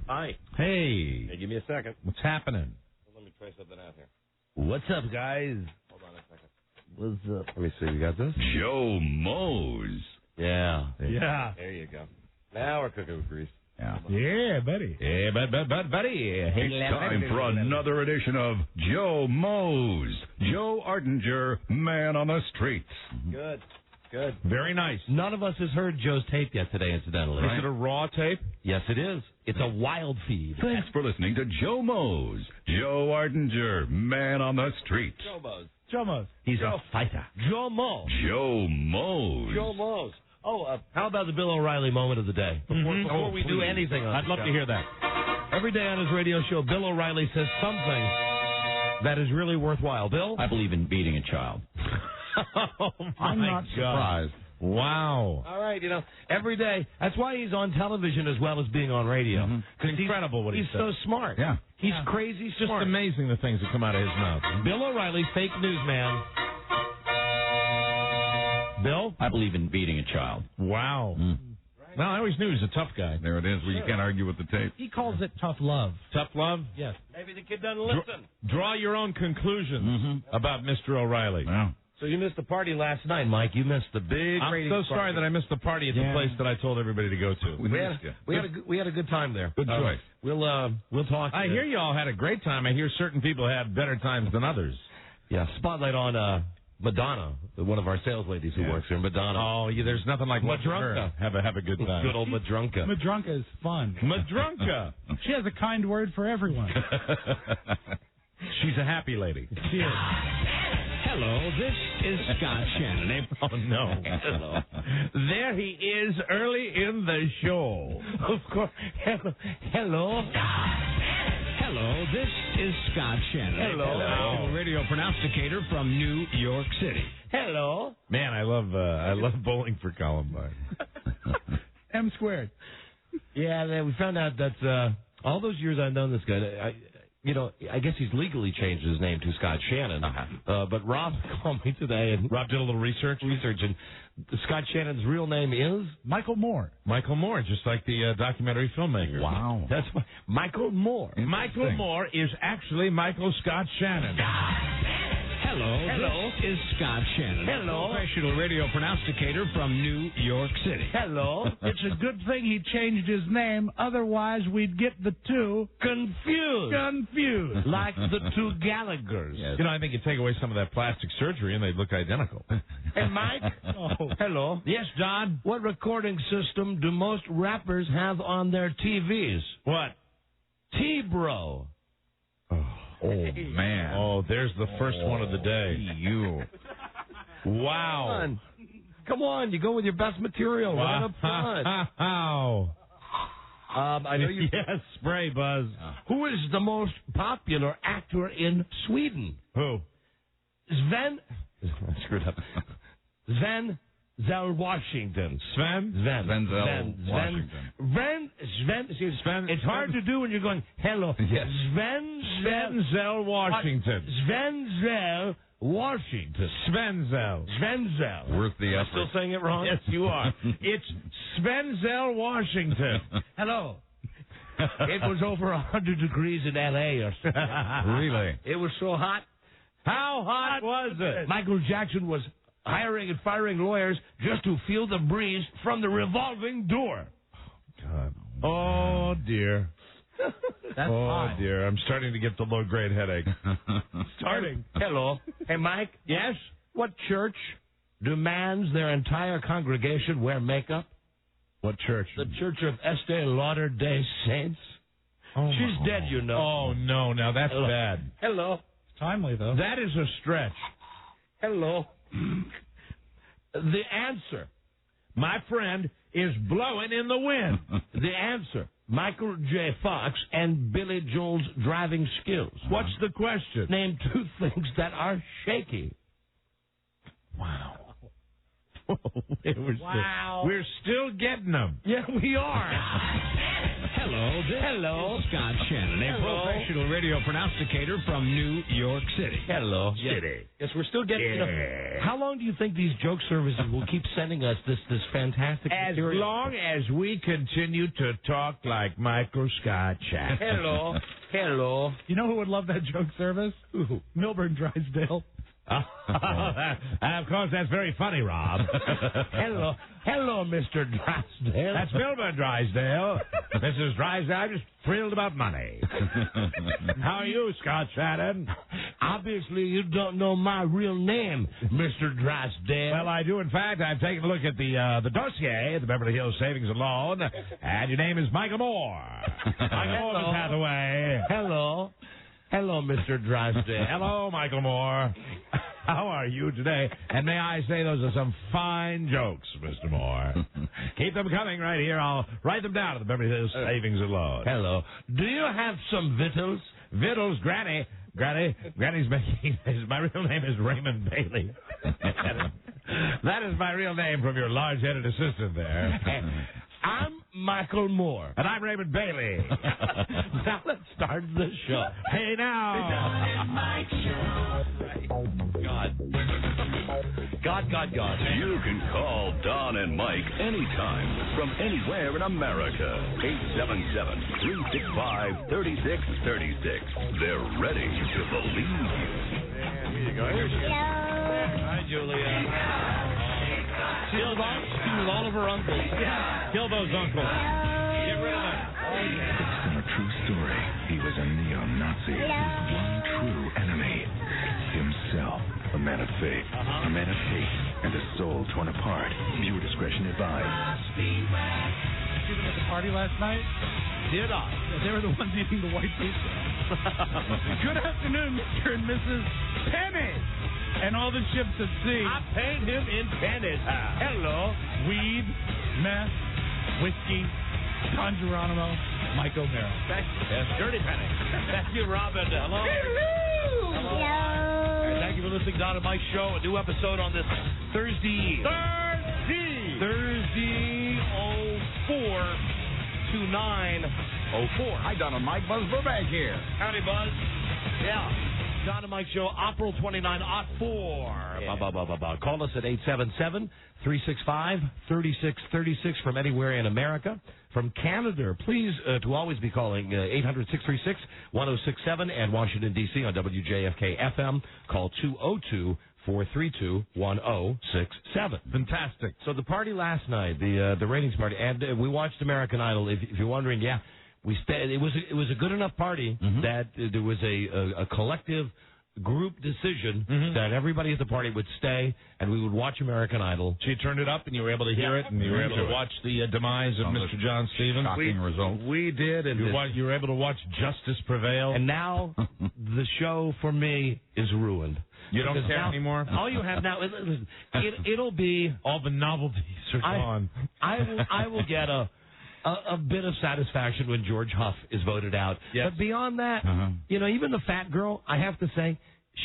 Hi. Hey. Hey, give me a second. What's happening? Let me try something out here. What's up, guys? Hold on a second. What's up? Let me see. You got this? Joe Mose. Yeah. Yeah. There you go. Now we're cooking with grease. Yeah. Yeah, buddy. Hey, buddy. It's time for another edition of Joe Mose. Joe Ardinger, man on the streets. Good. Good. Very nice. None of us has heard Joe's tape yet today, incidentally. Is it a raw tape? Yes, it is. It's a wild feed. Thanks for listening to Joe Mose. Joe Ardinger, man on the streets. Joe Mose. Joe Mose. He's a fighter. Joe Mo. Joe Mose. Joe Mose. Oh, how about the Bill O'Reilly moment of the day? Before we do anything on I'd the love show. to hear that. Every day on his radio show, Bill O'Reilly says something that is really worthwhile. Bill? I believe in beating a child. Oh, I'm not surprised. Wow. All right, every day. That's why he's on television as well as being on radio. It's incredible what he He's says. so smart. Yeah. He's crazy Just smart. amazing the things that come out of his mouth. Bill O'Reilly, fake news man. Bill? I believe in beating a child. Wow. Well, I always knew he was a tough guy. There it is, where you can't argue with the tape. He calls it tough love. Tough love? Yes. Maybe the kid doesn't listen. Draw your own conclusions about Mr. O'Reilly. Yeah. So you missed the party last night, Mike. You missed the big I'm ratings so sorry that I missed the party at the place that I told everybody to go to. We had a good time there. Good choice. We'll talk. I hear you all had a great time. I hear certain people had better times than others. Yeah, spotlight on Madonna, one of our sales ladies who works here. Madonna. Oh, yeah, the's nothing like watching her have a good time. Good old Madrunka. Madrunka is fun. Madrunka. She has a kind word for everyone. She's a happy lady. She is. Hello, this is Scott Shannon. Oh, no. Hello. There he is early in the show. Of course. Hello. Hello, this is Scott Shannon. Hello. A radio pronosticator from New York City. Hello. Man, I love bowling for Columbine. M squared. Yeah, we found out that all those years I've known this guy, I guess he's legally changed his name to Scott Shannon. But Rob called me today, and Rob did a little research, and Scott Shannon's real name is Michael Moore. Michael Moore, just like the documentary filmmaker. Wow. that's why, Michael Moore. Michael Moore is actually Michael Scott Shannon. Hello, this is Scott Shannon. Hello. Professional radio pronosticator from New York City. Hello. It's a good thing he changed his name, otherwise we'd get the two Confused. Like the two Gallaghers. Yes. I think you take away some of that plastic surgery and they'd look identical. Hey, Mike. Hello. Yes, John? What recording system do most rappers have on their TVs? What? T-Bro. Oh, man. Oh, there's the first one of the day. You. Wow. Come on, you go with your best material right up front. Wow. I know you. Yes, spray, Buzz. Who is the most popular actor in Sweden? Who? Sven. I screwed up. Sven Zell Washington. Sven? Sven Zell Washington. Sven. It's hard to do when you're going, hello. Yes. Sven Zell Washington. Sven Zell Washington. Sven Zell. Sven Zell. Worth the Am I effort. still saying it wrong? Yes, you are. It's Sven Zell Washington. Hello. It was over 100 degrees in L.A. or something. Really? It was so hot. How hot was it? Michael Jackson was hiring and firing lawyers just to feel the breeze from the revolving door. God. Oh, dear. That's Oh, high. dear. I'm starting to get the low-grade headache. Starting. Hello. Hey, Mike. Yes? What church demands their entire congregation wear makeup? What church? The Church of Estee Lauder-Day Saints. Oh, She's my- dead, you know. Oh, no. Now, that's Hello. bad. Hello. Timely, though. That is a stretch. Hello. The answer. My friend is blowing in the wind. The answer. Michael J. Fox and Billy Joel's driving skills. What's the question? Name two things that are shaky. Wow. Wow. We're still getting them. Yeah, we are. Hello, this Hello. is Scott Shannon, a Hello. professional radio pronosticator from New York City. Hello. City. Yes, we're still getting. You know, how long do you think these joke services will keep sending us this fantastic As material? long as we continue to talk like Michael Scott Shannon. Hello. Hello. You know who would love that joke service? Who? Milburn Drysdale. Of course, that's very funny, Rob. Hello. Hello, Mr. Drysdale. That's Wilbur Drysdale. Mrs. Drysdale, I'm just thrilled about money. How are you, Scott Shannon? Obviously, you don't know my real name, Mr. Drysdale. Well, I do. In fact, I've taken a look at the dossier at the Beverly Hills Savings and Loan, and your name is Michael Moore. Michael Moore, Miss Hathaway. Hello. Hello, Mr. Drysdale. Hello, Michael Moore. How are you today? And may I say those are some fine jokes, Mr. Moore. Keep them coming right here. I'll write them down at the Beverly Hills Savings and Loan. Hello. Do you have some victuals? Vittles, Granny's making. My real name is Raymond Bailey. That is my real name from your large-headed assistant there. I'm Michael Moore. And I'm Raymond Bailey. Now let's start the show. Hey, now. God. You can call Don and Mike anytime from anywhere in America. 877-365-3636. They're ready to believe you. Here you go. Hi, Julia. Kill all of her uncles. Kill those uncles. Get rid of them. Based on a true story, he was a neo-Nazi with one true enemy, himself. A man of faith, a man of hate, and a soul torn apart. Viewer discretion advised. See them at the party last night? Did I? They were the ones eating the white pizza. Good afternoon, Mr. and Mrs. Penny. And all the ships at sea. I paid him in pennies. Hello. Weed, meth, whiskey, Don Geronimo, Mike O'Mara. Yes, Dirty Penny. Thank you, Robin. Hello. And thank you for listening to Don and Mike's show. A new episode on this Thursday 04/29/04. Hi, Don and Mike. Buzz Burbank here. Howdy, Buzz. Yeah. Don and Mike show, April 29/04. Yeah. Call us at 877-365-3636 from anywhere in America. From Canada, please to always be calling 800-636-1067, and Washington, D.C. on WJFK FM. Call 202-432-1067. Fantastic. So the party last night, the ratings party, and we watched American Idol. If you're wondering, yeah. It was a good enough party that there was a collective group decision that everybody at the party would stay and we would watch American Idol. So you turned it up and you were able to hear it, and you were able to watch the demise of Mr. John Stevens. Shocking result. We did, and you were able to watch justice prevail. And now the show for me is ruined. You don't care now, anymore? All you have now, it'll be all the novelties are gone. I will get a bit of satisfaction when George Huff is voted out. Yes. But beyond that, even the fat girl, I have to say,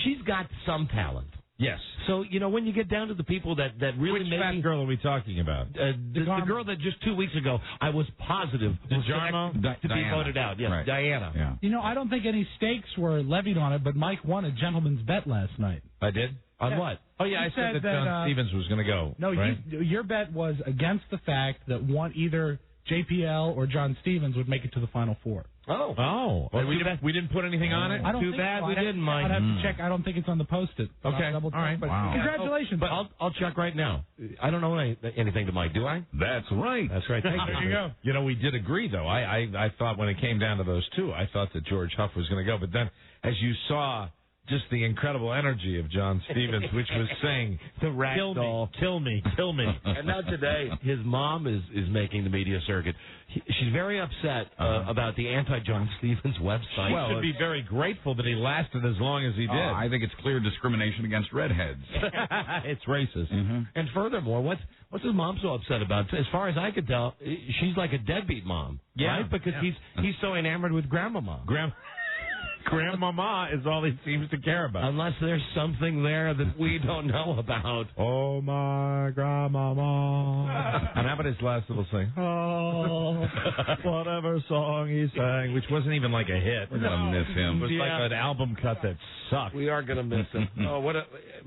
she's got some talent. Yes. So, when you get down to the people that really Which make fat girl are we talking about? the girl that just 2 weeks ago I was positive was to be voted out. Yes, Right. Diana. Yeah. I don't think any stakes were levied on it, but Mike won a gentleman's bet last night. I did? On what? Oh, yeah, He I said that John Stevens was going to go. No, right? your bet was against the fact that either JPL or John Stevens would make it to the Final Four. Oh. Well, we didn't put anything on it? I don't Too think bad so. we didn't, Mike. I'd have to check. I don't think it's on the post-it. Okay. I'll double check, All right. But Wow. congratulations. But I'll check right now. I don't know anything to Mike, do I? That's right. That's right. Thank you. There you go. We did agree, though. I thought when it came down to those two, I thought that George Huff was going to go. But then, as you saw, just the incredible energy of John Stevens, which was saying, The rat kill doll. me, kill me, kill me. And now today, his mom is making the media circuit. She's very upset about the anti-John Stevens website. Well, should be very grateful that he lasted as long as he did. I think it's clear discrimination against redheads. It's racist. And furthermore, what's his mom so upset about? As far as I could tell, she's like a deadbeat mom. Yeah. Right? Because he's so enamored with grandmama. Grandmama is all he seems to care about. Unless there's something there that we don't know about. Oh, my grandmama. And how about his last little thing? Oh, whatever song he sang, which wasn't even like a hit. We're going to miss him. It was like an album cut that sucked. We are going to miss him.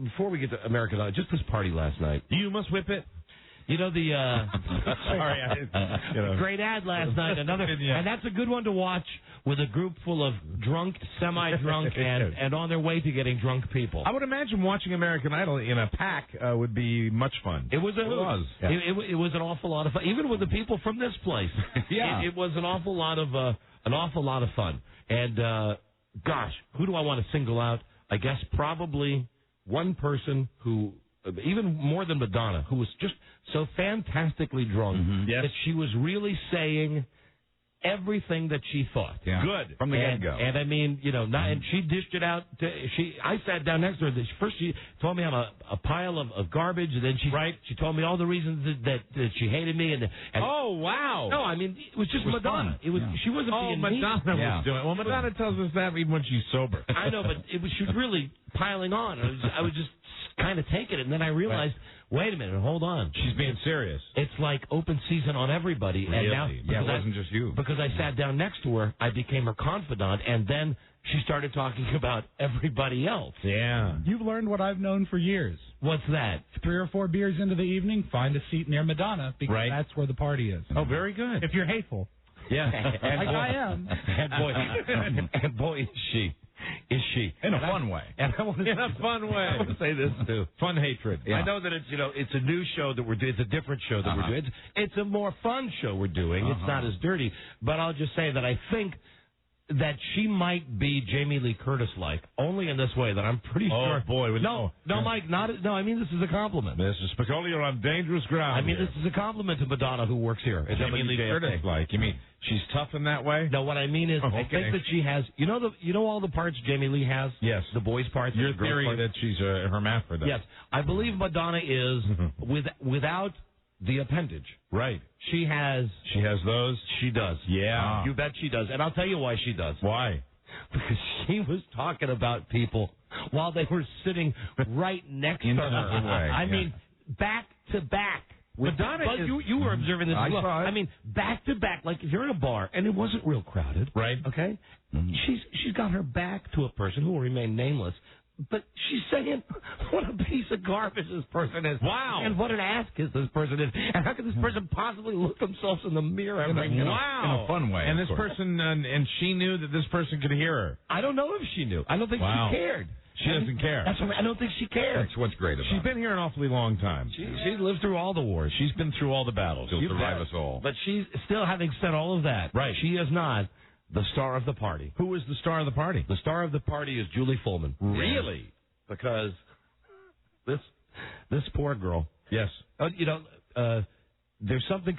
Before we get to American Idol, just this party last night. You must whip it. You know the Sorry, great ad last night. And that's a good one to watch with a group full of drunk, semi-drunk, and on their way to getting drunk people. I would imagine watching American Idol in a pack would be much fun. It was a hoot. Yeah. It was an awful lot of fun, even with the people from this place. Yeah, it was an awful lot of fun. And gosh, who do I want to single out? I guess probably one person who, even more than Madonna, who was just so fantastically drunk that she was really saying everything that she thought. Yeah. Good. From the get-go. And I mean, and she dished it out. I sat down next to her. First, she told me I'm a pile of garbage, and then she told me all the reasons that she hated me. And oh, wow. No, I mean, it was just Madonna. Fun. It was she wasn't being Madonna mean. was doing it. Well, Madonna tells us that even when she's sober. I know, but she was really piling on. I was just kind of taking it, and then I realized, wait a minute, hold on. She's being serious. It's like open season on everybody. Really? And now, Yeah, it wasn't just you. Because I sat down next to her, I became her confidant, and then she started talking about everybody else. Yeah. You've learned what I've known for years. What's that? 3 or 4 beers into the evening, find a seat near Madonna because that's where the party is. Oh, very good. If you're hateful. Yeah. Like I am. And boy, is she. Is she? In a fun way. And I want to, In a fun way. I want to say this, too. Fun hatred. I know that it's a new show that we're doing. It's a different show that we're doing. It's a more fun show we're doing. It's not as dirty. But I'll just say that I think that she might be Jamie Lee Curtis-like, only in this way, that I'm pretty sure. Oh, boy. No, Mike, I mean, this is a compliment. Mr. Spicoli, you're on dangerous ground. I mean, this is a compliment to Madonna, who works here at Jamie Lee WJFK. Curtis-like. You mean she's tough in that way? No, what I mean is, I think that she has. You know all the parts Jamie Lee has. Yes. The boys' parts. Your and the girls' theory parts? that she's a hermaphrodite. Yes, I believe Madonna is without the appendage. Right. She has those. She does. Yeah. You bet she does. And I'll tell you why she does. Why? Because she was talking about people while they were sitting right next to her. I mean, back to back. Madonna Buzz, is... you were observing this as well. saw it. I mean, back to back, like if you're in a bar and it wasn't real crowded. Right. Okay? She's got her back to a person who will remain nameless. But she's saying, what a piece of garbage this person is. Wow. And what an ass kiss this person is. And how could this person possibly look themselves in the mirror every night? Wow. In a fun way. And of this course. person, and she knew that this person could hear her. I don't know if she knew. I don't think she cared. She doesn't care. That's what I don't think she cared. That's what's great about She's it. been here an awfully long time. She's lived through all the wars. She's been through all the battles. She'll survive us all. But she's still, having said all of that, Right. she is not the star of the party. Who is the star of the party? The star of the party is Julie Fullman. Really? Because this poor girl. Yes. There's something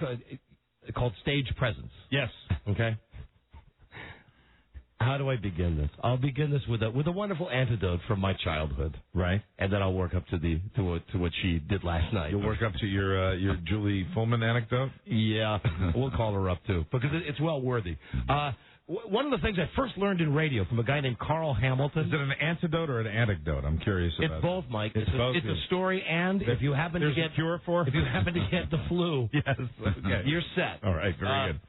called stage presence. Yes. Okay. How do I begin this? I'll begin this with a wonderful antidote from my childhood, Right. and then I'll work up to what she did last night. You'll work up to your Julie Fullman anecdote? Yeah, we'll call her up too because it's well worthy. One of the things I first learned in radio from a guy named Carl Hamilton. Is it an antidote or an anecdote? I'm curious about It's both, Mike. It's both. It's a story, and if you happen to There's get a cure for? if you happen to get the flu, Yes. Okay. you're set. All right. Very good.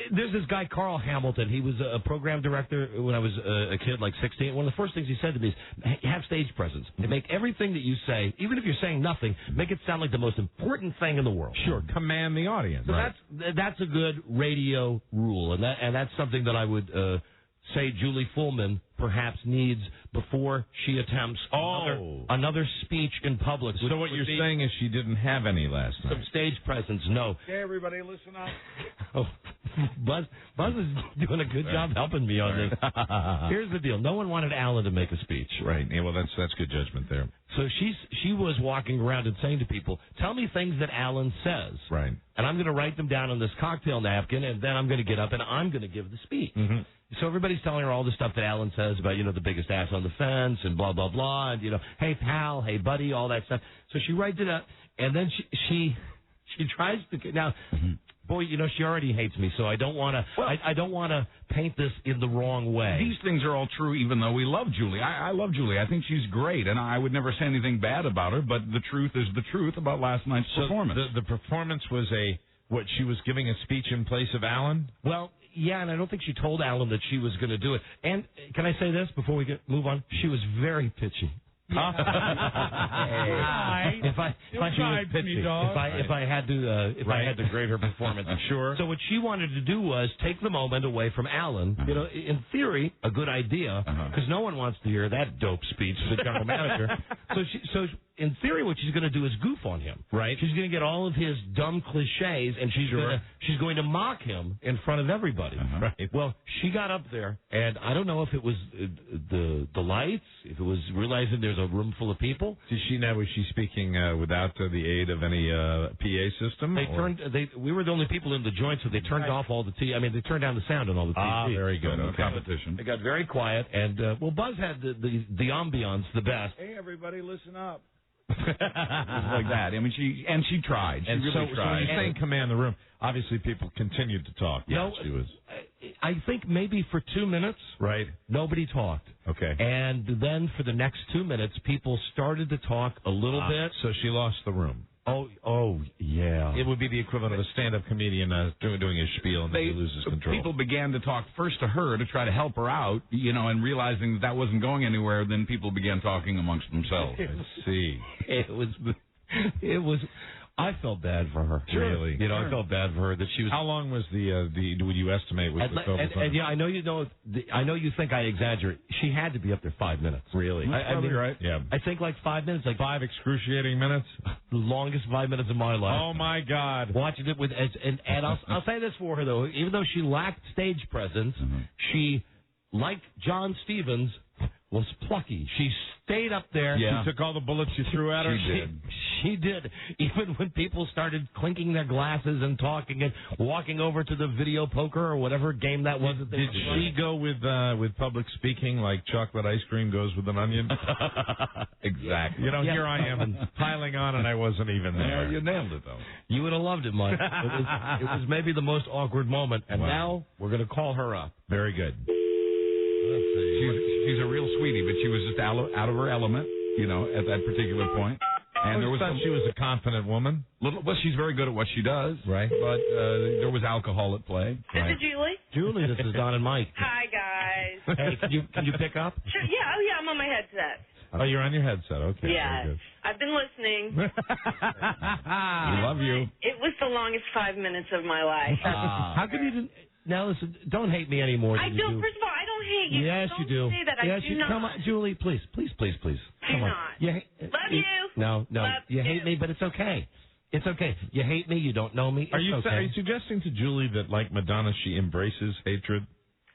There's this guy, Carl Hamilton. He was a program director when I was a kid, like 16. One of the first things he said to me is, have stage presence. And make everything that you say, even if you're saying nothing, make it sound like the most important thing in the world. Sure. Command the audience. So that's a good radio rule, and that's something that I would say Julie Fullman perhaps needs before she attempts another speech in public. So what you're saying is she didn't have any last night. Some stage presence, no. Okay, everybody, listen up. Oh, Buzz is doing a good job helping me on this. Here's the deal. No one wanted Alan to make a speech. Right. Yeah, well, that's good judgment there. So she was walking around and saying to people, tell me things that Alan says. Right. And I'm going to write them down on this cocktail napkin, and then I'm going to get up and I'm going to give the speech. Mm-hmm. So everybody's telling her all the stuff that Alan says about, the biggest ass on the fence and blah, blah, blah, and, hey, pal, hey, buddy, all that stuff. So she writes it up, and then she tries to, now, boy, she already hates me, so I don't want to. I don't want to paint this in the wrong way. These things are all true, even though we love Julie. I love Julie. I think she's great, and I would never say anything bad about her. But the truth is the truth about last night's performance. The performance was she was giving a speech in place of Alan? Well, yeah, and I don't think she told Alan that she was going to do it. And can I say this before we move on? She was very pitchy. If I had to grade her performance, sure. So what she wanted to do was take the moment away from Alan. In theory, a good idea, because no one wants to hear that dope speech to the general manager. So in theory, what she's going to do is goof on him. Right. She's going to get all of his dumb cliches, and she's going to mock him in front of everybody. Right. Well, she got up there, and I don't know if it was the lights, if it was realizing there's a room full of people. Was she speaking without the aid of any PA system? We were the only people in the joint, so they turned off all the TV. I mean, they turned down the sound on all the TV. Ah, very good. No Okay. competition. It got very quiet, and Buzz had the ambiance the best. Hey, everybody, listen up. Like that. I mean, she tried. She really so tried. when you're saying command the room, obviously people continued to talk. No, she was. I think maybe for 2 minutes, right, nobody talked. Okay. And then for the next 2 minutes, people started to talk a little bit. So she lost the room. Oh, yeah. It would be the equivalent of a stand-up comedian doing his spiel and then he loses control. People began to talk first to her to try to help her out, and realizing that wasn't going anywhere, then people began talking amongst themselves. I see. It was. I felt bad for her. Really? I felt bad for her that she was. How long was would you estimate was the total time? And yeah, I know I know you think I exaggerate. She had to be up there 5 minutes. Really? I mean, right. Yeah. I think like 5 minutes, like 5 excruciating minutes. the longest 5 minutes of my life. Oh my God! Watching it with and I'll say this for her though, even though she lacked stage presence, she, like John Stevens, was plucky. She stayed up there. Yeah. She took all the bullets you threw at her. She did. Even when people started clinking their glasses and talking and walking over to the video poker or whatever game that was. Did she go with public speaking like chocolate ice cream goes with an onion? Exactly. Here I am piling on and I wasn't even there. You nailed it, though. You would have loved it, Mike. It was maybe the most awkward moment. And now we're going to call her up. Very good. Let's see. She's a real sweetie, but she was just out of her element, at that particular point. And I thought she was a confident woman. Well, she's very good at what she does. Right. But there was alcohol at play. This is Julie. Julie, this is Don and Mike. Hi, guys. Hey, can you pick up? Sure, yeah, I'm on my headset. Oh, you're on your headset. Okay. Yeah. Very good. I've been listening. We love you. It was the longest 5 minutes of my life. How come you didn't? Now listen, don't hate me anymore. I don't. First of all, I don't hate you. Yes, don't you do. Say that. Yes, I do you not. Come on, Julie, please. Do Come on. not. Love you. No. Love you hate me, but it's okay. It's okay. You hate me. You don't know me. Are you okay. suggesting to Julie that, like Madonna, she embraces hatred?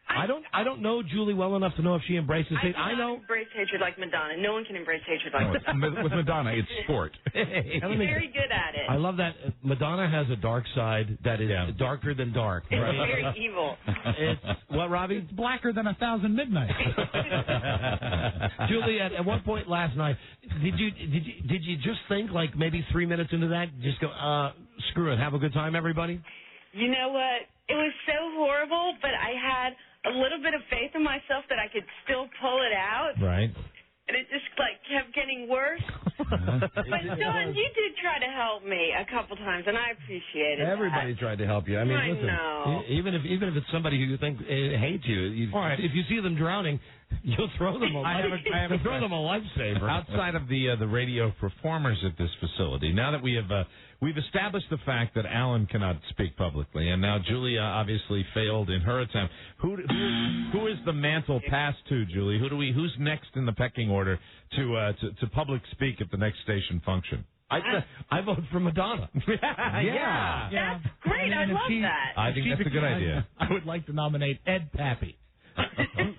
I don't know Julie well enough to know if she embraces it. I know. Embrace hatred like Madonna. No one can embrace hatred like Madonna. With Madonna, it's sport. She's very good at it. I love that. Madonna has a dark side that is darker than dark. It's Right? very evil. It's what, Robbie? It's blacker than 1,000 midnights. Julie, at one point last night, did you just think like maybe 3 minutes into that, just go, screw it, have a good time, everybody? You know what? It was so horrible, but I had a little bit of faith in myself that I could still pull it out. Right. And it just kept getting worse. But Don, you did try to help me a couple times, and I appreciated it. Everybody tried to help you. I mean, I listen, know. even if it's somebody who you think hates you, if you see them drowning, you'll throw them throw them a lifesaver. Outside of the radio performers at this facility, now that we've established the fact that Alan cannot speak publicly, and now Julia obviously failed in her attempt. Who is the mantle passed to, Julie? Who's next in the pecking order to public speak at the next station function? I vote for Madonna. Yeah. That's great. I love that. I think that's a good idea. I would like to nominate Ed Pappy.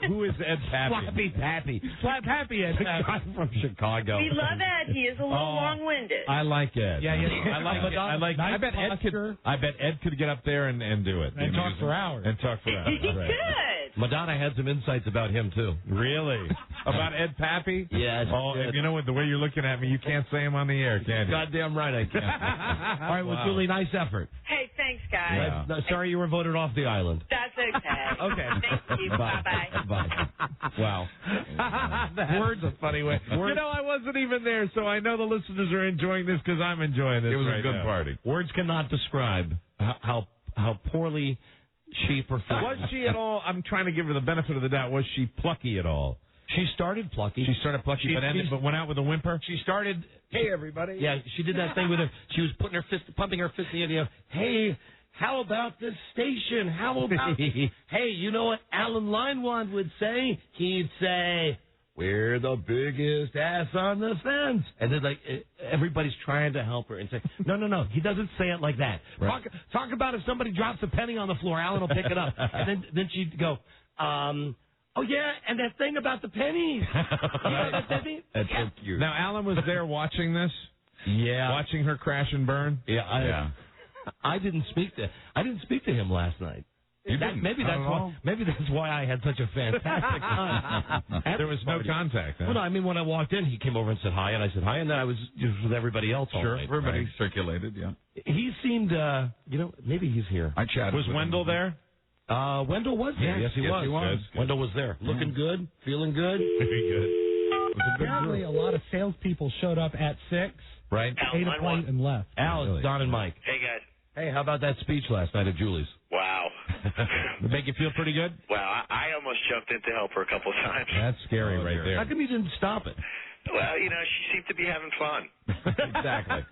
Who is Ed Pappy? Slappy Pappy. Slap Happy Ed Pappy. I'm from Chicago. We love Ed. He is a little long-winded. I like Ed. Yeah. I bet Ed could get up there and do it. And talk for hours. And talk for hours. He Right. could. Madonna had some insights about him, too. Really? About Ed Pappy? Yes. Oh, you know what? The way you're looking at me, you can't say him on the air, can you? Goddamn right I can. All right, well, Julie, nice effort. Hey, thank Thanks, guys. No, sorry you were voted off the island. That's okay. Okay. Thank you. Bye-bye. Bye. Wow. Words a funny way. You know, I wasn't even there, so I know the listeners are enjoying this because I'm enjoying this. It was right a good now. party. Words cannot describe how poorly she performed. Was she at all? I'm trying to give her the benefit of the doubt. Was she plucky at all? She started plucky. She started plucky, but went out with a whimper. She started. Hey, everybody. Yeah, she did that thing with her. She was putting her fist, pumping her fist in the air. Hey, how about this station? How about? Hey, you know what Alan Linewand would say? He'd say, "We're the biggest ass on the fence." And then, like, everybody's trying to help her and say, no. He doesn't say it like that. Right. Talk about if somebody drops a penny on the floor, Alan will pick it up. And then she'd go, oh, yeah, and that thing about the pennies. That's so cute. Now, Alan was there watching this. Yeah. Watching her crash and burn. Yeah, I didn't speak to him last night. You didn't? Maybe that's why I had such a fantastic time. There was no contact. Huh? Well, no, I mean, when I walked in, he came over and said hi, and I said hi, and then I was just with everybody else all night. Everybody circulated, yeah. He seemed, maybe he's here. I chatted Was with Wendell him. there? Wendell was there. Yes, he was. Good. Wendell was there. Looking good, feeling good. Very good. Apparently, a lot of salespeople showed up at 6, Right? ate a plate, and left. Al, it's Don and Mike. Hey, guys. Hey, how about that speech last night at Julie's? Wow. Did it make you feel pretty good? Wow, I almost jumped in to help her a couple of times. That's scary right there. How come you didn't stop it? Well, she seemed to be having fun. Exactly.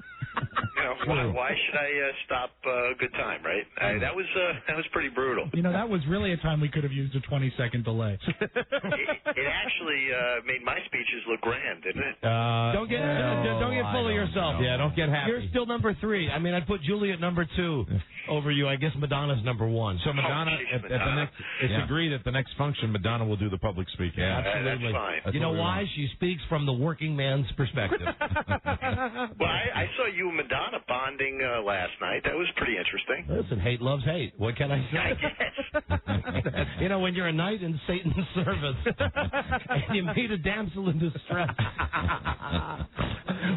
Why should I stop a good time, right? That was pretty brutal. That was really a time we could have used a 20-second delay. It actually made my speeches look grand, didn't it? Don't get full of yourself. Yeah, don't get happy. You're still number 3. I mean, I'd put Julie at number 2 over you. I guess Madonna's number 1. So Madonna, at the next, it's agreed at the next function, Madonna will do the public speaking. Yeah, absolutely. That's fine. You know why? She speaks from the working man's perspective. Well, I saw you and Madonna bonding last night. That was pretty interesting. Listen, hate loves hate. What can I say? I guess. When you're a knight in Satan's service and you meet a damsel in distress.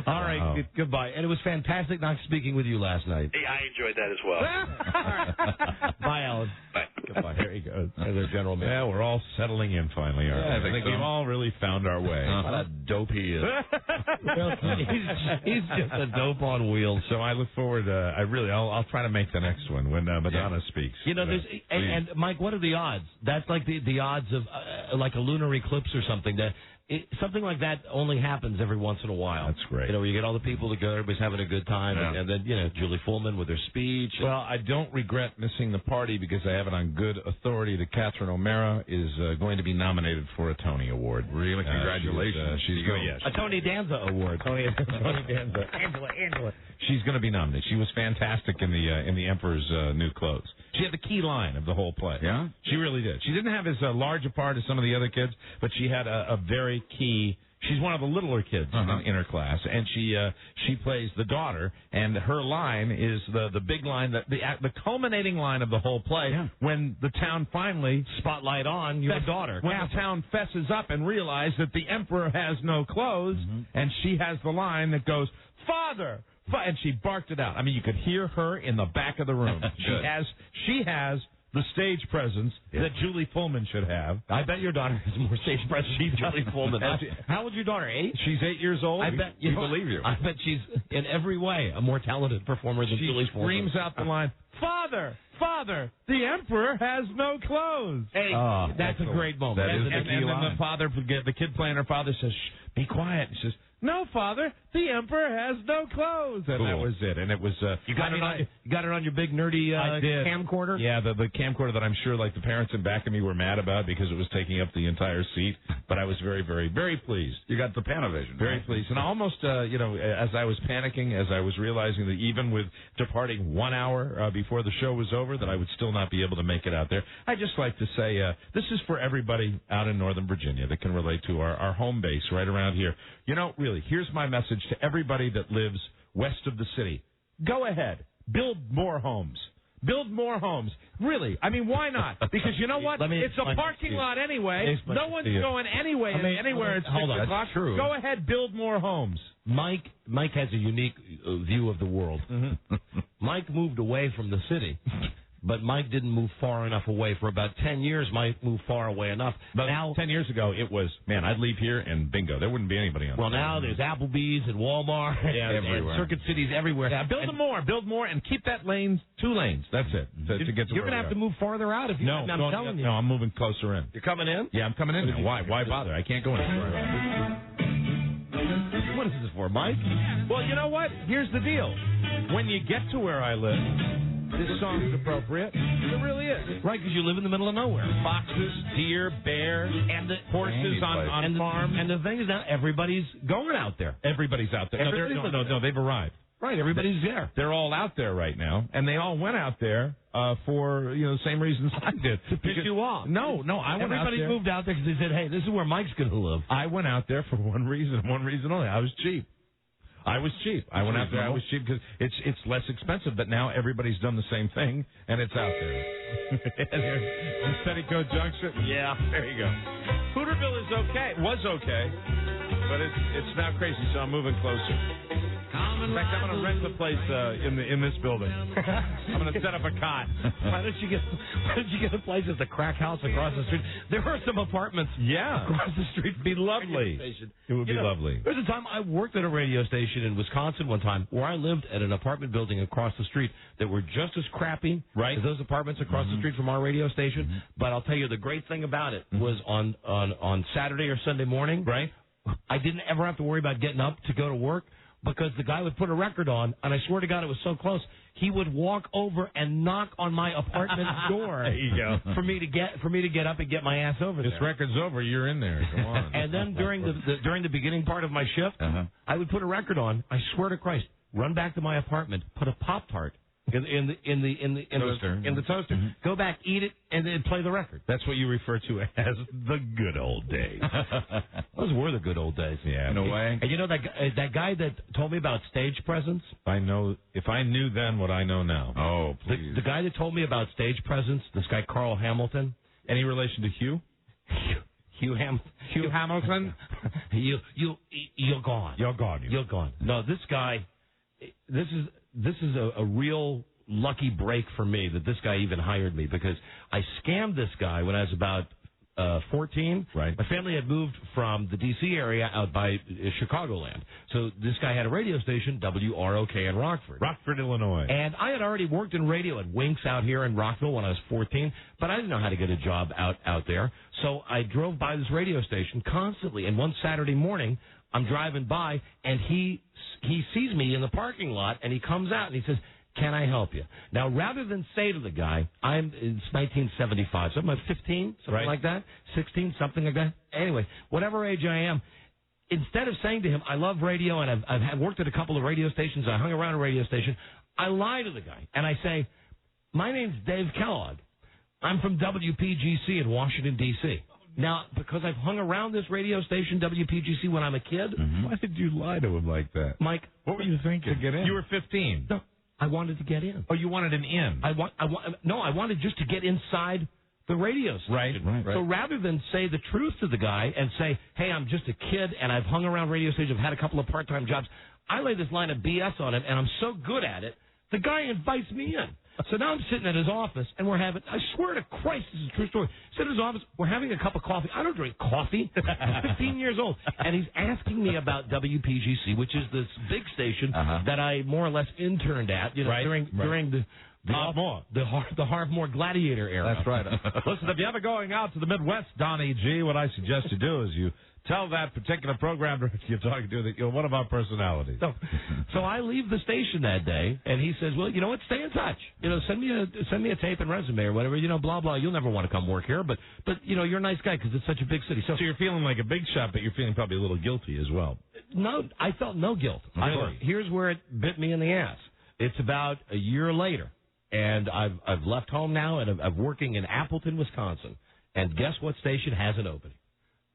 All right, goodbye. And it was fantastic not speaking with you last night. Hey, I enjoyed that as well. Bye, Alan. Bye. Goodbye. Here he goes. There's our general manager. Yeah, we're all settling in finally, aren't we? Yeah, I think so. we've all really found our way. What a dope he is. he's just a dope on wheels. So I look forward. I'll try to make the next one when Madonna speaks. There's and Mike, what are the odds? That's like the odds of like a lunar eclipse or something. Something like that only happens every once in a while. That's great. You get all the people together, everybody's having a good time, and then Julie Fullman with her speech. Well, I don't regret missing the party because I have it on good authority that Catherine O'Mara is going to be nominated for a Tony Award. Really? Congratulations. She's going. Yes. A Tony Danza Award. Tony Danza. Angela. She's going to be nominated. She was fantastic in the Emperor's New Clothes. She had the key line of the whole play. Yeah? She really did. She didn't have as large a part as some of the other kids, but she had a very key. She's one of the littler kids in her class, and she plays the daughter, and her line is the big line, the culminating line of the whole play when the town finally spotlight on your daughter. When the town fesses up and realizes that the emperor has no clothes, and she has the line that goes, "Father." And she barked it out. I mean, you could hear her in the back of the room. She has the stage presence that Julie Fullman should have. I bet your daughter has more stage presence than Julie Fullman. How old's your daughter? 8? She's 8 years old. I bet we believe you. I bet she's in every way a more talented performer than Julie Fullman. She screams out the line, "Father, the emperor has no clothes." Hey, that's a great moment. And then the kid playing her father says, "Shh, be quiet." She says, "No, Father, the emperor has no clothes." And that was it. And it was you got it on your big nerdy camcorder? Yeah, the camcorder that I'm sure like the parents in back of me were mad about because it was taking up the entire seat. But I was very, very, very pleased. You got the Panavision. Very pleased. And almost, as I was panicking, as I was realizing that even with departing 1 hour before the show was over, that I would still not be able to make it out there, I'd just like to say this is for everybody out in Northern Virginia that can relate to our home base right around here. Really, here's my message to everybody that lives west of the city. Go ahead. Build more homes. Build more homes. Really. I mean, why not? Because you know what? It's a parking lot anyway. No one's going anywhere at 6 o'clock. That's true. Go ahead, build more homes. Mike has a unique view of the world. Mike moved away from the city. But Mike didn't move far enough away. For about 10 years, Mike moved far away enough. But now, 10 years ago, it was, man, I'd leave here and bingo. There wouldn't be anybody on well, now there's Applebee's and Walmart and Circuit Cities everywhere. Yeah, build more, and keep that lane 2 lanes. That's it. To get to you're going to have to move farther out if you I'm telling you. No, I'm moving closer in. You're coming in? Yeah, I'm coming in now. Why bother? I can't go in. What is this for, Mike? Well, you know what? Here's the deal. When you get to where I live, this song's appropriate. It really is. Right, because you live in the middle of nowhere. Foxes, deer, bears, and the horses on farms. And the thing is now everybody's going out there. Everybody's out there. No, they've arrived. Right, everybody's there. They're all out there right now, and they all went out there for the same reasons I did. To piss you off. No, I went out there. Everybody moved out there because they said, hey, this is where Mike's going to live. I went out there for one reason only. I was cheap. I went out there. I was cheap because it's less expensive. But now everybody's done the same thing, and it's out there. Petticoat Junction. Yeah, there you go. Hooterville is okay. Was okay, but it's now crazy. So I'm moving closer. In fact, I'm going to rent a place in this building. I'm going to set up a cot. Why don't you get a place at the crack house across the street? There are some apartments. Yeah, across the street. It'd be lovely. It would be lovely. There's a time I worked at a radio station in Wisconsin one time where I lived at an apartment building across the street that were just as crappy as those apartments across the street from our radio station. But I'll tell you, the great thing about it was on Saturday or Sunday morning, right? I didn't ever have to worry about getting up to go to work. Because the guy would put a record on, and I swear to God, it was so close. He would walk over and knock on my apartment door. There you go. For me to get up and get my ass over there. This record's over. You're in there. Come on. And then during the beginning part of my shift, I would put a record on. I swear to Christ, run back to my apartment, put a Pop-Tart in the toaster. Go back, eat it, and then play the record. That's what you refer to as the good old days. Those were the good old days. Yeah, in a way. And you know that guy that told me about stage presence? I know. If I knew then what I know now. Oh, please. The guy that told me about stage presence, this guy Carl Hamilton. Any relation to Hugh? Hugh Hamilton? You're gone. You're gone. You're gone. No, this guy. This is a real lucky break for me that this guy even hired me, because I scammed this guy when I was about 14. Right. My family had moved from the D.C. area out by Chicagoland. So this guy had a radio station, WROK in Rockford. Rockford, Illinois. And I had already worked in radio at Winks out here in Rockville when I was 14, but I didn't know how to get a job out there. So I drove by this radio station constantly. And one Saturday morning, I'm driving by, and he sees me in the parking lot, and he comes out, and he says, can I help you? Now, rather than say to the guy, it's 1975, so I'm 15, something like that, 16, something like that. Anyway, whatever age I am, instead of saying to him, I love radio, and I've worked at a couple of radio stations, I hung around a radio station, I lie to the guy, and I say, my name's Dave Kellogg. I'm from WPGC in Washington, D.C. Now, because I've hung around this radio station, WPGC, when I'm a kid. Why did you lie to him like that? Mike. What were you thinking? To get in. You were 15. No, I wanted to get in. Oh, you wanted an in. I wanted just to get inside the radio station. Right. So rather than say the truth to the guy and say, hey, I'm just a kid and I've hung around radio stations, I've had a couple of part-time jobs, I lay this line of BS on him, and I'm so good at it, the guy invites me in. So now I'm sitting at his office, and we're having, I swear to Christ, this is a true story. Sitting in his office, we're having a cup of coffee. I don't drink coffee. I'm 15 years old. And he's asking me about WPGC, which is this big station that I more or less interned at, during the Harvemore Gladiator era. That's right. Listen, if you're ever going out to the Midwest, Donnie G, what I suggest you do is you tell that particular program director you're talking to that you're one of our personalities. So I leave the station that day, and he says, well, you know what, stay in touch. Send me a tape and resume or whatever, blah, blah. You'll never want to come work here, but you're a nice guy because it's such a big city. So you're feeling like a big shot, but you're feeling probably a little guilty as well. No, I felt no guilt. Really? Here's where it bit me in the ass. It's about a year later, and I've left home now, and I'm working in Appleton, Wisconsin. And guess what station has an opening?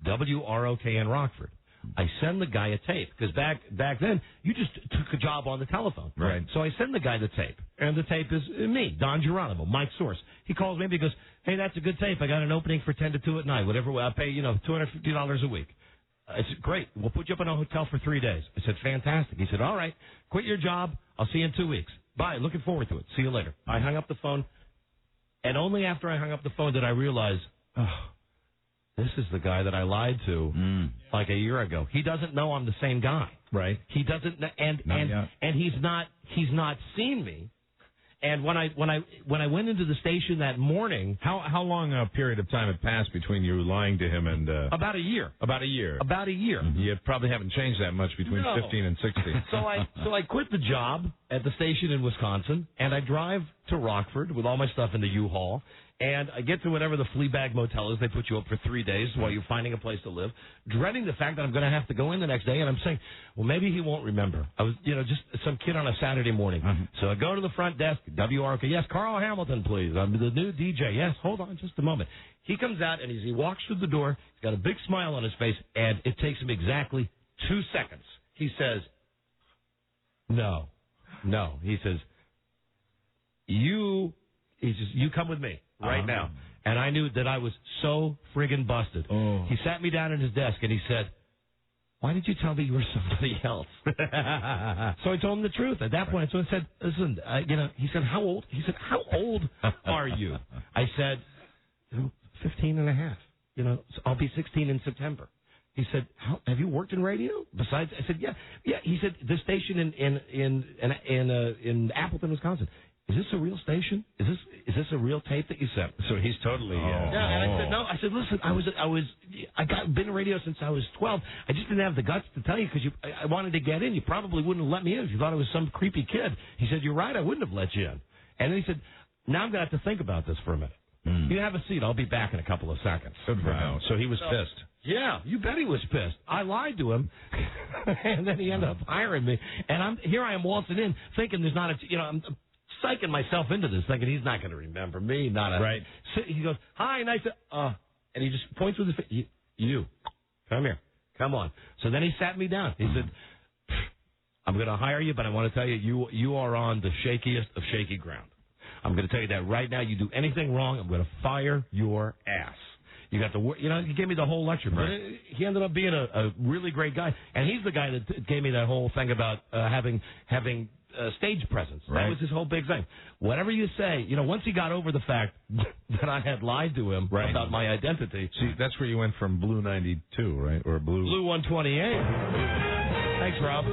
WROK in Rockford. I send the guy a tape, because back then, you just took a job on the telephone. Right. So I send the guy the tape, and the tape is me, Don Geronimo, Mike Source. He calls me and he goes, hey, that's a good tape. I got an opening for 10 to 2 at night. Whatever, I'll pay, $250 a week. I said, great. We'll put you up in a hotel for 3 days. I said, fantastic. He said, all right, quit your job. I'll see you in 2 weeks. Bye. Looking forward to it. See you later. I hung up the phone, and only after I hung up the phone did I realize, this is the guy that I lied to like a year ago. He doesn't know I'm the same guy. Right. He doesn't, and he's not seen me. And when I went into the station that morning, how long a period of time had passed between you lying to him and about a year. About a year. About a year. Mm-hmm. You probably haven't changed that much between 15 and 16. So I quit the job at the station in Wisconsin, and I drive to Rockford with all my stuff in the U-Haul. And I get to whatever the Fleabag Motel is. They put you up for 3 days while you're finding a place to live, dreading the fact that I'm going to have to go in the next day. And I'm saying, well, maybe he won't remember. I was, just some kid on a Saturday morning. Mm-hmm. So I go to the front desk, WRK. Yes, Carl Hamilton, please. I'm the new DJ. Yes, hold on just a moment. He comes out, and he walks through the door. He's got a big smile on his face, and it takes him exactly 2 seconds. He says, no. He says, you come with me. Right now. And I knew that I was so friggin' busted. Oh. He sat me down at his desk and he said, why did you tell me you were somebody else? So I told him the truth at that point. So I said, listen, he said, how old? He said, how old are you? I said, 15 and a half. So I'll be 16 in September. He said, have you worked in radio? Besides, I said, yeah. He said, the station in Appleton, Wisconsin. Is this a real station? Is this a real tape that you sent? So he's totally. Yeah, and I said no. I said, listen, been in radio since I was 12. I just didn't have the guts to tell you because I wanted to get in. You probably wouldn't have let me in if you thought I was some creepy kid. He said, you're right. I wouldn't have let you in. And then he said, now I'm gonna have to think about this for a minute. You have a seat. I'll be back in a couple of seconds. Wow. So he was pissed. Yeah, you bet he was pissed. I lied to him, and then he ended up hiring me. And I am waltzing in, thinking there's not I'm psyching myself into this, thinking he's not going to remember me. Right. So he goes, hi, nice to, and he just points with his face. You, come here, come on. So then he sat me down. He said, I'm going to hire you, but I want to tell you, you are on the shakiest of shaky ground. I'm going to tell you that right now. You do anything wrong, I'm going to fire your ass. You got to, he gave me the whole lecture. But he ended up being a really great guy, and he's the guy that gave me that whole thing about having stage presence. Right. That was his whole big thing. Whatever you say, once he got over the fact that I had lied to him about my identity. See, that's where you went from Blue 92, right? Or Blue 128. Thanks, Rob.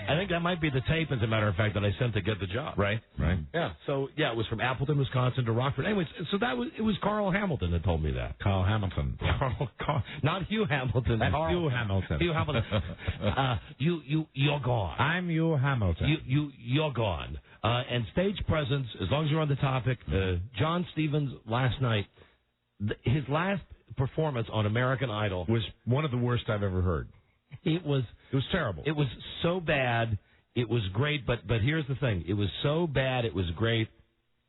I think that might be the tape, as a matter of fact, that I sent to get the job. Right. Yeah. So, it was from Appleton, Wisconsin to Rockford. Anyways, so it was Carl Hamilton that told me that. Carl Hamilton. Not Hugh Hamilton. That's Hugh Hamilton. Hugh Hamilton. You're gone. I'm Hugh Hamilton. You're gone. And stage presence, as long as you're on the topic, John Stevens last night, his last performance on American Idol was one of the worst I've ever heard. It was terrible. It was so bad. It was great, but here's the thing. It was so bad, it was great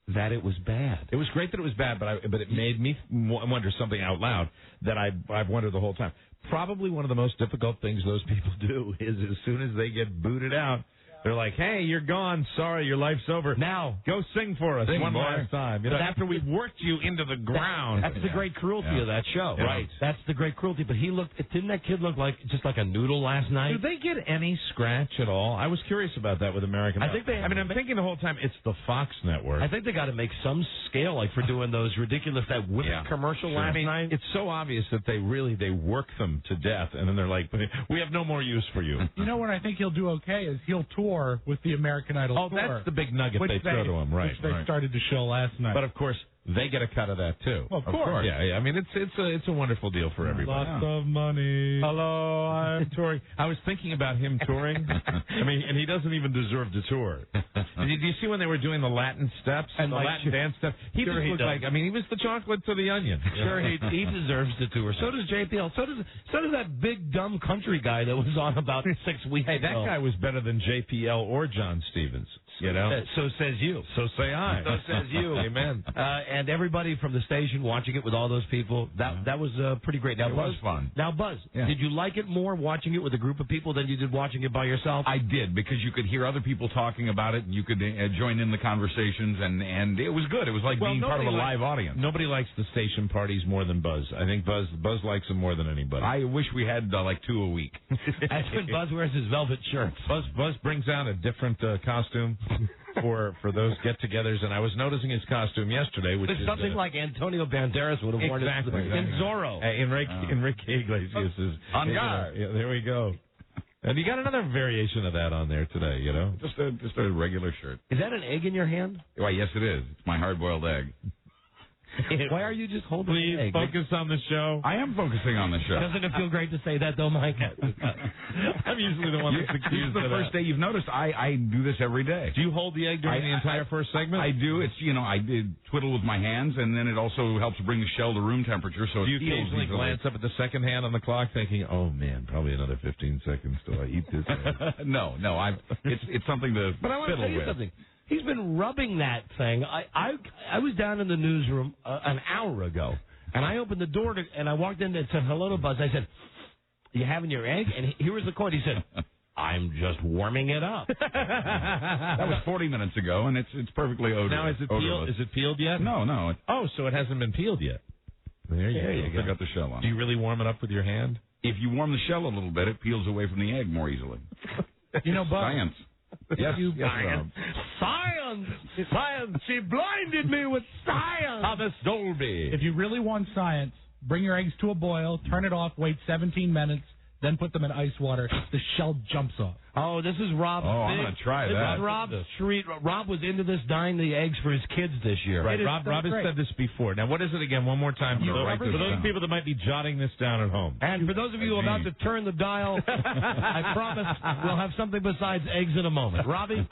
that it was bad. It was great that it was bad, but it made me wonder something out loud that I've wondered the whole time. Probably one of the most difficult things those people do is as soon as they get booted out, they're like, hey, you're gone. Sorry, your life's over. Now, go sing for us one last time. After we've worked you into the ground. That's the great cruelty of that show. Yeah. Right. That's the great cruelty. But didn't that kid look just like a noodle last night? Did they get any scratch at all? I was curious about that with American Idol. I'm thinking the whole time it's the Fox network. I think they got to make some scale, for doing those ridiculous, that whip commercial last night. It's so obvious that they work them to death, and then they're like, we have no more use for you. You know what I think he'll do okay is he'll tour with the American Idol tour. Oh, that's the big nugget they throw to him, right? Which they started to show last night. But of course, they get a cut of that too. Well, of course. Yeah. I mean, it's a wonderful deal for everybody. Lots of money. Hello, I'm touring. I was thinking about him touring. And he doesn't even deserve to tour. Did you see when they were doing the Latin steps and the Latin dance stuff? He just looked like. He was the chocolate to the onion. Sure, he deserves to tour. So does JPL. So does that big dumb country guy that was on about 6 weeks ago. Hey, that guy was better than JPL or John Stevens. You know? So says you. So say I. So says you. Amen. And everybody from the station watching it with all those people, that was pretty great. Now, It was fun. Now, Buzz, Yeah. did you like it more watching it with a group of people than you did watching it by yourself? I did, because you could hear other people talking about it, and you could join in the conversations, and it was good. It was like being part of a live audience. Nobody likes the station parties more than Buzz. I think Buzz likes them more than anybody. I wish we had like 2 a week. That's when Buzz wears his velvet shirts. Buzz brings out a different costume for those get-togethers, and I was noticing his costume yesterday, which It's is something like Antonio Banderas would have worn exactly. in Zorro. Enrique Iglesias is On guard. Yeah, there we go. And you got another variation of that on there today, you know? Just a regular shirt. Is that an egg in your hand? Why, yes, it is. It's my hard-boiled egg. Why are you just holding Please an egg? focus on the show. I am focusing on the show. Doesn't it feel great to say that, though, Mike? I'm usually the one that's This is accused the of first that. day you've noticed. I do this every day. Do you hold the egg during the entire first segment? I do. It's, I did twiddle with my hands, and then it also helps bring the shell to room temperature. So Do you it feels occasionally easily. glance up at the second hand on the clock thinking, oh, man, probably another 15 seconds till I eat this egg? No. It's something to But I want to fiddle tell you with. something. He's been rubbing that thing. I was down in the newsroom an hour ago, and I opened the door and I walked in and said hello to Buzz. I said, "You having your egg?" And here was the quote. He said, "I'm just warming it up." That was 40 minutes ago, and it's perfectly odorless. Now, is it peeled? Is it peeled yet? No. Oh, so it hasn't been peeled yet. There you go. I got the shell on. Do you really warm it up with your hand? If you warm the shell a little bit, it peels away from the egg more easily. You know, Buzz. Science. Yes, yes, Rob. Science! Science! She blinded me with science! Thomas Dolby. If you really want science, bring your eggs to a boil, turn it off, wait 17 minutes, then put them in ice water. The shell jumps off. Oh, this is Rob's. I'm going to try This that. is Rob's treat. Rob was into this dyeing the eggs for his kids this year. Right, It is Rob so has great. said this before. Now, what is it again? One more time. I'm gonna For write this those down. people that might be jotting this down at home. And for those of you about to turn the dial, I promise we'll have something besides eggs in a moment. Robbie?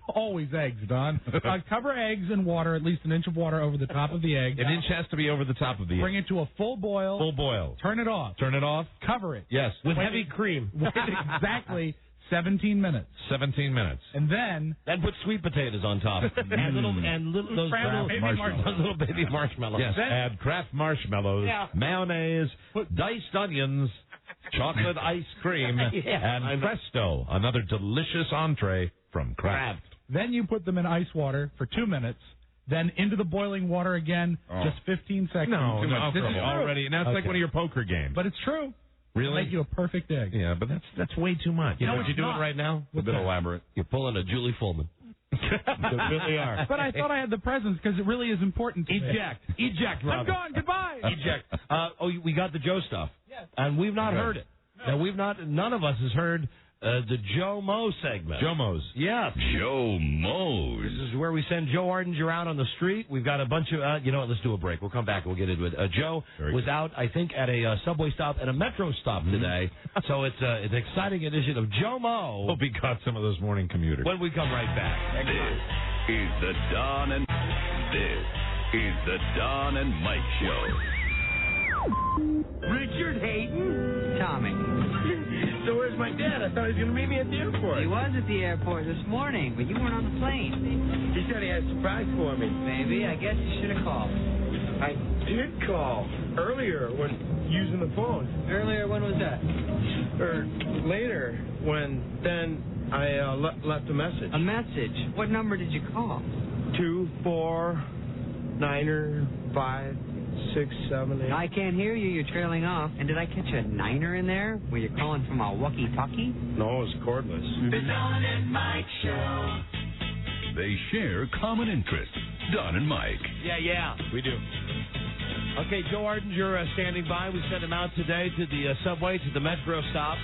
Always eggs, Don. Cover eggs in water, at least an inch of water over the top of the egg. An inch has to be over the top of the Bring it to a full boil. full boil. Turn it off. Turn it off. Cover it. Yes. With heavy cream. Wait exactly 17 minutes. 17 minutes. And then Then put sweet potatoes on top. and little those Scrambled baby marshmallows. Those little baby marshmallows. Yes. Add Kraft marshmallows, Yeah. mayonnaise, diced onions, chocolate ice cream, Yeah, I and know. presto, another delicious entree from Kraft. Then you put them in ice water for 2 minutes. Then into the boiling water again, just 15 seconds. No, Too much this is trouble. already. Now it's like Okay. one of your poker games. But it's true. Really? Make you a perfect egg. Yeah, but that's way too much. You know No, what you're it's doing not. right now? A bit elaborate. You're pulling a Julie Fullman. You really are. But I thought I had the presents because it really is important to me. Eject, I'm Robert. gone. Goodbye. Eject. We got the Joe stuff. Yes. And we've not heard it. Now, none of us has heard the Joe Mo segment. Jomos. Yes. Joe Moe's. This is where we send Joe Ardinger out on the street. We've got a bunch of, you know what, let's do a break. We'll come back and we'll get into it. Joe was out, I think, at a subway stop and a metro stop today. So it's an exciting edition of Joe Mo Hope he caught some of those morning commuters. when we come right back. This is the Don and Mike Show. Richard Hayden? Tommy. So where's my dad? I thought he was going to meet me at the airport. He was at the airport this morning, but you weren't on the plane. He said he had a surprise for me. Maybe. I guess you should have called. I did call earlier when using the phone. Earlier, when was that? Or later when then I left a message. A message. What number did you call? 249-5-6-7-8. I can't hear you. You're trailing off. And did I catch a niner in there? Were you calling from a walkie-talkie? No, it was cordless. The Don and Mike Show. They share common interests. Don and Mike. Yeah, we do. Okay, Joe Ardinger standing by. We sent him out today to the subway, to the metro stop,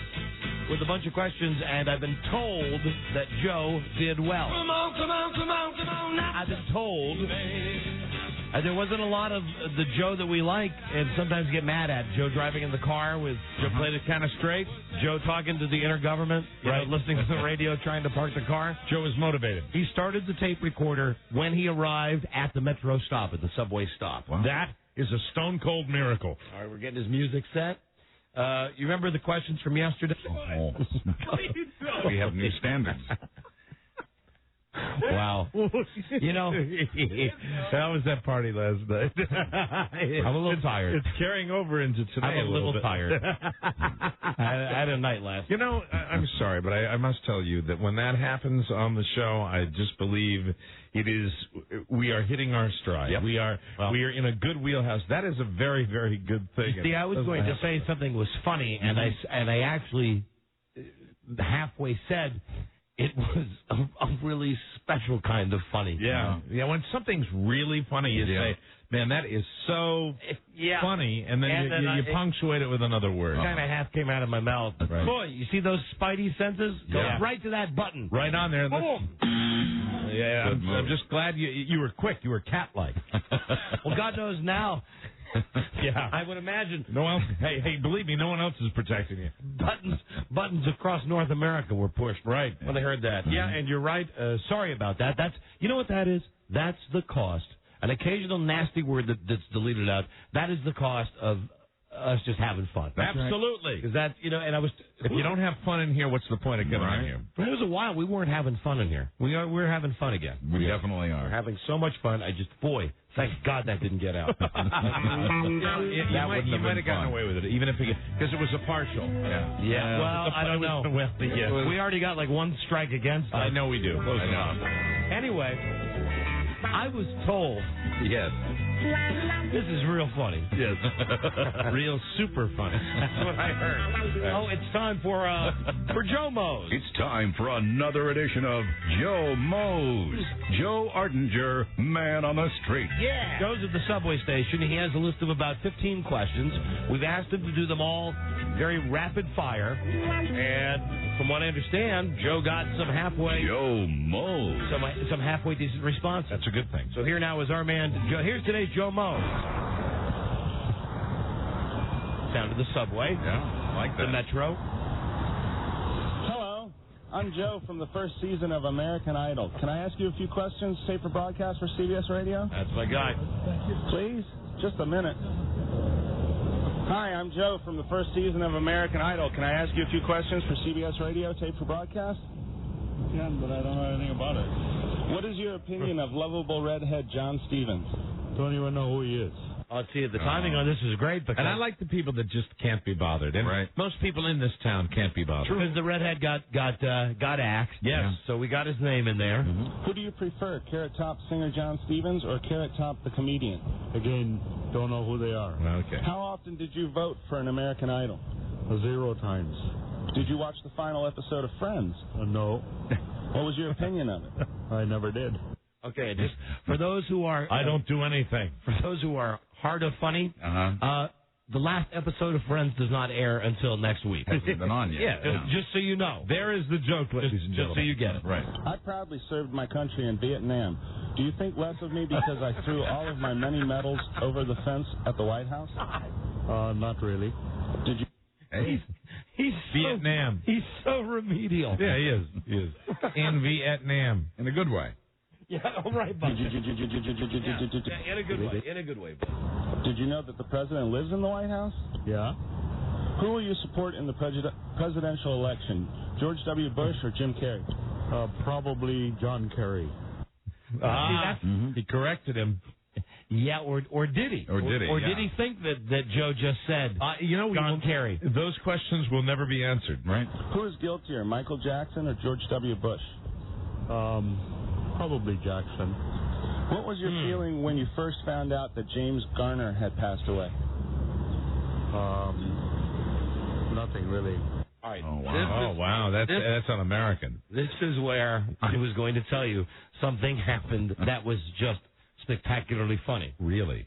with a bunch of questions, and I've been told that Joe did well. Come on now. I've been told. There wasn't a lot of the Joe that we like and sometimes get mad at. Joe driving in the car with Joe played it kind of straight. Joe talking to the intergovernment, right, listening to the radio, trying to park the car. Joe is motivated. He started the tape recorder when he arrived at the metro stop, at the subway stop. Wow. That is a stone cold miracle. All right, we're getting his music set. You remember the questions from yesterday? We have new standards. Wow. You know, how was that party last night? I'm a little tired. It's carrying over into today. I'm a little bit. tired. I had a night last night. You know, I'm sorry, but I must tell you that when that happens on the show, I just believe we are hitting our stride. Yep. We are in a good wheelhouse. That is a very, very good thing. See, I was going to say something was funny, and I actually halfway said it was a really special kind of funny. Yeah. Yeah, when something's really funny, you say, man, that is so funny, and then you punctuate it with another word. Kind of half came out of my mouth. Right. Boy, you see those spidey senses? Go right to that button. Right on there. Boom. Yeah, I'm just glad you were quick. You were cat-like. Well, God knows now. Yeah, I would imagine. No one. Hey, believe me, no one else is protecting you. Buttons across North America were pushed. Right. When they heard that. Yeah, and you're right. Sorry about that. You know what that is? That's the cost. An occasional nasty word that's deleted out. That is the cost of us just having fun. Absolutely. Because that, and I was. If you don't have fun in here, what's the point of getting in here? But it was a while we weren't having fun in here. We're having fun again. We definitely are. We're having so much fun. Thank God that didn't get out. You might have gotten away with it, even if because it was a partial. Yeah. Well, I don't know. We already got like one strike against us. I know we do. Close enough. Anyway, I was told. Yes. This is real funny. Yes. Real super funny. That's what I heard. Oh, it's time for Joe Mose. It's time for another edition of Joe Mose. Joe Ardinger, man on the street. Yeah. Goes at the subway station. He has a list of about 15 questions. We've asked him to do them all very rapid fire. And from what I understand, Joe got some halfway. Joe Mose. Some halfway decent response. That's a good thing. So here now is our man, Joe. Here's today's Joe Mose. Down to the subway. Yeah, like that. The Metro. Hello, I'm Joe from the first season of American Idol. Can I ask you a few questions, taped for broadcast for CBS Radio? That's my guy. Please? Just a minute. Hi, I'm Joe from the first season of American Idol. Can I ask you a few questions for CBS Radio, taped for broadcast? You can, but I don't know anything about it. What is your opinion of lovable redhead John Stevens? Don't even know who he is. I'll see, the timing on this is great. Because and I like the people that just can't be bothered. And most people in this town can't be bothered. Because the redhead got axed. Yes. Yeah. So we got his name in there. Mm-hmm. Who do you prefer, Carrot Top singer John Stevens or Carrot Top the comedian? Again, don't know who they are. Okay. How often did you vote for an American Idol? 0 times. Did you watch the final episode of Friends? No. What was your opinion of it? I never did. Okay, just for those who are... I don't do anything. For those who are hard of funny, the last episode of Friends does not air until next week. Hasn't been on yet. Just so you know. There is the joke, ladies and gentlemen. Just so you get it. Right. I proudly served my country in Vietnam. Do you think less of me because I threw all of my many medals over the fence at the White House? Not really. Did you... Hey. He's Vietnam. He's so remedial. Yeah, he is. He is. In Vietnam. In a good way. Yeah, all right, Buck. In a good way. In a good way, Buck. Did you know that the president lives in the White House? Yeah. Who will you support in the presidential election, George W. Bush or Jim Carrey? Probably John Kerry. He corrected him. Yeah, or did he? Or did he? Or did he think that Joe just said John Kerry? Those questions will never be answered, right? Who is guiltier, Michael Jackson or George W. Bush? Probably Jackson. What was your feeling when you first found out that James Garner had passed away? Nothing really. All right. Oh, wow. That's un-American. This is where I was going to tell you something happened that was just spectacularly funny. Really?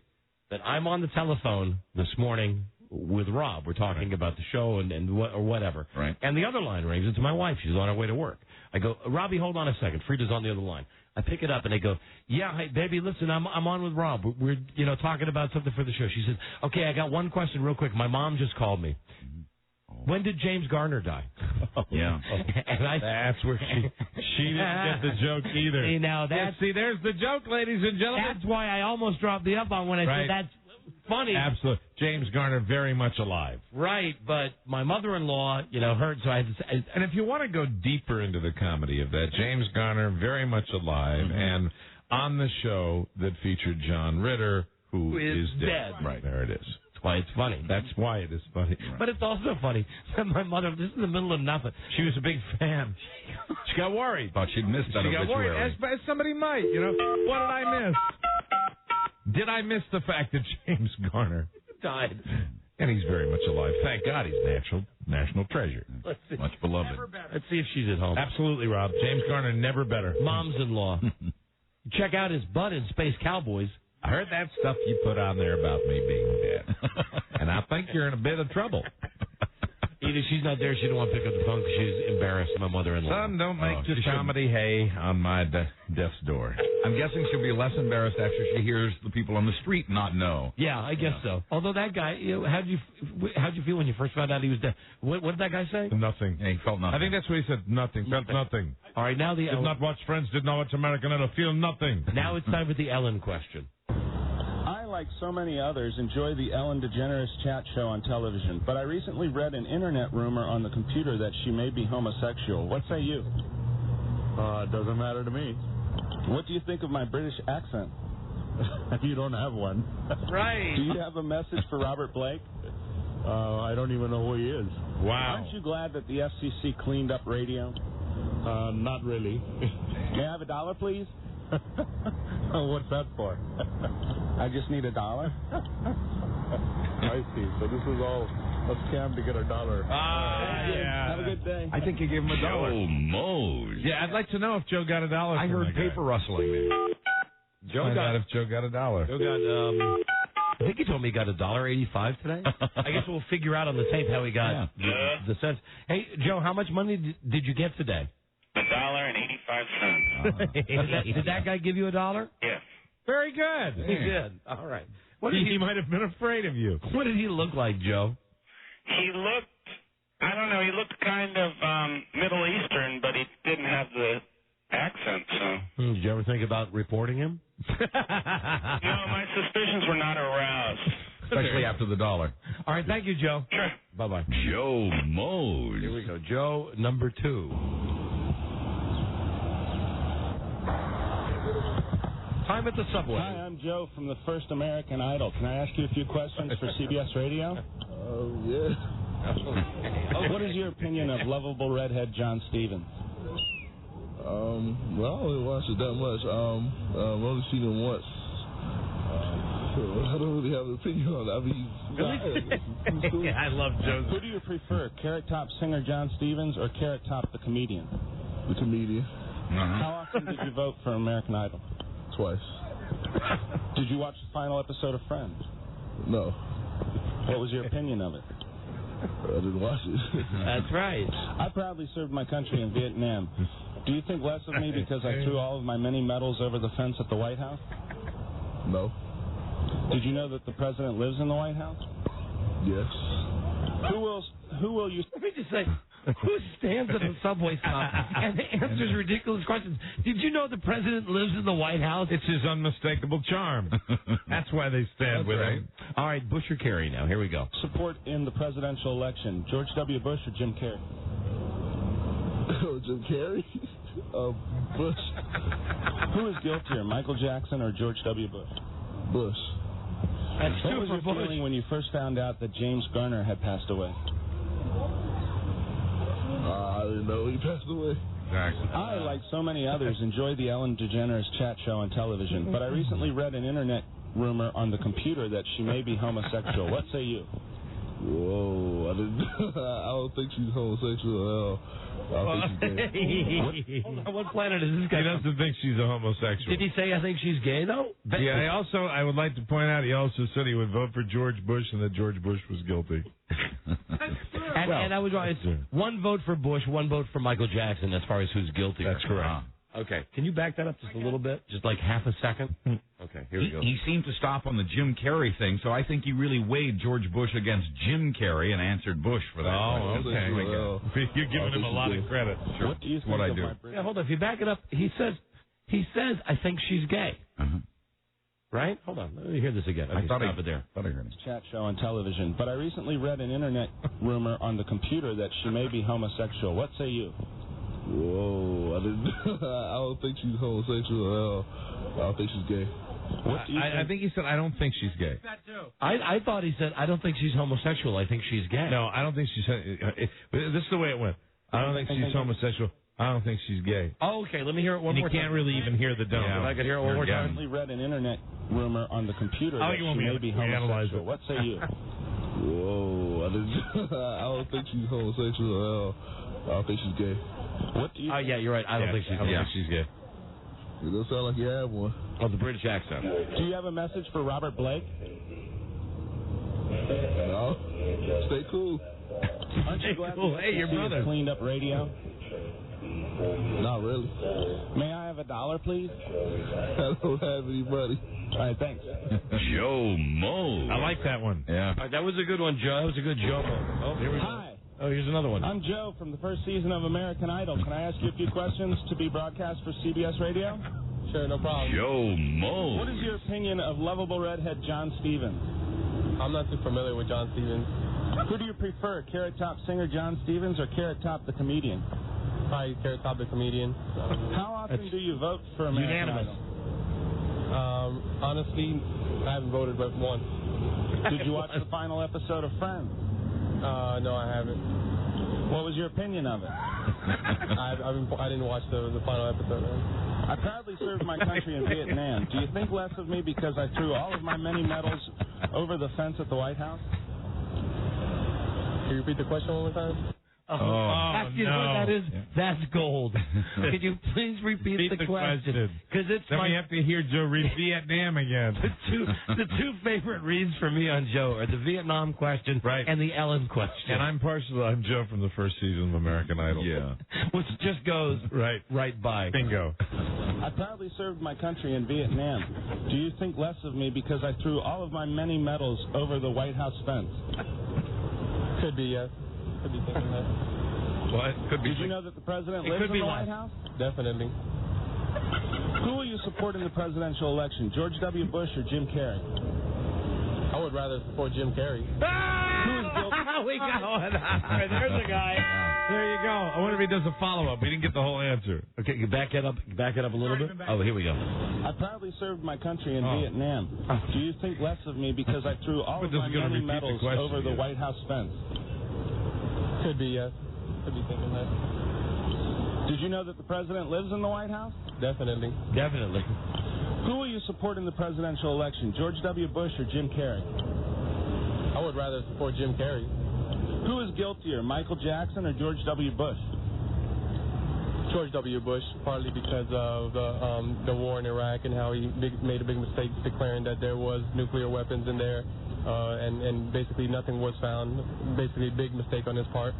That I'm on the telephone this morning with Rob. We're talking about the show or whatever. Right. And the other line rings. It's my wife. She's on her way to work. I go, Robbie, hold on a second. Frida's on the other line. I pick it up and I go, yeah, hey, baby, listen, I'm on with Rob. We're talking about something for the show. She says, okay, I got one question real quick. My mom just called me. When did James Garner die? Yeah. And that's where she didn't get the joke either. See, now there's the joke, ladies and gentlemen. That's why I almost dropped the F-bomb when I said funny. Absolutely. James Garner, very much alive. Right, but my mother-in-law, heard, so I had to say. And if you want to go deeper into the comedy of that, James Garner, very much alive, and on the show that featured John Ritter, who is dead. Right. There it is. That's why it's funny. That's why it is funny. But it's also funny that my mother, this is in the middle of nothing. She was a big fan. She got worried. Thought she'd missed that She got obituary. worried, as somebody might, What did I miss? Did I miss the fact that James Garner died? And he's very much alive. Thank God he's national treasure. Let's see. Much beloved. Let's see if she's at home. Absolutely, Rob. James Garner, never better. Mom's-in-law. Check out his butt in Space Cowboys. I heard that stuff you put on there about me being dead. And I think you're in a bit of trouble. Either she's not there, she don't want to pick up the phone because she's embarrassed, my mother-in-law. Son, don't make the comedy hay on my death's door. I'm guessing she'll be less embarrassed after she hears the people on the street not know. Yeah, I guess so. Although that guy, how'd you feel when you first found out he was dead? What did that guy say? Nothing. Yeah, he felt nothing. I think that's what he said. Nothing. Felt nothing. All right, now Did not watch Friends, did not watch American Idol, feel nothing. Now it's time for the Ellen question. I, like so many others, enjoy the Ellen DeGeneres chat show on television, but I recently read an internet rumor on the computer that she may be homosexual. What say you? It doesn't matter to me. What do you think of my British accent? You don't have one. Right. Do you have a message for Robert Blake? I don't even know who he is. Wow. Aren't you glad that the FCC cleaned up radio? Not really. May I have $1, please? What's that for? I just need $1. I see. So this is all a scam to get $1. Yeah. Have a good day. I think you gave him $1. Joe Mose. Yeah, I'd like to know if Joe got $1. I from heard that guy. paper rustling there. Find out if Joe got $1. Joe got, I think he told me he got $1.85 today. I guess we'll figure out on the tape how he got the cents. Hey, Joe, how much money did you get today? $1.85. Did that guy give you $1? Yes. Very good. He did. All right. He might have been afraid of you. What did he look like, Joe? He looked, I don't know, he looked kind of Middle Eastern, but he didn't have the accent, so. Did you ever think about reporting him? No, my suspicions were not aroused. Especially after the $1. All right, thank you, Joe. Sure. Bye-bye. Joe Mose. Here we go. Joe, number 2. Time at the subway. Hi, I'm Joe from the First American Idol. Can I ask you a few questions for CBS Radio? Yeah. What is your opinion of lovable redhead John Stevens? Well, I don't watch it that much. I've only seen him once. So I don't really have an opinion on that. I mean, Yeah, I love Joe. Who do you prefer, Carrot Top singer John Stevens or Carrot Top the comedian? the comedian. How often did you vote for American Idol? Twice. Did you watch the final episode of Friends? No. What was your opinion of it? I didn't watch it. That's right. I proudly served my country in Vietnam. Do you think less of me because I threw all of my many medals over the fence at the White House? No. Did you know that the president lives in the White House? Yes. Who will you... Let me just say, who stands at the subway stop and answers ridiculous questions? Did you know the president lives in the White House? It's his unmistakable charm. That's why they stand with him. All right, Bush or Kerry now. Here we go. support in the presidential election, George W. Bush or Jim Carrey? Jim Carrey? Bush. Who is guiltier, Michael Jackson or George W. Bush? Bush. That's What two was for your Bush. feeling when you first found out that James Garner had passed away? I didn't know he passed away. I, like so many others, enjoy the Ellen DeGeneres chat show on television, but I recently read an internet rumor on the computer that she may be homosexual. What say you? Whoa, I don't think she's homosexual at all. I think she's gay. What planet is this guy? He doesn't think she's a homosexual. Did he say I think she's gay though? Yeah, I would like to point out, he also said he would vote for George Bush and that George Bush was guilty. And I was right. It's one vote for Bush, one vote for Michael Jackson as far as who's guilty. That's correct. Okay. Can you back that up just a little bit? Just like half a second? Okay, here we go. He seemed to stop on the Jim Carrey thing, so I think he really weighed George Bush against Jim Carrey and answered Bush for that. Oh, question. okay. You're giving him a lot of credit. Sure. What do you That's think what I of do. my British... Yeah, hold on. If you back it up, he says I think she's gay. Uh-huh. right? Hold on. Let me hear this again. Okay, I thought stop it there. I heard it. Chat show on television, but I recently read an internet rumor on the computer that she may be homosexual. What say you? Whoa, I don't think she's homosexual at all. I don't think she's gay. What do you I think he said, I don't think she's gay. That too. I thought he said, I don't think she's homosexual. I think she's gay. No, I don't think she's. This is the way it went. I don't think she's homosexual. I don't think she's gay. Oh, okay. Let me hear it one more time. You can't really even hear the dome. Yeah, I could hear it one more time. I recently read an internet rumor on the computer that you she want me may to be analyze homosexual. it? What say you? Whoa, I don't think she's homosexual at all. I don't think she's gay. What do you? Yeah, you're right. I don't think she's gay. she's gay. It doesn't sound like you have one. Oh, the British accent. Do you have a message for Robert Blake? No. Stay cool. Aren't you glad cool. the Hey, your FCC has brother. cleaned up radio? Not really. May I have $1, please? I don't have any money. All right, thanks. Joe Mo. I like that one. Yeah. That was a good one, Joe. That was a good Joe. Oh, here we go. Hi. Oh, here's another one. I'm Joe from the first season of American Idol. Can I ask you a few questions to be broadcast for CBS Radio? Sure, no problem. Joe Mo. What is your opinion of lovable redhead John Stevens? I'm not too familiar with John Stevens. Who do you prefer, Carrot Top singer John Stevens or Carrot Top the comedian? Probably Carrot Top the comedian. How often do you vote for American unanimous. Idol? Honestly, I haven't voted but once. Did you watch the final episode of Friends? No, I haven't. What was your opinion of it? I didn't watch the final episode. I proudly served my country in Vietnam. Do you think less of me because I threw all of my many medals over the fence at the White House? Can you repeat the question one more time? You know what that is? That's gold. Could you please repeat the question? Because it's Then we have to hear Joe read Vietnam again. the two favorite reads for me on Joe are the Vietnam question and the Ellen question. And I'm Joe from the first season of American Idol. Yeah. Which just goes right by. Bingo. I proudly served my country in Vietnam. Do you think less of me because I threw all of my many medals over the White House fence? Could be, yes. Could be thinking that. What? Could be. Did you know that the president lives in the White House? Definitely. Who will you support in the presidential election, George W. Bush or Jim Carrey? I would rather support Jim Carrey. Who is guilty? We got one. There's a guy. There you go. I wonder if he does a follow-up. We didn't get the whole answer. Okay, you back it up a little bit. Oh, here we go. I proudly served my country in Vietnam. Do you think less of me because I threw all of my many medals over the White House fence? Could be, yes. Could be thinking that. Did you know that the president lives in the White House? Definitely. Definitely. Who will you support in the presidential election, George W. Bush or Jim Carrey? I would rather support Jim Carrey. Who is guiltier, Michael Jackson or George W. Bush? George W. Bush, partly because of the war in Iraq and how he made a big mistake declaring that there was nuclear weapons in there, and basically nothing was found. Basically, a big mistake on his part.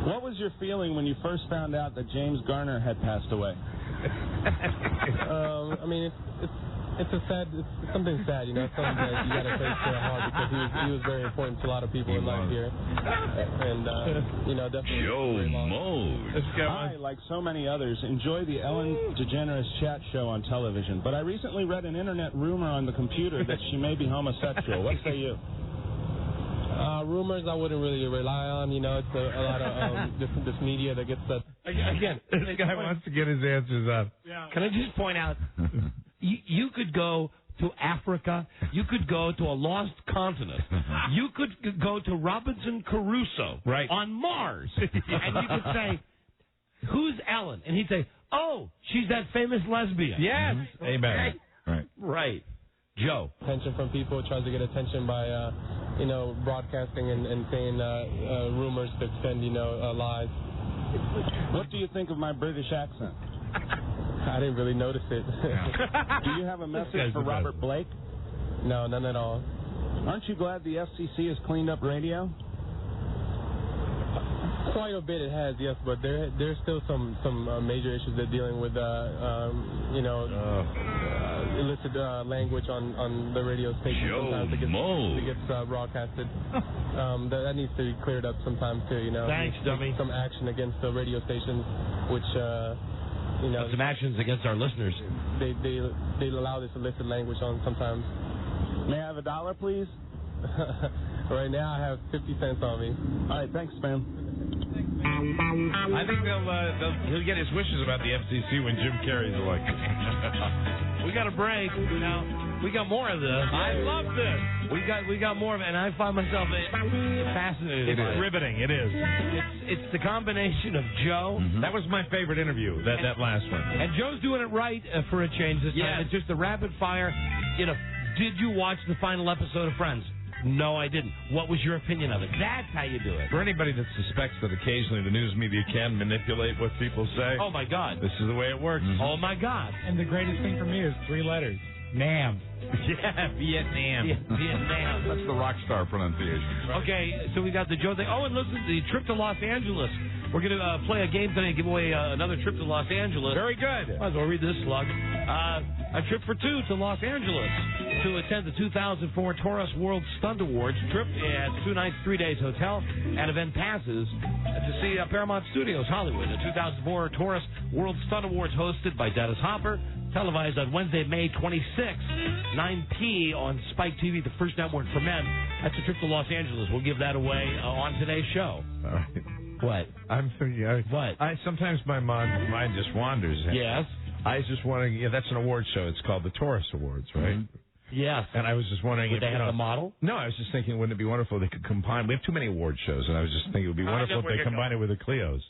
What was your feeling when you first found out that James Garner had passed away? I mean, it's something sad, you know. It's something that you got to take to the heart because he was very important to a lot of people in life here, and you know, definitely. Joe Mo. I, like so many others, enjoy the Ellen DeGeneres chat show on television, but I recently read an internet rumor on the computer that she may be homosexual. What say you? Rumors I wouldn't really rely on. You know, it's a lot of this media that gets that. Again, this guy wants to get his answers up. Can I just point out, you could go to Africa. You could go to a lost continent. You could go to Robinson Crusoe on Mars. And you could say, who's Ellen? And he'd say, oh, she's that famous lesbian. Yes. Amen. Right. Joe. Attention from people, tries to get attention by, you know, broadcasting and saying rumors to extend, you know, lies. What do you think of my British accent? I didn't really notice it. Do you have a message for Robert Blake? No, none at all. Aren't you glad the FCC has cleaned up radio? Quite a bit it has, yes, but there's still some major issues they're dealing with, you know, illicit language on the radio station. Sometimes it gets broadcasted. That needs to be cleared up sometimes too, you know. Thanks, dummy. Some action against the radio stations, which you know, some actions against our listeners. They allow this illicit language on sometimes. May I have $1, please? Right now I have 50 cents on me. All right, thanks, man. I think he'll get his wishes about the FCC when Jim Carrey's elected. We got a break. Now, we got more of this. I love this. We got more of it, and I find myself fascinated. It's riveting. It is. It's the combination of Joe. Mm-hmm. That was my favorite interview, that last one. And Joe's doing it right for a change this time. It's just the rapid fire. Did you watch the final episode of Friends? No, I didn't. What was your opinion of it? That's how you do it. For anybody that suspects that occasionally the news media can manipulate what people say, oh my God, this is the way it works. Mm-hmm. Oh my God. And the greatest thing for me is 3 letters. Nam. Yeah, Vietnam. Vietnam. That's the rock star pronunciation. Okay, so we got the Joe thing. Oh, and listen, the trip to Los Angeles. We're going to play a game today and give away another trip to Los Angeles. Very good. Might as well read this slug. A trip for 2 to Los Angeles to attend the 2004 Taurus World Stunt Awards. Trip at 2 nights, 3 days hotel and event passes to see Paramount Studios Hollywood. The 2004 Taurus World Stunt Awards hosted by Dennis Hopper. Televised on Wednesday, May 26th, 9 on Spike TV, the first network for men. That's a trip to Los Angeles. We'll give that away on today's show. All right. What? I'm thinking. What? Sometimes my mind just wanders. Yes. I was just wondering. Yeah, that's an award show. It's called the Taurus Awards, right? Mm-hmm. Yes. And I was just wondering Would if they have the model? No, I was just thinking, wouldn't it be wonderful if they could combine? We have too many award shows, and I was just thinking it would be wonderful if they combined it with the Clios.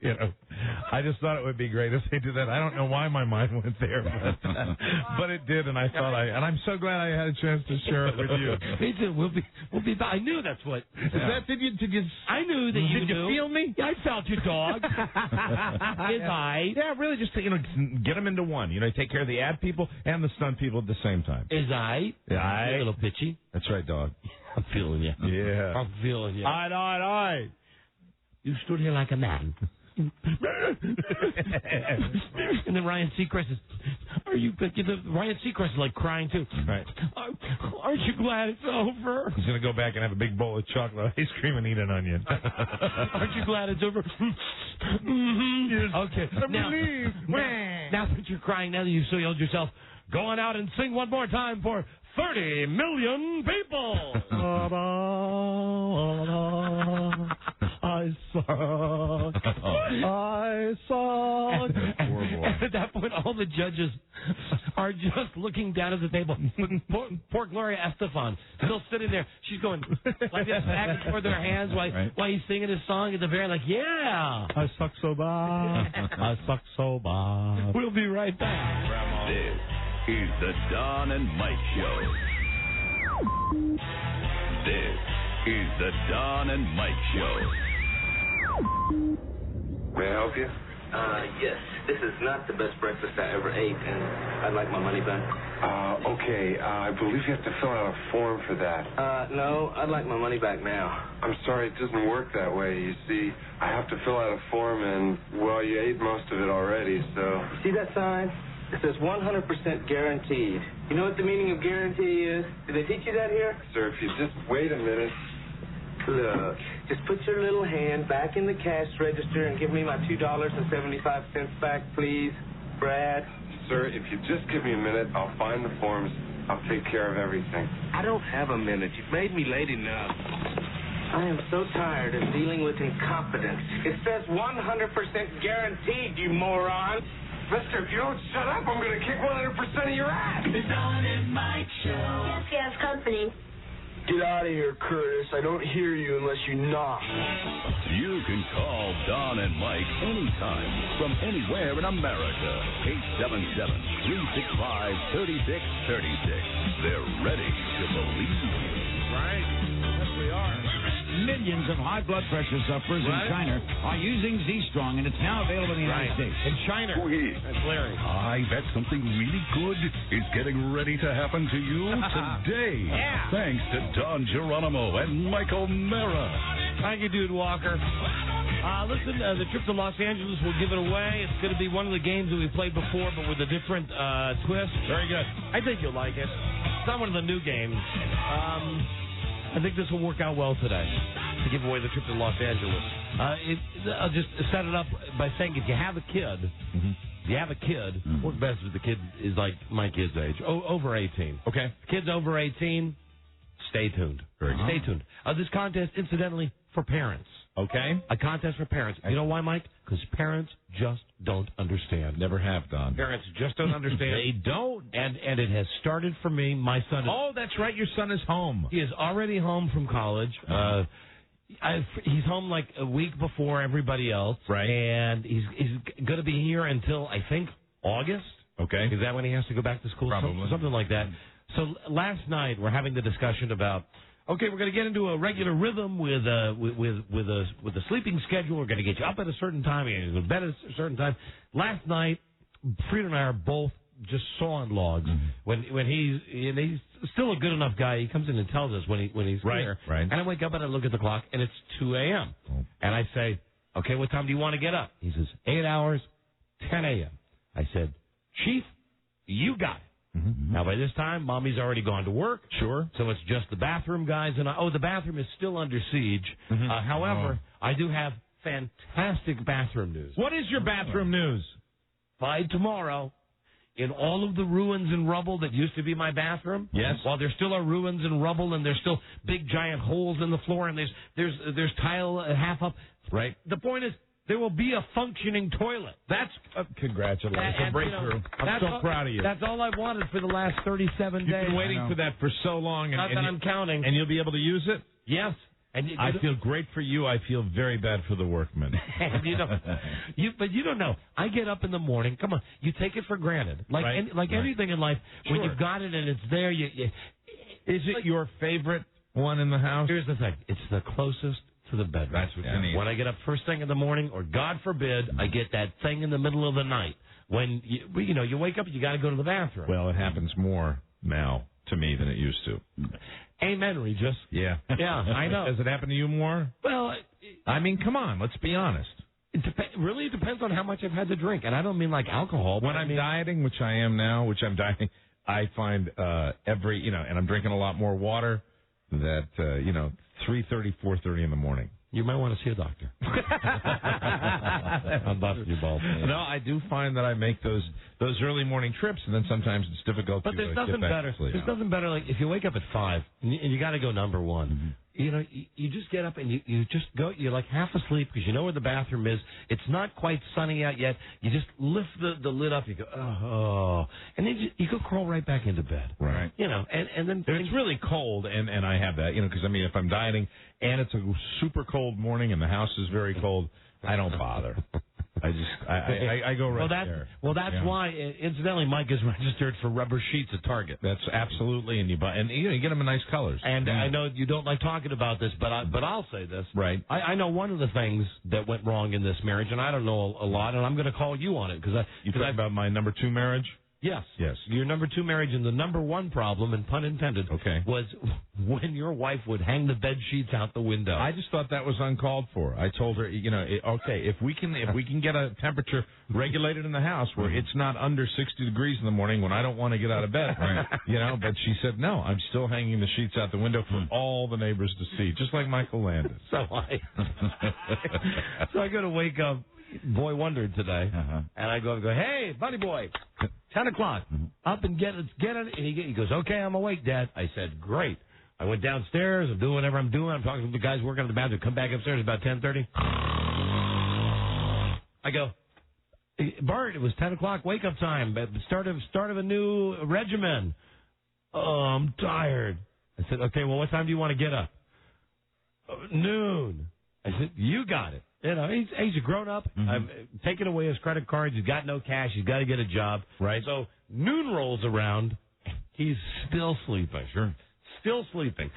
I just thought it would be great if they did that. I don't know why my mind went there, but it did, and I thought and I'm so glad I had a chance to share it with you. Me too. We'll be back. I knew that's what. Did you? I knew that you knew. Did you feel me? Yeah, I felt you, dog. Is I? Yeah, really, just get them into one. Take care of the ad people and the stunt people at the same time. Is I? Yeah, a little pitchy. That's right, dog. I'm feeling you. Yeah, I'm feeling you. Aye. You stood here like a man. And then Ryan Seacrest is, Ryan Seacrest is like crying too. Right. Aren't you glad it's over? He's going to go back and have a big bowl of chocolate ice cream and eat an onion. Aren't you glad it's over? Mm-hmm. Okay. Now that you're crying, now that you've soiled yourself, go on out and sing one more time for 30 million people. I suck. And at that point, all the judges are just looking down at the table. Poor Gloria Estefan still sitting there. She's going like this, back toward their hands while he's singing his song at the very like, yeah. I suck so bad. I suck so bad. We'll be right back. This is the Don and Mike Show. This is the Don and Mike Show. May I help you? Yes. This is not the best breakfast I ever ate, and I'd like my money back. Okay. I believe you have to fill out a form for that. No, I'd like my money back now. I'm sorry, it doesn't work that way. You see, I have to fill out a form, and, well, you ate most of it already, so... See that sign? It says 100% guaranteed. You know what the meaning of guarantee is? Did they teach you that here? Sir, if you just wait a minute... Look, just put your little hand back in the cash register and give me my $2.75 back, please, Brad. Sir, if you just give me a minute, I'll find the forms. I'll take care of everything. I don't have a minute. You've made me late enough. I am so tired of dealing with incompetence. It says 100% guaranteed, you moron. Mister, if you don't shut up, I'm going to kick 100% of your ass. The Don and Mike Show. Yes, company. Get out of here, Curtis. I don't hear you unless you knock. You can call Don and Mike anytime from anywhere in America. 877-365-3636. They're ready to believe you. Right? Yes, we are. Millions of high blood pressure sufferers in China are using Z-Strong, and it's now available in the United States. In China. That's Larry. I bet something really good is getting ready to happen to you today. Yeah. Thanks to Don Geronimo and Michael Mara. Thank you, Dude Walker. Listen, the trip to Los Angeles, we'll give it away. It's going to be one of the games that we played before, but with a different twist. Very good. I think you'll like it. It's not one of the new games. I think this will work out well today to give away the trip to Los Angeles. I'll just set it up by saying if you have a kid, work best if the kid is like my kid's age, over 18. Okay. If kids over 18, stay tuned. Stay tuned. This contest, incidentally, for parents. Okay. A contest for parents. You know why, Mike? Because parents just don't understand. Never have done. Parents just don't understand. They don't. And it has started for me. My son is... Oh, that's right. Your son is home. He is already home from college. He's home like a week before everybody else. Right. And he's going to be here until, I think, August. Okay. Is that when he has to go back to school? Probably. Something like that. So last night we're having the discussion about, okay, we're going to get into a regular rhythm with a sleeping schedule. We're going to get you up at a certain time. You're going to go to bed at a certain time. Last night, Frida and I are both just sawing logs. When he's still a good enough guy, he comes in and tells us when he's here. Right. And I wake up and I look at the clock and it's 2 a.m. And I say, okay, what time do you want to get up? He says 8 hours, 10 a.m. I said, Chief, you got it. Now, by this time, Mommy's already gone to work. Sure. So it's just the bathroom guys and I. Oh, the bathroom is still under siege. However, I do have fantastic bathroom news. What is your bathroom news? By tomorrow, in all of the ruins and rubble that used to be my bathroom, yes, while there still are ruins and rubble and there's still big giant holes in the floor and there's tile half up. Right. The point is, there will be a functioning toilet. That's congratulations. It's a breakthrough. I'm so proud of you. That's all I've wanted for the last 37 days. You've been waiting for that for so long. Not that I'm counting. And you'll be able to use it? Yes. And I feel great for you. I feel very bad for the workmen. And but you don't know. I get up in the morning. Come on, you take it for granted. Like anything in life, when you've got it and it's there, is it your favorite one in the house? Here's the thing. It's the closest to the bedroom. That's what you need. When I get up first thing in the morning, or God forbid, I get that thing in the middle of the night when you wake up and you got to go to the bathroom. Well, it happens more now to me than it used to. Amen, Regis. Yeah. Yeah, I know. Does it happen to you more? Well, I mean, come on, let's be honest. It really depends on how much I've had to drink, and I don't mean like alcohol. When I'm dieting, which I am now, I find and I'm drinking a lot more water, that 3:30, 4:30 in the morning. You might want to see a doctor. I'm busting your balls. No, I do find that I make those early morning trips, and then sometimes it's difficult to get nothing back better. to sleep. There's nothing better. Like if you wake up at 5 and you got to go number one. You just get up and you just go. You're like half asleep because you know where the bathroom is. It's not quite sunny out yet. You just lift the lid up. You go, oh, and then you go crawl right back into bed. Right. And then it's really cold, and I have that. Because if I'm dieting and it's a super cold morning and the house is very cold, I don't bother. I go right there. Well, that's why, incidentally, Mike is registered for rubber sheets at Target. That's absolutely, and you get them in nice colors. And I know you don't like talking about this, but I'll say this. Right. I know one of the things that went wrong in this marriage, and I don't know a lot, and I'm going to call you on it because you talking about my number 2 marriage. Yes. Yes. Your number 2 marriage, and the number 1 problem, and pun intended, was when your wife would hang the bed sheets out the window. I just thought that was uncalled for. I told her, if we can get a temperature regulated in the house where it's not under 60 degrees in the morning when I don't want to get out of bed, but she said, no, I'm still hanging the sheets out the window for all the neighbors to see, just like Michael Landis. So I go to wake up Boy Wonder today, and I go, hey, buddy boy, 10 o'clock, up and get it. And he goes, okay, I'm awake, Dad. I said, great. I went downstairs. I'm doing whatever I'm doing. I'm talking to the guys working on the bathroom. Come back upstairs about 10:30. I go, Bart, it was 10 o'clock wake up time. Start of a new regimen. Oh, I'm tired. I said, okay, well, what time do you want to get up? Noon. I said, you got it. He's a grown-up. I've taken away his credit cards. He's got no cash. He's got to get a job. Right. So noon rolls around. He's still sleeping. Sure. Still sleeping.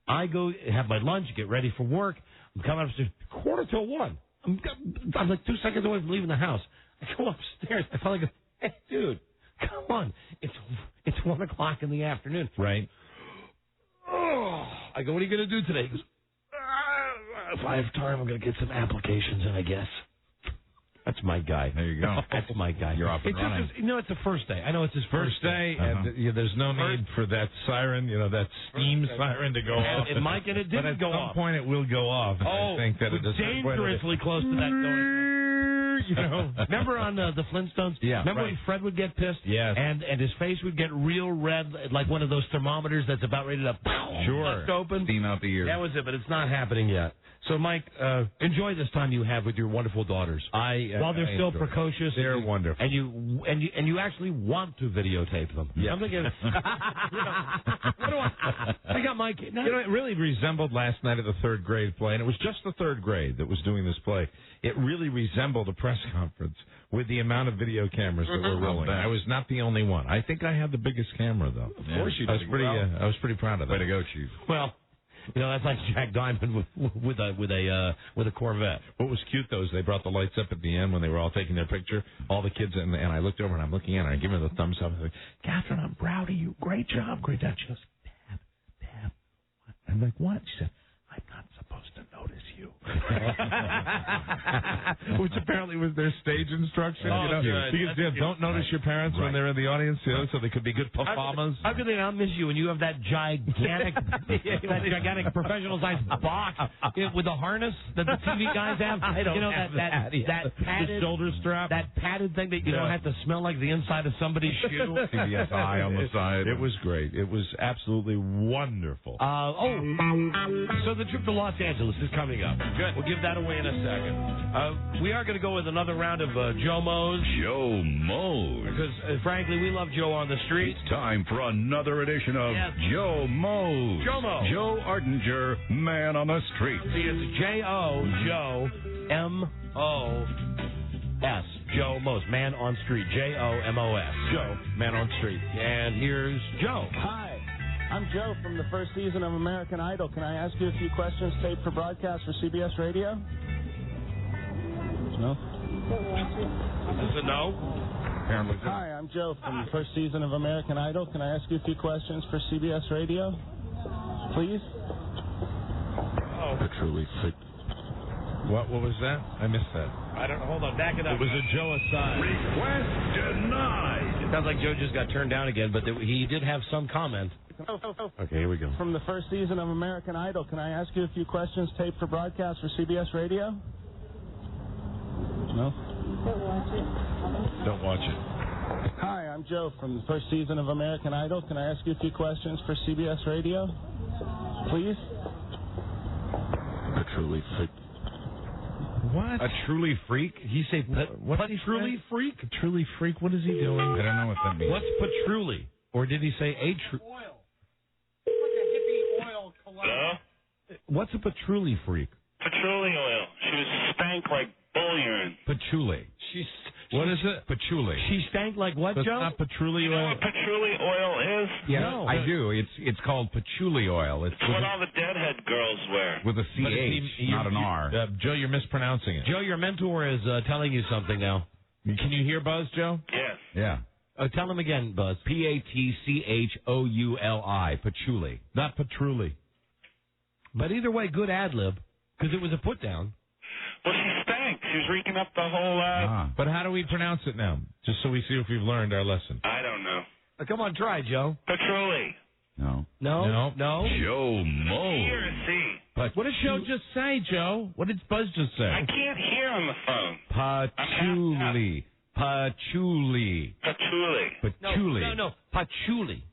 I go have my lunch, get ready for work. I'm coming upstairs. 1:45. I'm like 2 seconds away from leaving the house. I go upstairs. I finally go, hey, dude, come on. It's 1 o'clock in the afternoon. Right. Oh. I go, what are you going to do today? He goes, if I have time, I'm going to get some applications in, I guess. That's my guy. There you go. That's my guy. You're off and It's just running. it's the first day. I know it's his First day, and there's no need for that siren, that steam siren to go off. And Mike, and it didn't but at go some off. point, it will go off. And I think that we're at a certain point dangerously close to that going. Remember on the Flintstones? Yeah, Remember right. when Fred would get pissed? Yes. And his face would get real red, like one of those thermometers that's about ready to bust open. Steam out the ear. That was it, but it's not happening yet. So, Mike, enjoy this time you have with your wonderful daughters. While they're still enjoy it. precocious, They're wonderful, and you actually want to videotape them. Yeah. I'm thinking, what do I got my kid. It really resembled last night at the third grade play, and it was just the third grade that was doing this play. It really resembled a press conference with the amount of video cameras that were rolling. I was not the only one. I think I had the biggest camera, though. Of course you I was did. pretty. I was pretty proud of that. Way to go, Chief. Well, that's like Jack Diamond with a Corvette. What was cute though is they brought the lights up at the end when they were all taking their picture. All the kids and I looked over and I'm looking at her and I give her the thumbs up. I said, "Catherine, I'm proud of you. Great job, great job." She goes, "Dad, what?" I'm like, "What?" She said, "I'm not supposed to notice you." Which apparently was their stage instruction. Good. Because don't notice your parents when they're in the audience, so they could be good performers. How could they not miss you when you have that gigantic professional-sized box with the harness that the TV guys have? I don't have that padded the shoulder strap, that padded thing that you don't have to smell like the inside of somebody's shoe. CBS Eye on the side. It was great. It was absolutely wonderful. So the trip to Los Angeles is coming up. Good. We'll give that away in a second. We are going to go with another round of Joe Mo's. Joe Mo's. Because, frankly, we love Joe on the street. It's time for another edition of Joe Mo's. Joe Mo. Joe Ardinger, Man on the Street. See, it's J-O, Joe, M-O-S. Joe Mo's, Man on Street. J-O-M-O-S. Joe, Man on Street. And here's Joe. Hi. I'm Joe from the first season of American Idol. Can I ask you a few questions taped for broadcast for CBS Radio? No? Is this a no? Apparently. Hi, I'm Joe from the first season of American Idol. Can I ask you a few questions for CBS Radio? Please? The truly sick. What was that? I missed that. I don't know. Hold on. Back it up. It was a Joe aside. Request denied. Sounds like Joe just got turned down again, but he did have some comment. Okay, here we go. From the first season of American Idol, can I ask you a few questions taped for broadcast for CBS Radio? No? Don't watch it. Hi, I'm Joe from the first season of American Idol. Can I ask you a few questions for CBS Radio? Please? A truly freak. What? A truly freak? He say what? Truly freak? Truly freak? What is he doing? I don't know what that means. What's patchouli? Or did he say a Oil. It's like a hippie oil cologne. Hello? What's a patchouli freak? Patchouli oil. She was stank like bull urine. Patchouli. What is it? Patchouli. She stank like what, That's Joe? not patchouli You know oil. what patchouli oil is? Yeah, No. I do. It's called patchouli oil. It's It's what all the deadhead girls wear. with a But CH, not an R. Joe, you're mispronouncing it. Joe, your mentor is telling you something now. Can you hear Buzz, Joe? Yes. Yeah. Tell him again, Buzz. Patchouli. Patchouli. Not patchouli. But either way, good ad lib, because it was a put down. Well, she stank. She was reeking up the whole, But how do we pronounce it now? Just so we see if we've learned our lesson. I don't know. Come on, try, Joe. Patchouli. No. No. Joe C Mo's. or a C? What did Joe just say, Joe? What did Buzz just say? I can't hear on the phone. Patchouli. Patchouli. Patchouli. Patchouli. No. Patchouli.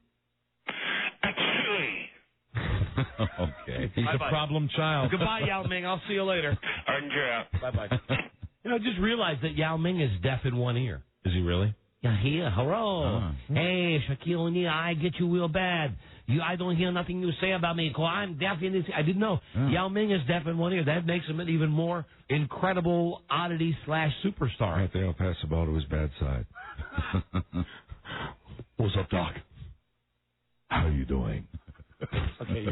Patchouli. Okay. He's Bye-bye. a problem child. Goodbye, Yao Ming. I'll see you later. Ardinger out. Bye-bye. Just realized that Yao Ming is deaf in one ear. Is he really? Yeah, here. Hello. Hey, Shaquille O'Neal, I get you real bad. I don't hear nothing you say about me, because I'm deaf in this. I didn't know. Yao Ming is deaf in one ear. That makes him an even more incredible oddity/superstar. Right there, I'll pass the ball to his bad side. What's up, Doc? How you doing? Okay,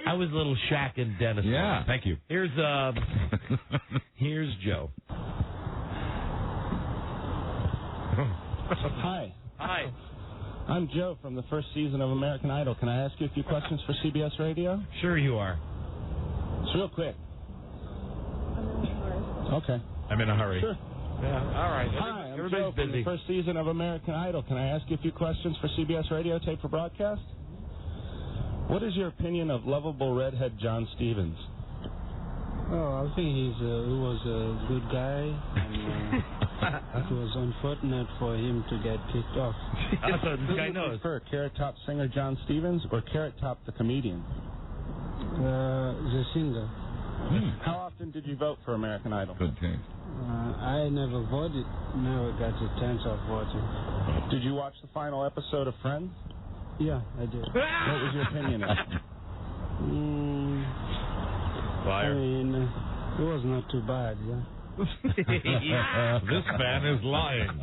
I was a little Shaq and Dennis. Yeah, thank you. Here's Joe. Hi. Hi. I'm Joe from the first season of American Idol. Can I ask you a few questions for CBS Radio? Sure you are. It's real quick. Okay. I'm in a hurry. Sure. All right. Hi, I'm Joe Everybody's from the busy. first season of American Idol. Can I ask you a few questions for CBS Radio tape for broadcast? What is your opinion of lovable redhead John Stevens? Oh, I think he was a good guy, and it was unfortunate for him to get kicked off. So this guy knows. For Carrot Top singer John Stevens or Carrot Top the comedian? The singer. How often did you vote for American Idol? Good taste. I never voted, never got a chance of voting. Did you watch the final episode of Friends? Yeah, I did. What was your opinion of it? Liar. I mean, it was not too bad, yeah. This man is lying.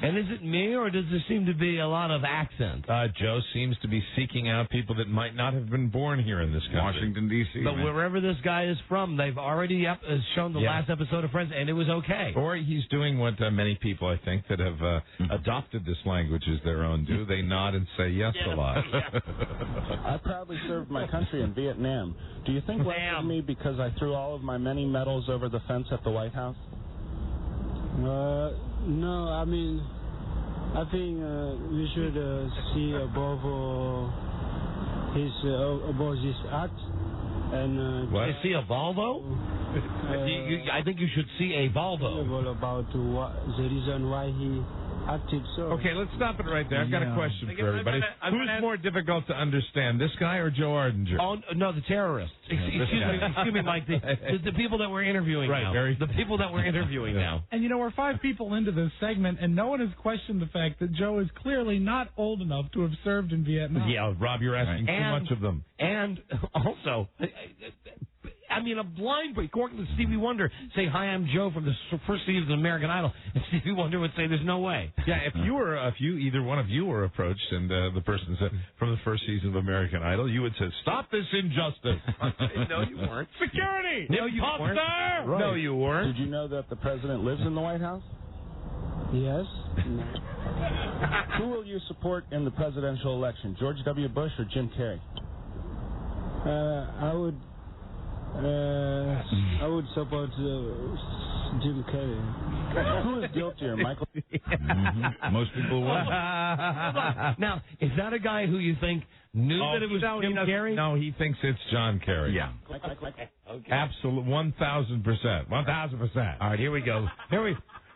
And is it me, or does there seem to be a lot of accent? Joe seems to be seeking out people that might not have been born here in this country. Washington, D.C. But man. wherever this guy is from, they've already shown the last episode of Friends, and it was okay. Or he's doing what many people, I think, that have adopted this language as their own do. They nod and say yes a lot. I proudly served my country in Vietnam. Do you think less of me because I threw all of my many medals over the fence at the White House? No, I mean, I think we should see above his act. And What? You see a Volvo? I think you should see a Volvo. About the reason why he acted so. Okay, let's stop it right there. I've got a question for everybody. Who's more difficult to understand, this guy or Joe Ardinger? Oh, no, the terrorists. Excuse me, Mike. The people that we're interviewing now. The people that we're interviewing now. And, we're 5 people into this segment, and no one has questioned the fact that Joe is clearly not old enough to have served in Vietnam. Yeah, Rob, you're asking too much of them. And also, I mean, a blind boy, according to Stevie Wonder, say, "Hi, I'm Joe from the first season of American Idol," and Stevie Wonder would say, "There's no way." Yeah, if either one of you were approached and the person said from the first season of American Idol, you would say, "Stop this injustice." No, you weren't. Security. No, you weren't. Right. No, you weren't. Did you know that the president lives in the White House? Yes. Who will you support in the presidential election, George W. Bush or Jim Carrey? I would support Jim Carrey. Who is guiltier, Michael? Most people will. Now, is that a guy who you think knew that it was Jim Carrey? No, he thinks it's John Carrey. Yeah. Okay. Absolutely, 1,000%. 1,000%. All right, here we go.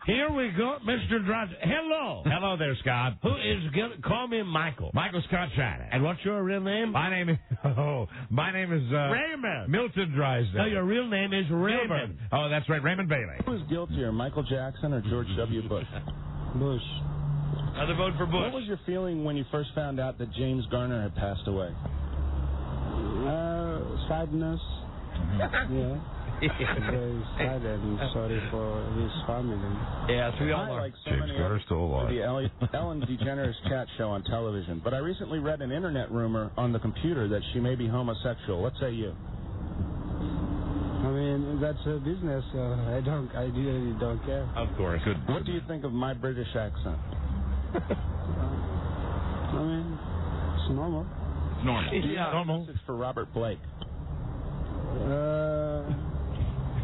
Here we go, Mr. Dodson. Hello. Hello there, Scott. Who is call me Michael. Michael Scott Shannon. And what's your real name? My name is Raymond. Milton Drysdale. No, your real name is Raymond. Oh, that's right, Raymond Bailey. Who is guiltier, Michael Jackson or George W. Bush? Bush. Another vote for Bush. What was your feeling when you first found out that James Garner had passed away? Sadness. Yeah. Very sad and sorry for his family. Yes, we all I, are. like so James many Garner's others, still alive. The Ellen DeGeneres chat show on television, but I recently read an internet rumor on the computer that she may be homosexual. What say you? I mean, that's a business. I really don't care. Of course. Good. What do you think of my British accent? I mean, it's normal. It's normal. Yeah. Normal. It's for Robert Blake.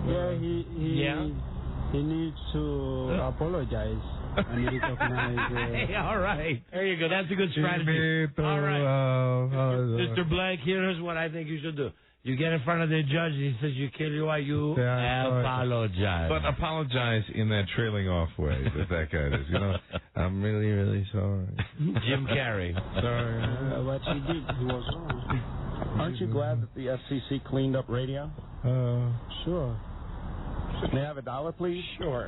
Yeah, he needs to apologize and recognize. All right. There you go. That's a good strategy. All right. Mr. Blake, here's what I think you should do. You get in front of the judge, he says you kill you, you apologize. But apologize in that trailing off way that guy does. I'm really, really sorry. Jim Carrey. Sorry. What he did, he was wrong. Aren't you glad that the FCC cleaned up radio? Sure. May I have $1, please? Sure.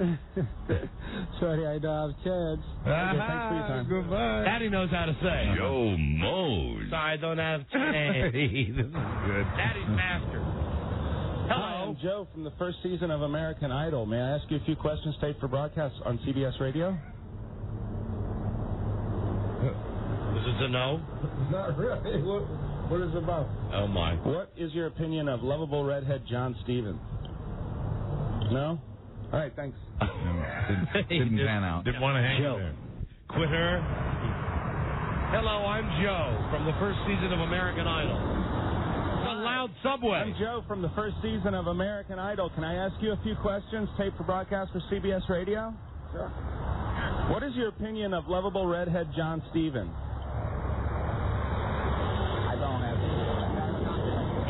Sorry, I don't have chance. Okay, thanks for your time. Goodbye. Daddy knows how to say. Joe Mose. Sorry, I don't have chance. This is good. Daddy's master. Hi, I'm Joe from the first season of American Idol. May I ask you a few questions taped for broadcast on CBS Radio? Is this a no? Not really. What is it about? Oh, my. What is your opinion of lovable redhead John Stevens? No? All right, thanks. Didn't pan out. Didn't want to hang Joe. in there. Quitter. Hello, I'm Joe from the first season of American Idol. The loud subway. I'm Joe from the first season of American Idol. Can I ask you a few questions, taped for broadcast for CBS Radio? Sure. What is your opinion of lovable redhead John Stevens? I don't have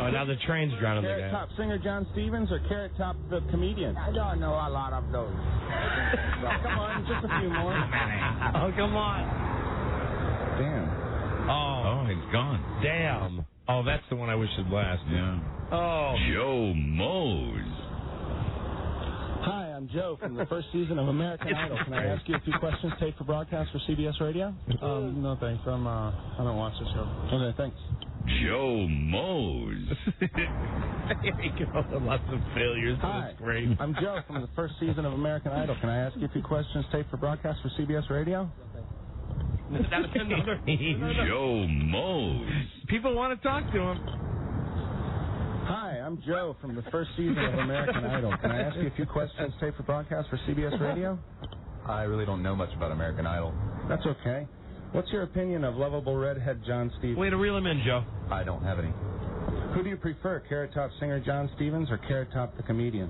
Oh, now the train's drowning the Carrot guy. Top singer John Stevens or Carrot Top the comedian? I don't know a lot of those. Come on, just a few more. Oh, come on. Damn. Oh, he's gone. Damn. Oh, that's the one I wish had lasted. Yeah. Oh. Joe Mose. Hi, I'm Joe from the first season of American Idol. Can I ask you a few questions taped for broadcast for CBS Radio? No thanks. I don't watch the show. Okay, thanks. Joe Mose. Here he goes. Lots of failures. Hi, That's great. I'm Joe from the first season of American Idol. Can I ask you a few questions taped for broadcast for CBS Radio? That's another Joe Mose. People want to talk to him. Hi, I'm Joe from the first season of American Idol. Can I ask you a few questions taped for broadcast for CBS Radio? I really don't know much about American Idol. That's okay. What's your opinion of lovable redhead John Stevens? Way to reel him in, Joe. I don't have any. Who do you prefer, Carrot Top singer John Stevens or Carrot Top the comedian?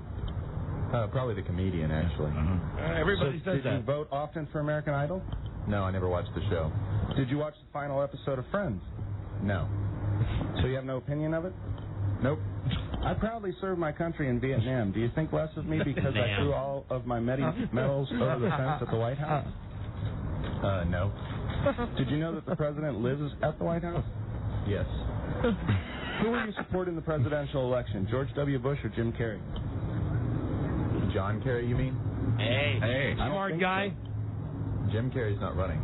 Probably the comedian, actually. Everybody says Did you that. vote often for American Idol? No, I never watched the show. Did you watch the final episode of Friends? No. So you have no opinion of it? Nope. I proudly served my country in Vietnam. Do you think less of me because I threw all of my medals over the fence at the White House? No. Did you know that the president lives at the White House? Yes. Who will you support in the presidential election, George W. Bush or Jim Carrey? John Kerry, you mean? Hey, I don't smart think guy. so. Jim Carrey's not running.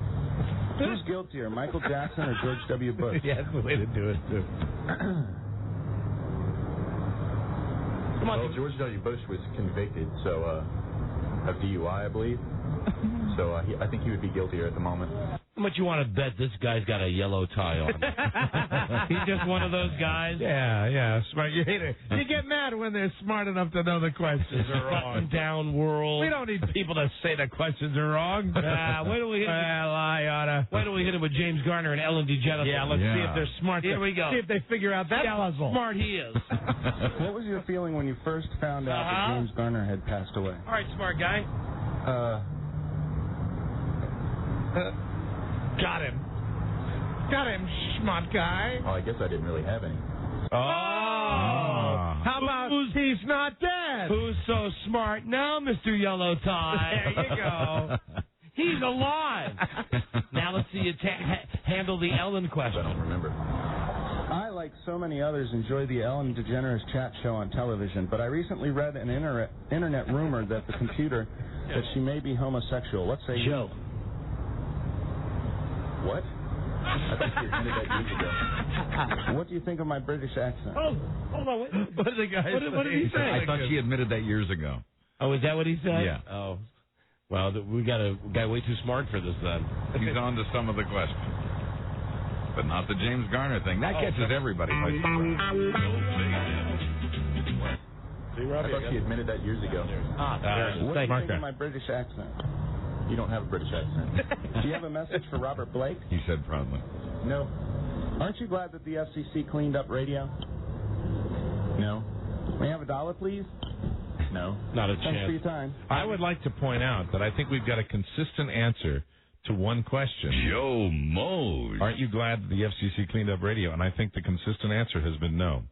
Who's guiltier, Michael Jackson or George W. Bush? Yeah, that's the way to do it, too. Come on. Well, George W. Bush was convicted, so of DUI, I believe. So I think he would be guiltier at the moment. How much you want to bet this guy's got a yellow tie on? He's just one of those guys. Yeah, smart. You hate it. You get mad when they're smart enough to know the questions are wrong. Down world. We don't need people to say the questions are wrong. Wait till we hit him. Well, I oughta. Wait till we hit him with James Garner and Ellen DeGeneres. Yeah, let's see if they're smart. Here we go. See if they figure out that See how puzzle. smart he is. What was your feeling when you first found out that James Garner had passed away? All right, smart guy. Got him. Got him, smart guy. Oh, I guess I didn't really have any. Oh. How about he's not dead? Who's so smart now, Mr. Yellow Tie? There you go. He's alive. Now let's see you handle the Ellen question. I don't remember. I, like so many others, enjoy the Ellen DeGeneres chat show on television, but I recently read an internet rumor that the computer that she may be homosexual. What say you? Joe. What? I think she admitted that years ago. What do you think of my British accent? Oh, hold on. Wait. What did the guy say? What did he say? I thought she admitted that years ago. Oh, is that what he said? Yeah. Oh. Well, we got a guy way too smart for this then. He's on to some of the questions. But not the James Garner thing. That catches everybody by surprise. I thought she admitted that years ago. What do you think of my British accent? You don't have a British accent. Do you have a message for Robert Blake? He said proudly. No. Aren't you glad that the FCC cleaned up radio? No. May I have $1, please? No. Not a Thanks for chance. your time. I would like to point out that I think we've got a consistent answer to one question. Joe Mose. Aren't you glad that the FCC cleaned up radio? And I think the consistent answer has been no.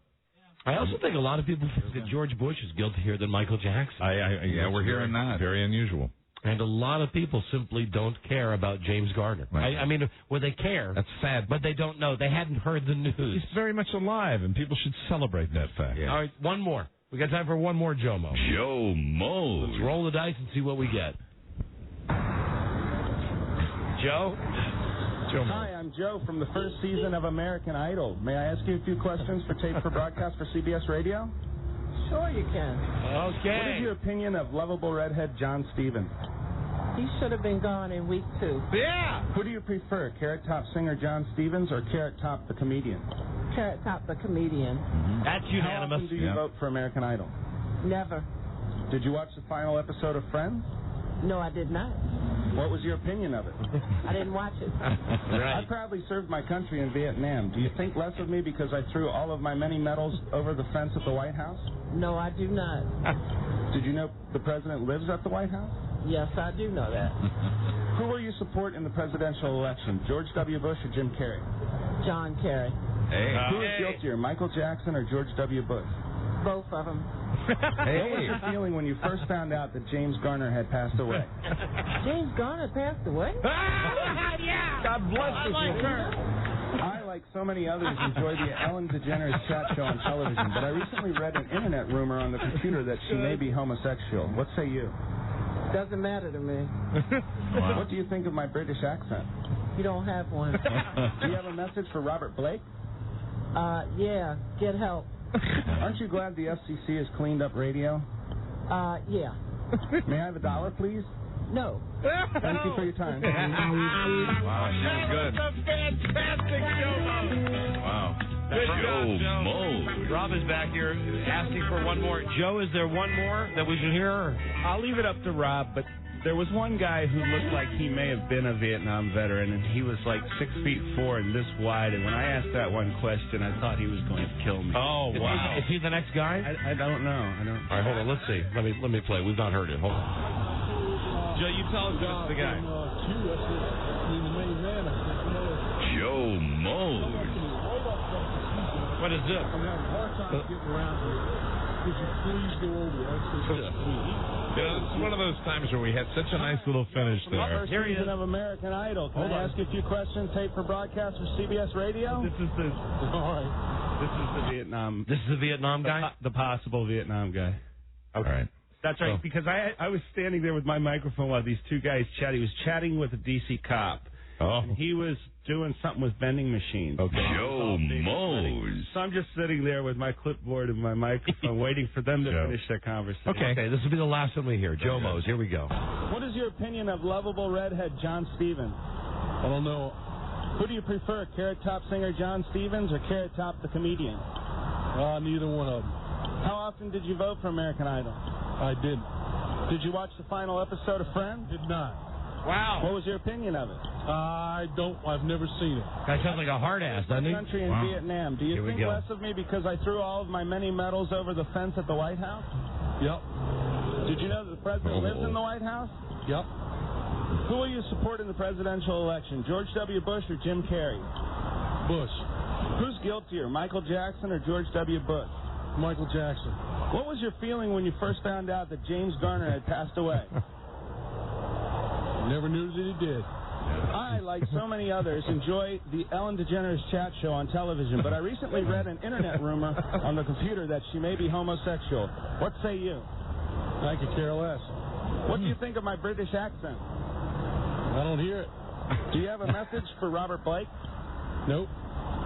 I also think a lot of people think that George Bush is guiltier than Michael Jackson. Yeah, we're hearing that. Very unusual. And a lot of people simply don't care about James Garner. Right. I mean, well, they care. That's sad. But they don't know. They hadn't heard the news. He's very much alive, and people should celebrate that fact. Yeah. All right, one more. We got time for one more Jomo. Joe Mose. Let's roll the dice and see what we get. Joe? Hi, I'm Joe from the first season of American Idol. May I ask you a few questions for tape for broadcast for CBS Radio? Sure you can. Okay. What is your opinion of lovable redhead John Stevens? He should have been gone in week 2. Yeah. Who do you prefer, Carrot Top singer John Stevens or Carrot Top the comedian? Carrot Top the comedian. That's How unanimous. often do you vote for American Idol? Never. Did you watch the final episode of Friends? No, I did not. What was your opinion of it? I didn't watch it. I proudly served my country in Vietnam. Do you think less of me because I threw all of my many medals over the fence at the White House? No, I do not. Did you know the president lives at the White House? Yes, I do know that. Who will you support in the presidential election, George W. Bush or Jim Carrey? John Kerry. Who is guiltier, Michael Jackson or George W. Bush? Both of them. What was your feeling when you first found out that James Garner had passed away? James Garner passed away? Yeah! God bless you. I, like so many others, enjoy the Ellen DeGeneres chat show on television, but I recently read an internet rumor on the computer that she may be homosexual. What say you? Doesn't matter to me. What do you think of my British accent? You don't have one. Do you have a message for Robert Blake? Yeah, get help. Aren't you glad the FCC has cleaned up radio? Yeah. May I have $1, please? No. Thank you for your time. Wow, she's good. That's a fantastic show. Wow. Good job, Joe. Mo. Rob is back here asking for one more. Joe, is there one more that we should hear? I'll leave it up to Rob, but there was one guy who looked like he may have been a Vietnam veteran, and he was like 6'4" and this wide. And when I asked that one question, I thought he was going to kill me. Oh, wow. Is he the next guy? I don't know. All right, hold on. Let's see. Let me play. We've not heard it. Hold on. Joe, you tell us if it's the guy. Joe Mose. What is this? I'm having a hard time getting around here. Could you please go over there? It's one of those times where we had such a nice little finish there. First season of American Idol. Can I ask you a few questions? Tape for broadcast for CBS Radio? This is the Vietnam. This is the Vietnam guy? The possible Vietnam guy. All right. That's right, because I was standing there with my microphone while these two guys chatted. He was chatting with a DC cop. Oh. And he was doing something with vending machines. Okay. Joe Mose. So I'm just sitting there with my clipboard and my microphone waiting for them to finish their conversation. Okay, this will be the last one we hear. Joe Mose, here we go. What is your opinion of lovable redhead John Stevens? I don't know. Who do you prefer, Carrot Top singer John Stevens or Carrot Top the comedian? Neither one of them. How often did you vote for American Idol? I didn't. Did you watch the final episode of Friends? Did not. Wow. What was your opinion of it? I've never seen it. Guy sounds like a hard ass, doesn't he? Country in Vietnam. Do you think less of me because I threw all of my many medals over the fence at the White House? Yep. Did you know that the president lives in the White House? Yep. Who will you support in the presidential election, George W. Bush or Jim Carrey? Bush. Who's guiltier, Michael Jackson or George W. Bush? Michael Jackson. What was your feeling when you first found out that James Garner had passed away? Never knew that he did. I, like so many others, enjoy the Ellen DeGeneres chat show on television, but I recently read an internet rumor on the computer that she may be homosexual. What say you? I could care less. What do you think of my British accent? I don't hear it. Do you have a message for Robert Blake? Nope.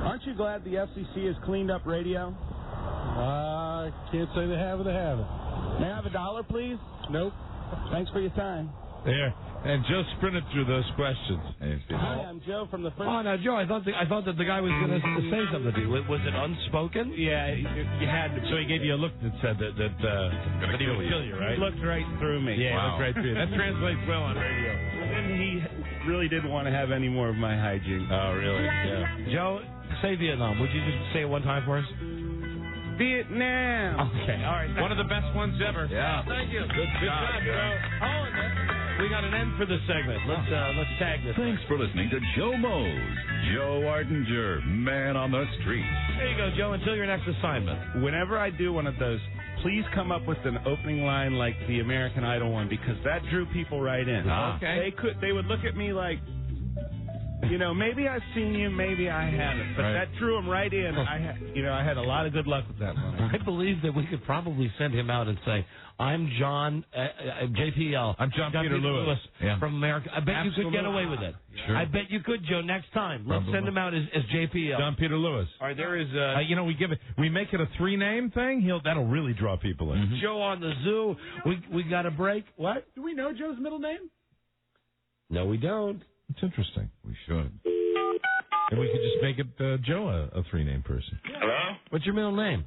Aren't you glad the FCC has cleaned up radio? I can't say they have or they haven't. May I have $1, please? Nope. Thanks for your time. There. And Joe sprinted through those questions. Hi, I'm Joe from the first... Oh, now, Joe, I thought that the guy was going to say something to you. Was it unspoken? Yeah, you had to. So he gave you a look that said that he would kill you, right? He looked right through me. Yeah, he looked right through you. That translates well on radio. And he really didn't want to have any more of my hijinks. Oh, really? Yeah. Joe, say Vietnam. Would you just say it one time for us? Vietnam. Okay, all right. One of the best ones ever. Yeah. Thank you. Good job, Joe. We got an end for this segment. Let's tag this. Thanks for listening to Joe Mose. Joe Ardinger, man on the street. There you go, Joe. Until your next assignment. Whenever I do one of those, please come up with an opening line like the American Idol one, because that drew people right in. Okay. They would look at me like, you know, maybe I've seen you, maybe I haven't, but that drew them right in. I had a lot of good luck with that one. I believe that we could probably send him out and say, I'm John, JPL. I'm John Peter Lewis. From America. I bet you could get away with it. Sure. I bet you could, Joe, next time. Let's send him out as JPL. John Peter Lewis. All right, there is... we make it a 3-name thing, that'll really draw people in. Mm-hmm. Joe on the zoo. We got a break. What? Do we know Joe's middle name? No, we don't. It's interesting. We should. And we could just make it Joe a 3-name person. Hello? What's your middle name?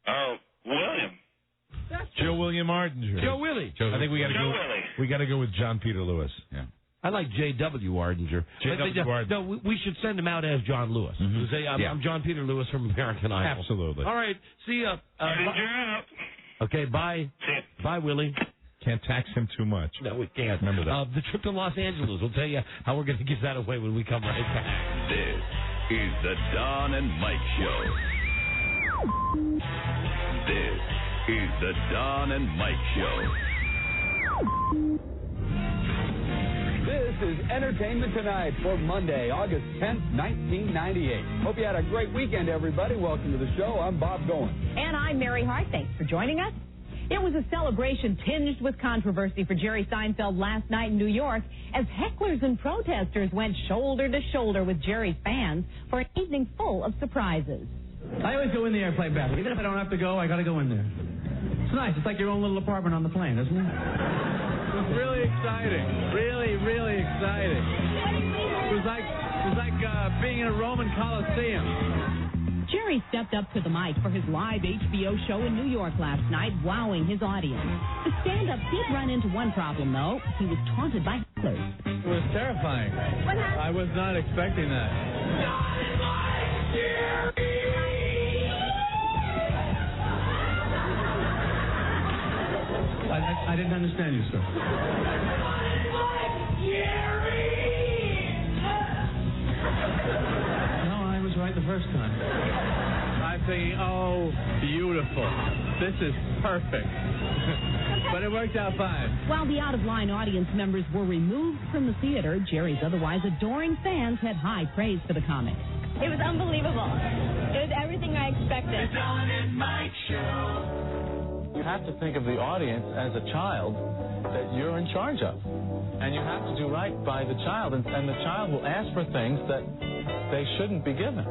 Oh, William. Joe William Ardinger. Joe Willie. I think we got to Joe go. Willie. We got to go with John Peter Lewis. Yeah. I like J.W. Ardinger. J.W. Ardinger. No, we should send him out as John Lewis. Say, I'm John Peter Lewis from American Idol. Absolutely. All right. See ya. Ardinger out. Okay, bye. Bye, Willie. Can't tax him too much. No, we can't. Remember that. The trip to Los Angeles. We'll tell you how we're going to give that away when we come right back. This is the Don and Mike Show. This is the Don and Mike Show. This is Entertainment Tonight for Monday, August 10th, 1998. Hope you had a great weekend, everybody. Welcome to the show. I'm Bob Goen. And I'm Mary Hart. Thanks for joining us. It was a celebration tinged with controversy for Jerry Seinfeld last night in New York as hecklers and protesters went shoulder to shoulder with Jerry's fans for an evening full of surprises. I always go in the airplane bathroom. Even if I don't have to go, I got to go in there. It's nice. It's like your own little apartment on the plane, isn't it? It was really exciting. Really, really exciting. It was like being in a Roman Coliseum. Jerry stepped up to the mic for his live HBO show in New York last night, wowing his audience. The stand-up did run into one problem, though. He was taunted by hecklers. It was terrifying. What happened? I was not expecting that. I didn't understand you, sir. No, I was right the first time. I'm thinking, oh, beautiful. This is perfect. But it worked out fine. While the out-of-line audience members were removed from the theater, Jerry's otherwise adoring fans had high praise for the comic. It was unbelievable. It was everything I expected. The Don and Mike Show. You have to think of the audience as a child that you're in charge of. And you have to do right by the child. And the child will ask for things that they shouldn't be given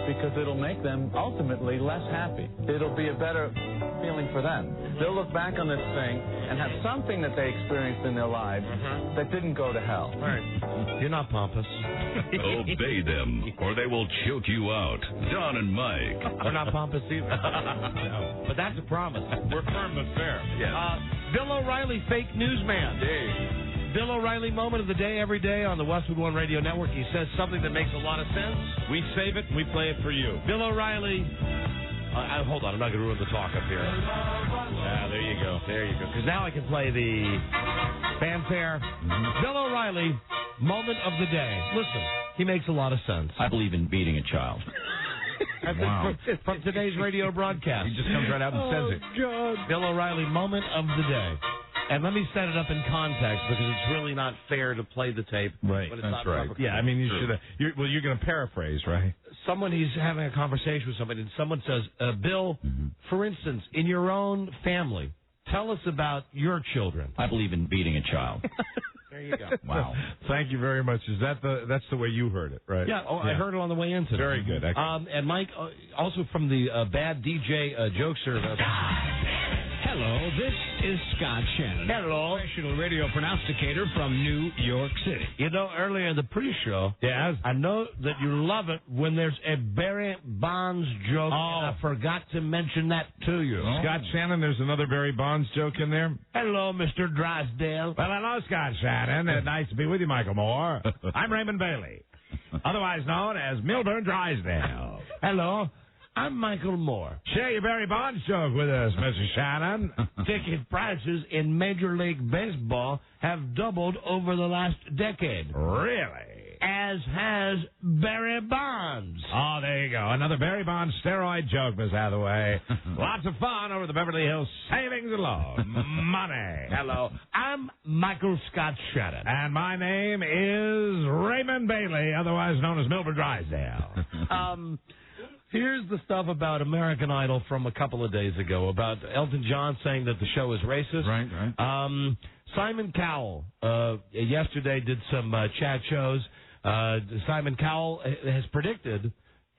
because it'll make them ultimately less happy. It'll be a better feeling for them. They'll look back on this thing and have something that they experienced in their lives that didn't go to hell. All right. You're not pompous. Obey them, or they will choke you out. Don and Mike. We're not pompous either. No. But that's a promise. We're firm but fair. Yes. Bill O'Reilly, fake newsman. Bill O'Reilly, moment of the day every day on the Westwood One Radio Network. He says something that makes a lot of sense. We save it and we play it for you. Bill O'Reilly. Hold on, I'm not going to ruin the talk up here. There you go. There you go. Because now I can play the fanfare. Bill O'Reilly, moment of the day. Listen, he makes a lot of sense. I believe in beating a child. Wow. From today's radio broadcast. He just comes right out and says it. God. Bill O'Reilly, moment of the day. And let me set it up in context because it's really not fair to play the tape. Right. When it's That's not right. proper. Yeah, I mean, you should. You're going to paraphrase, right? He's having a conversation with somebody, and someone says, Bill, for instance, in your own family, tell us about your children. I believe in beating a child. There you go. Wow. Thank you very much. That's the way you heard it, right? Yeah. I heard it on the way in today. Very good. And Mike, also from the Bad DJ Jokester. Hello, this is Scott Shannon. Hello. Professional radio pronosticator from New York City. You know, earlier in the pre-show, I know that you love it when there's a Barry Bonds joke, and I forgot to mention that to you. Scott Shannon, there's another Barry Bonds joke in there. Hello, Mr. Drysdale. Well, hello, Scott Shannon. Nice to be with you, Michael Moore. I'm Raymond Bailey, otherwise known as Milburn Drysdale. Hello. I'm Michael Moore. Share your Barry Bonds joke with us, Mr. Shannon. Ticket prices in Major League Baseball have doubled over the last decade. Really? As has Barry Bonds. Oh, there you go. Another Barry Bonds steroid joke, Miss Hathaway. Lots of fun over the Beverly Hills Savings and Loan. Money. Hello. I'm Michael Scott Shannon. And my name is Raymond Bailey, otherwise known as Milburn Drysdale. Here's the stuff about American Idol from a couple of days ago about Elton John saying that the show is racist. Right. Simon Cowell yesterday did some chat shows. Simon Cowell has predicted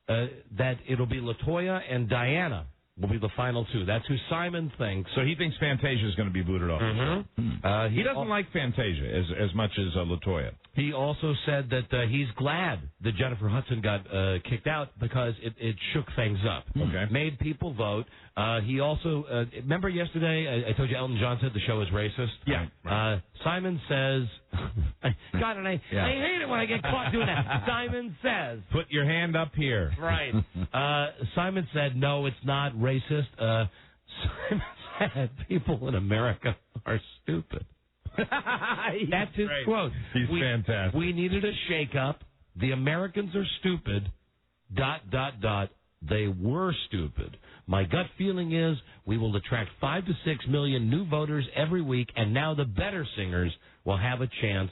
that it'll be LaToya and Diana will be the final two. That's who Simon thinks. So he thinks Fantasia is going to be booted off. Mm-hmm. He doesn't like Fantasia as much as LaToya. He also said that he's glad that Jennifer Hudson got kicked out because it shook things up. Okay. Made people vote. He also, remember yesterday I told you Elton John said the show is racist? Yeah. Right. Simon says, God, and I hate it when I get caught doing that. Simon says. Put your hand up here. Right. Simon said, no, it's not racist. Simon said, people in America are stupid. That's his quote. He's fantastic. We needed a shake-up. The Americans are stupid. ... They were stupid. My gut feeling is we will attract 5 to 6 million new voters every week, and now the better singers will have a chance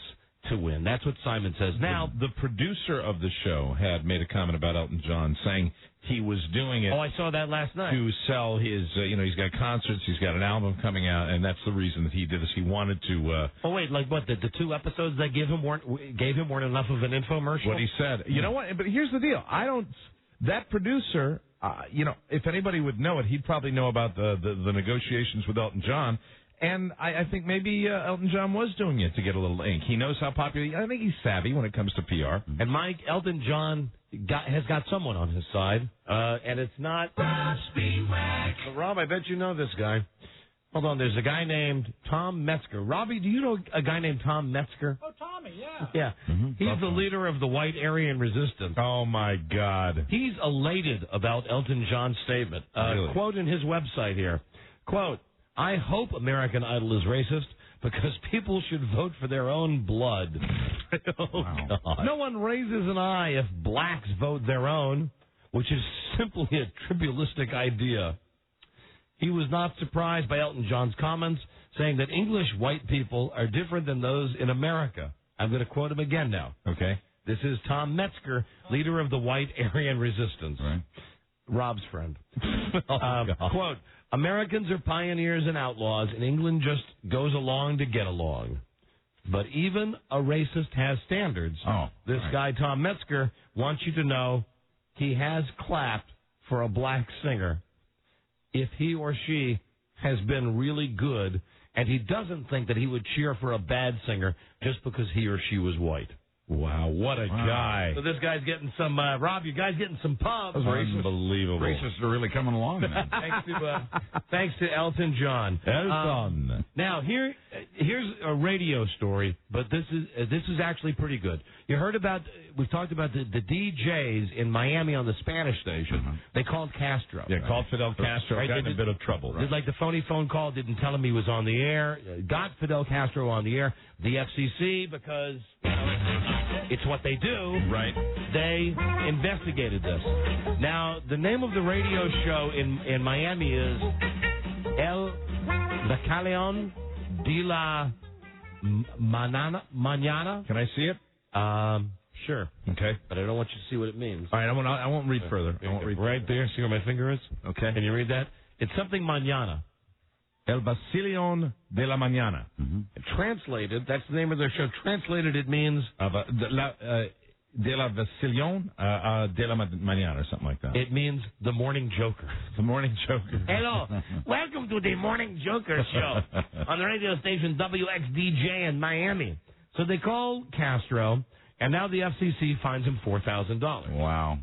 to win. That's what Simon says. Now, the producer of the show had made a comment about Elton John, saying he was doing it. Oh, I saw that last night. To sell his, he's got concerts, he's got an album coming out, and that's the reason that he did this. He wanted to. Oh wait, like what? The 2 episodes they gave him weren't enough of an infomercial. What he said. You know what? But here's the deal. That producer, if anybody would know it, he'd probably know about the negotiations with Elton John. And I think maybe Elton John was doing it to get a little ink. He knows how popular. I think he's savvy when it comes to PR. And Mike, Elton John has got someone on his side, and it's not Rob. I bet you know this guy. Hold on, there's a guy named Tom Metzger. Robbie, do you know a guy named Tom Metzger? Oh, Tommy, yeah. Yeah. Mm-hmm. He's the leader of the White Aryan Resistance. Oh, my God. He's elated about Elton John's statement. Really? Quote in his website here. Quote, I hope American Idol is racist because people should vote for their own blood. Oh, God. No one raises an eye if blacks vote their own, which is simply a trivialistic idea. He was not surprised by Elton John's comments, saying that English white people are different than those in America. I'm going to quote him again now. Okay. This is Tom Metzger, leader of the White Aryan Resistance. Right. Rob's friend. Oh, quote, Americans are pioneers and outlaws, and England just goes along to get along. But even a racist has standards. This guy, Tom Metzger, wants you to know he has clapped for a black singer if he or she has been really good, and he doesn't think that he would cheer for a bad singer just because he or she was white. Wow, what a guy. So this guy's getting some, Rob, you guys getting some pubs. Unbelievable. Racists are really coming along now. Thanks to Elton John. Elton. Now, here's a radio story, but this is actually pretty good. You heard about, we've talked about the DJs in Miami on the Spanish station. They called Castro. Yeah, called Fidel Castro. Right? Got in a bit of trouble. Did like the phony phone call, didn't tell him he was on the air, got Fidel Castro on the air. The FCC, because it's what they do. Right. They investigated this. Now, the name of the radio show in Miami is El Bacaleon de la Mañana. Can I see it? Sure. Okay. But I don't want you to see what it means. All right, I won't read further. I won't read right there. See where my finger is? Okay. Can you read that? It's something Mañana. El Bacaleon de la Mañana. Translated, that's the name of their show. Translated, it means... De la Bacaleon de la Mañana, or something like that. It means the Morning Joker. The Morning Joker. Hello. Welcome to the Morning Joker show on the radio station WXDJ in Miami. So they called Castro, and now the FCC fines him $4,000. Wow.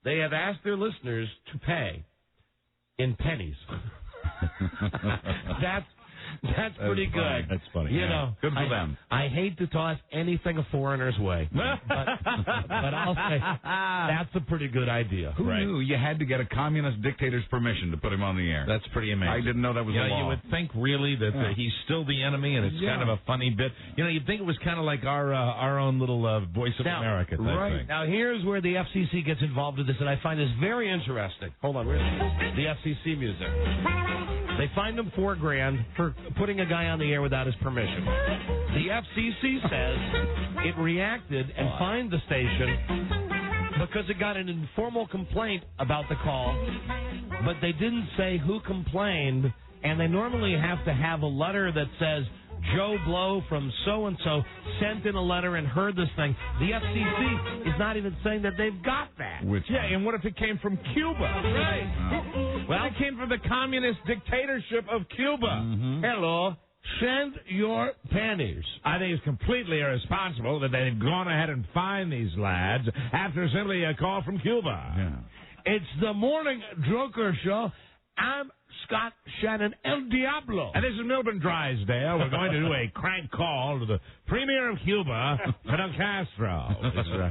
They have asked their listeners to pay in pennies. That's pretty good. That's funny. You know, good for them. I hate to toss anything a foreigner's way, but I'll say that's a pretty good idea. Who knew you had to get a communist dictator's permission to put him on the air? That's pretty amazing. I didn't know that was a law. You would think really that he's still the enemy, and it's kind of a funny bit. You'd think it was kind of like our own little Voice of America type thing. Now here's where the FCC gets involved with this, and I find this very interesting. Hold on, where's the FCC music? They fined him $4,000 for putting a guy on the air without his permission. The FCC says it reacted and fined the station because it got an informal complaint about the call, but they didn't say who complained, and they normally have to have a letter that says, Joe Blow from so-and-so sent in a letter and heard this thing. The FCC is not even saying that they've got that. And what if it came from Cuba? Right. Well, it came from the communist dictatorship of Cuba. Hello. send your panties. I think it's completely irresponsible that they've gone ahead and fined these lads after simply a call from Cuba. Yeah. It's the Morning Joker Show. I'm Scott Shannon, El Diablo. And this is Milton Drysdale. We're going to do a crank call to the Premier of Cuba, Fidel Castro.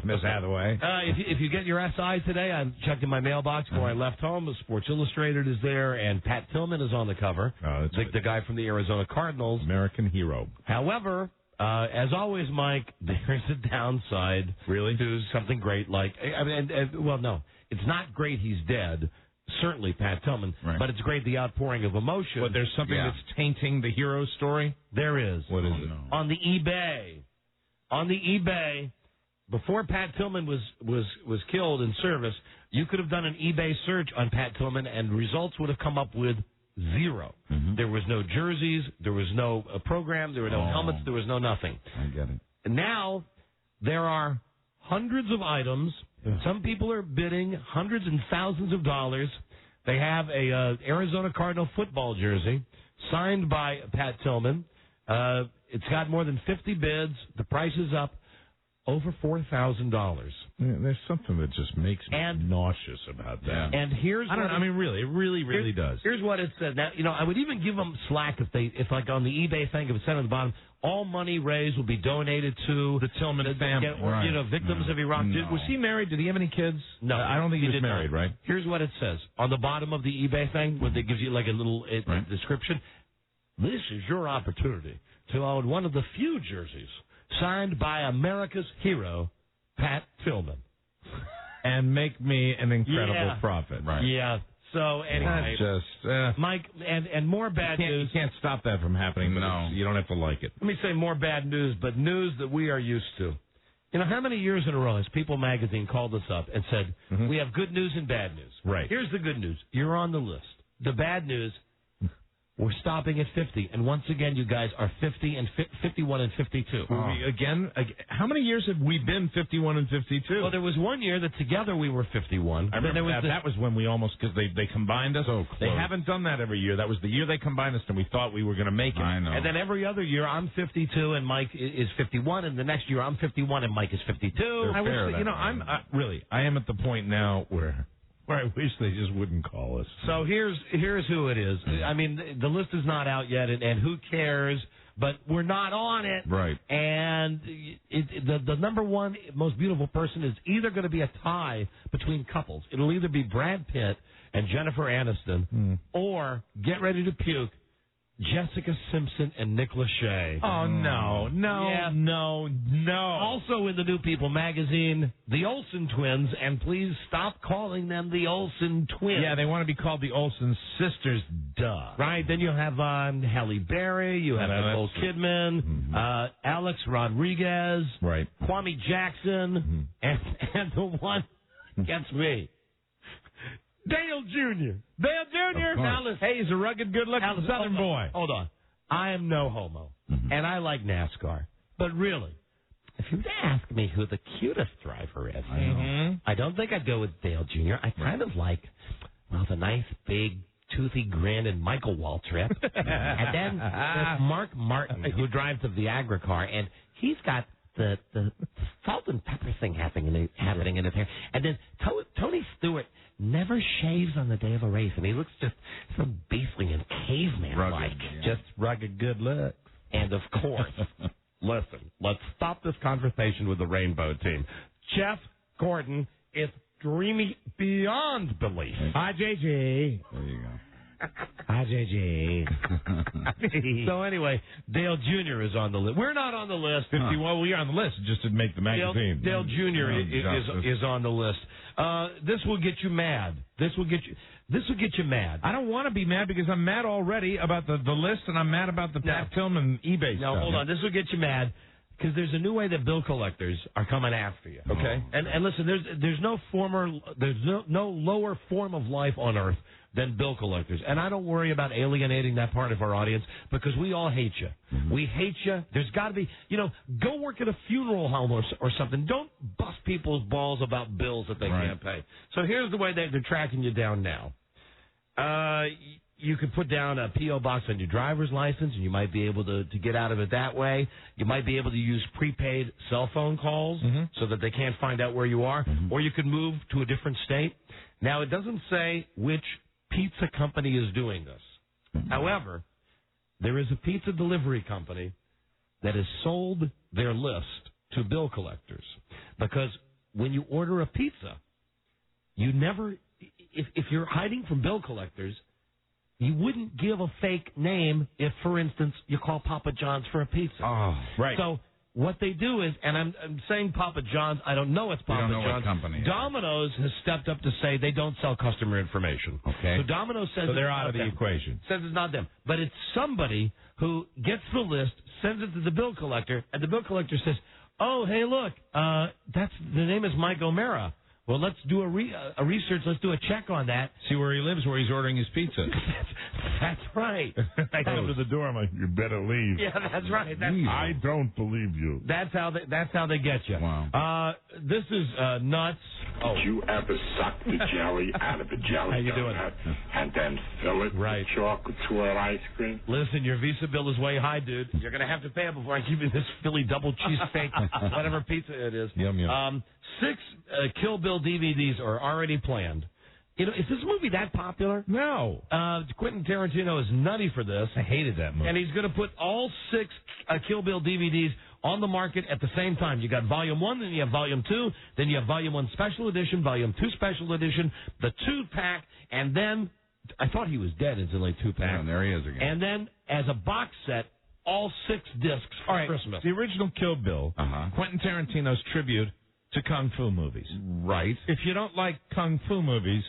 Miss Hathaway. If you get your SI today, I checked in my mailbox before I left home. The Sports Illustrated is there, and Pat Tillman is on the cover. Oh, the guy from the Arizona Cardinals. American hero. However, as always, Mike, there's a downside. Really? To something great like, well, no, it's not great he's dead. Certainly Pat Tillman, but it's great the outpouring of emotion. But there's something that's tainting the hero story? There is. What is it? On the eBay, before Pat Tillman was killed in service, you could have done an eBay search on Pat Tillman and results would have come up with 0. Mm-hmm. There was no jerseys, there was no program, there were no helmets, there was no nothing. I get it. And now there are hundreds of items. Some people are bidding hundreds and thousands of dollars. They have a Arizona Cardinal football jersey signed by Pat Tillman. It's got more than 50 bids. The price is up over $4,000. There's something that just makes me nauseous about that. And here's really, it really does. Here's what it said. Now, I would even give them slack if like on the eBay thing, if it said on the bottom, all money raised will be donated to the Tillman family, victims of Iraq. No. Was he married? Did he have any kids? No, I don't think he was married. Right. Here's what it says on the bottom of the eBay thing, where it gives you like a little description. This is your opportunity to own one of the few jerseys signed by America's hero, Pat Tillman, and make me an incredible profit. Right. Yeah. So anyway, Mike, and more bad news. You can't stop that from happening. But you don't have to like it. Let me say more bad news, but news that we are used to. How many years in a row has People Magazine called us up and said, we have good news and bad news? Right. Here's the good news. You're on the list. The bad news, we're stopping at 50. And once again, you guys are 50 and 51 and 52. Again, how many years have we been 51 and 52? Well, there was one year that together we were 51. I remember that was when we almost, because they combined us. So close. They haven't done that every year. That was the year they combined us, and we thought we were going to make it. I know. And then every other year, I'm 52 and Mike is 51, and the next year I'm 51 and Mike is 52. I am at the point now where I wish they just wouldn't call us. So here's who it is. I mean, the list is not out yet, and who cares? But we're not on it. Right. And the number one most beautiful person is either going to be a tie between couples. It'll either be Brad Pitt and Jennifer Aniston, or get ready to puke, Jessica Simpson and Nick Lachey. Oh, no. Also in the New People magazine, the Olsen twins, and please stop calling them the Olsen twins. Yeah, they want to be called the Olsen sisters, duh. Right, then you have Halle Berry, you have Nicole Kidman, Alex Rodriguez, right, Kwame Jackson, and the one gets me. Dale Jr. Dale Jr. Now listen, hey, he's a rugged, good-looking Southern boy. Hold on. I am no homo, and I like NASCAR. But really, if you ask me who the cutest driver is, I don't think I'd go with Dale Jr. I kind of like, the nice, big, toothy grin and Michael Waltrip. And then there's Mark Martin, who drives the Viagra car, and he's got the salt and pepper thing happening in his hair. And then Tony Stewart never shaves on the day of a race, and he looks just so beastly and caveman-like. Just rugged good looks. And of course, listen, let's stop this conversation with the Rainbow Team. Jeff Gordon is dreamy beyond belief. Hi, JG. There you go. Hi, JG. So anyway, Dale Jr. is on the list. We're not on the list. Well, we are on the list. Just didn't make the magazine. Dale Jr. is on the list. This will get you mad. This will get you mad. I don't want to be mad because I'm mad already about the list, and I'm mad about the Pat Tillman eBay stuff. No, hold on. This will get you mad because there's a new way that bill collectors are coming after you. Okay. And listen, there's no lower form of life on earth than bill collectors. And I don't worry about alienating that part of our audience because we all hate you. We hate you. There's got to be, go work at a funeral home or something. Don't bust people's balls about bills that they can't pay. So here's the way they're tracking you down now. you could put down a P.O. box on your driver's license, and you might be able to get out of it that way. You might be able to use prepaid cell phone calls so that they can't find out where you are. Or you could move to a different state. Now, it doesn't say which pizza company is doing this. However, there is a pizza delivery company that has sold their list to bill collectors. Because when you order a pizza, you never, if you're hiding from bill collectors, you wouldn't give a fake name if, for instance, you call Papa John's for a pizza. Oh, right. So what they do is, and I'm saying Papa John's, I don't know it's Papa don't know John's. what company. Domino's has stepped up to say they don't sell customer information. Okay. So Domino's says So they're it's out not of the them. equation. Says it's not them. But it's somebody who gets the list, sends it to the bill collector, and the bill collector says, oh, hey, look, the name is Mike O'Mara. Well, let's do a research. Let's do a check on that. See where he lives, where he's ordering his pizza. That's right. I come to the door. I'm like, you better leave. Yeah, that's right. I don't believe you. That's how they get you. Wow. This is nuts. Oh. Did you ever suck the jelly out of a jelly How you doing? donut and then fill it with chocolate swirl ice cream? Listen, your Visa bill is way high, dude. You're going to have to pay it before I give you this Philly double cheesesteak, whatever pizza it is. Yum, yum. 6 Kill Bill DVDs are already planned. You know, is this movie that popular? No. Quentin Tarantino is nutty for this. I hated that movie. And he's going to put all 6 Kill Bill DVDs on the market at the same time. You got Volume 1, then you have Volume 2, then you have Volume 1 Special Edition, Volume 2 Special Edition, the 2-pack, and then, I thought he was dead instantly, 2-pack. Yeah, there he is again. And then, as a box set, all 6 discs for Christmas. The original Kill Bill, Quentin Tarantino's tribute to Kung Fu movies. Right. If you don't like Kung Fu movies,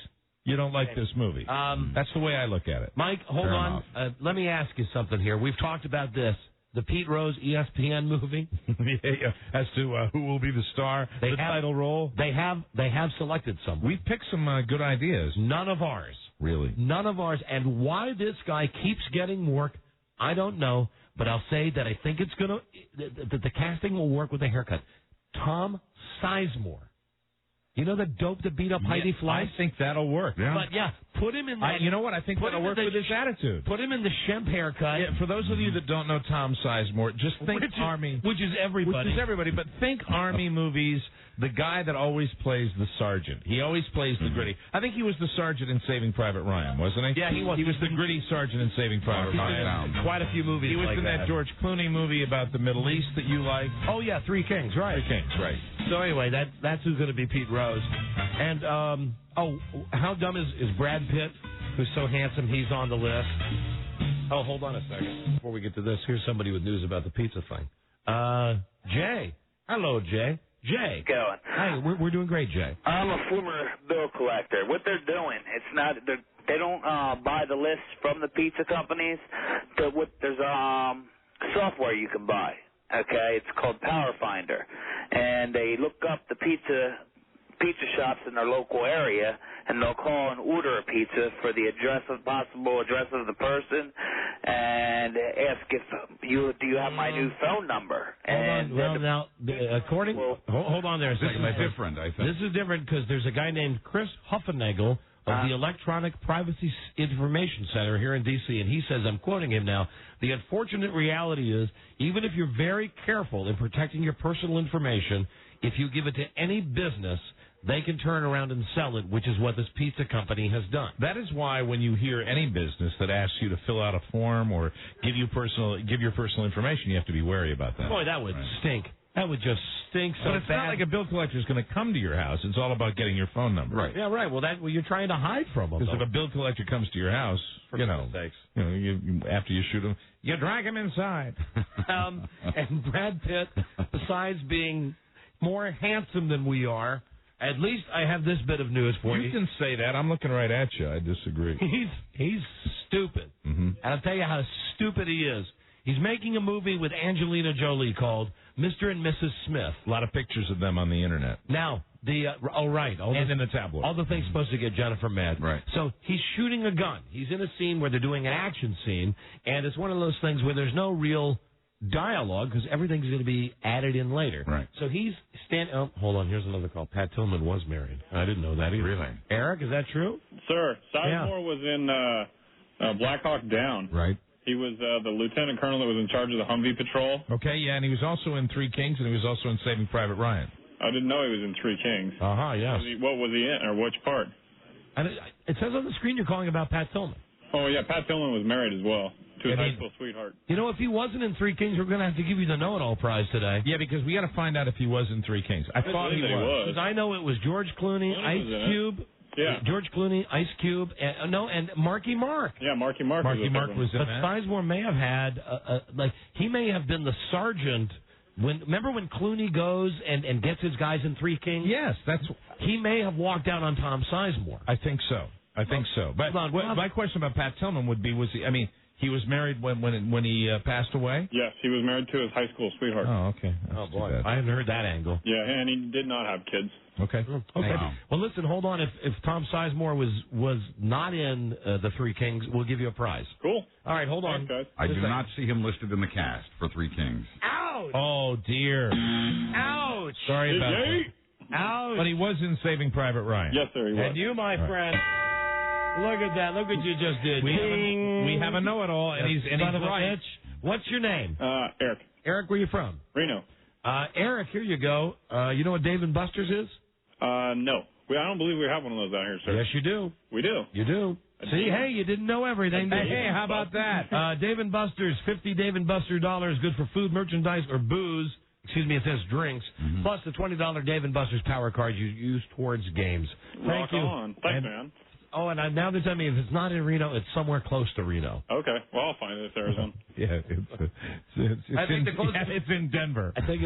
you don't like this movie. That's the way I look at it. Mike, hold on. Let me ask you something here. We've talked about this. The Pete Rose ESPN movie. Yeah. As to who will be the star, title role. They have selected someone. We've picked some good ideas. None of ours. Really? None of ours. And why this guy keeps getting work, I don't know. But I'll say that I think it's going to, the casting will work with the haircut. Tom Sizemore. You know the dope that beat up Heidi Fleiss? I think that'll work. Yeah. But, put him in that. You know what? I think that'll work with his attitude. Put him in the Shemp haircut. Yeah, for those of you that don't know Tom Sizemore, just think Army. Which is everybody. But think Army movies, the guy that always plays the sergeant. He always plays the gritty. I think he was the sergeant in Saving Private Ryan, wasn't he? Yeah, he was. He was the gritty sergeant in Saving Private Ryan. Quite a few movies He was like in that George Clooney movie about the Middle East that you like. Oh, yeah, Three Kings, right. Three Kings, right. So anyway, that's who's going to be Pete Rose. And, how dumb is Brad Pitt, who's so handsome he's on the list? Oh, hold on a second. Before we get to this, here's somebody with news about the pizza thing. Jay. Hello, Jay. Jay. Going. Hi, we're doing great, Jay. I'm a former bill collector. What they're doing, it's not they don't buy the lists from the pizza companies. There's software you can buy. Okay, it's called Power Finder, and they look up the pizza shops in their local area, and they'll call and order a pizza for the possible address of the person, and ask if do you have my new phone number? Hold on. Well, now, according, hold on there a second. This is different, I think. This is different because there's a guy named Chris Huffenagel of the Electronic Privacy Information Center here in D.C., and he says, I'm quoting him now, the unfortunate reality is, even if you're very careful in protecting your personal information, if you give it to any business, they can turn around and sell it, which is what this pizza company has done. That is why when you hear any business that asks you to fill out a form or give your personal information, you have to be wary about that. Boy, that would stink. That would just stink so bad. But it's not like a bill collector is going to come to your house. It's all about getting your phone number. Right. Yeah, right. Well, you're trying to hide from them. Because if a bill collector comes to your house, after you shoot him, you drag him inside. And Brad Pitt, besides being more handsome than we are, at least I have this bit of news for you. You can say that. I'm looking right at you. I disagree. He's stupid. And I'll tell you how stupid he is. He's making a movie with Angelina Jolie called Mr. and Mrs. Smith. A lot of pictures of them on the internet. Now, in the tabloid. All the things supposed to get Jennifer mad. Right. So he's shooting a gun. He's in a scene where they're doing an action scene, and it's one of those things where there's no real dialogue because everything's going to be added in later. Right. So he's standing. Oh, hold on. Here's another call. Pat Tillman was married. I didn't know that either. Really? Eric, is that true? Sir, Sizemore was in Black Hawk Down. Right. He was the lieutenant colonel that was in charge of the Humvee patrol. Okay, yeah, and he was also in Three Kings, and he was also in Saving Private Ryan. I didn't know he was in Three Kings. Yes. What was he in, or which part? And it says on the screen you're calling about Pat Tillman. Oh, yeah, Pat Tillman was married as well to his high school sweetheart. You know, if he wasn't in Three Kings, we're going to have to give you the know-it-all prize today. Yeah, because we got to find out if he was in Three Kings. I thought he was. Because I know it was George Clooney, Ice Cube. Yeah. George Clooney, Ice Cube, and Marky Mark. Yeah, Marky Mark. Marky Mark was in but that. Sizemore may have had, he may have been the sergeant. Remember when Clooney goes and gets his guys in Three Kings? Yes, he may have walked out on Tom Sizemore. I think so. But my question about Pat Tillman would be: he was married when he passed away? Yes, he was married to his high school sweetheart. Oh, okay. That's boy, I haven't heard that angle. Yeah, and he did not have kids. Okay. Wow. Well, listen, hold on. If Tom Sizemore was not in the Three Kings, we'll give you a prize. Cool. All right, hold on. Thanks, guys. I do not see him listed in the cast for Three Kings. Ouch! Oh, dear. Ouch! Sorry about that. Ouch! But he was in Saving Private Ryan. Yes, sir, he was. And you, my friend, look at that. Look what you just did. We have a know-it-all, and he's right. What's your name? Eric. Eric, where you from? Reno. Eric, here you go. You know what Dave & Buster's is? No. I don't believe we have one of those out here, sir. Yes, you do. We do. You do. See, hey, you didn't know everything, did you? Hey, how about that? Dave & Buster's, 50 Dave & Buster dollars, good for food, merchandise, or booze. Excuse me, it says drinks. Plus the $20 Dave & Buster's power card you use towards games. Thank you. On. Thanks, man. Oh, and now they're telling me if it's not in Reno, it's somewhere close to Reno. Okay. Well, I'll find it. It's Arizona. Yeah, it's in Denver. I think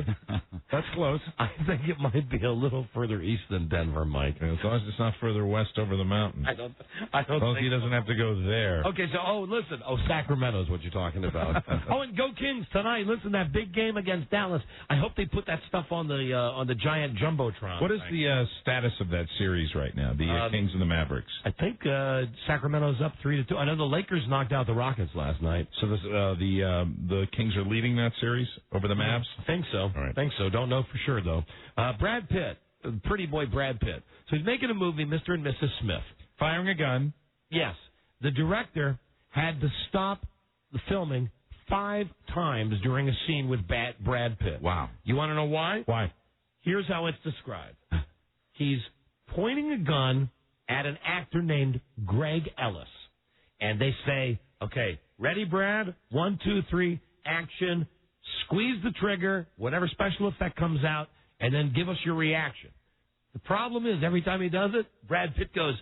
that's close. I think it might be a little further east than Denver, Mike. As long as it's not further west over the mountain. I don't as long as he doesn't have to go there. Okay, so listen. Sacramento is what you're talking about. And go Kings tonight. Listen, that big game against Dallas. I hope they put that stuff on the giant jumbotron. What is the status of that series right now? The Kings and the Mavericks. I think Sacramento's up 3-2. I know the Lakers knocked out the Rockets last night. So the Kings are leading that series over the Mavs? I think so. All right. I think so. Don't know for sure, though. Brad Pitt, pretty boy Brad Pitt. So he's making a movie, Mr. and Mrs. Smith. Firing a gun. Yes. The director had to stop the filming 5 times during a scene with Brad Pitt. Wow. You want to know why? Why? Here's how it's described. He's pointing a gun at an actor named Greg Ellis. And they say, okay, ready, Brad? 1, 2, 3, action. Squeeze the trigger, whatever special effect comes out, and then give us your reaction. The problem is, every time he does it, Brad Pitt goes,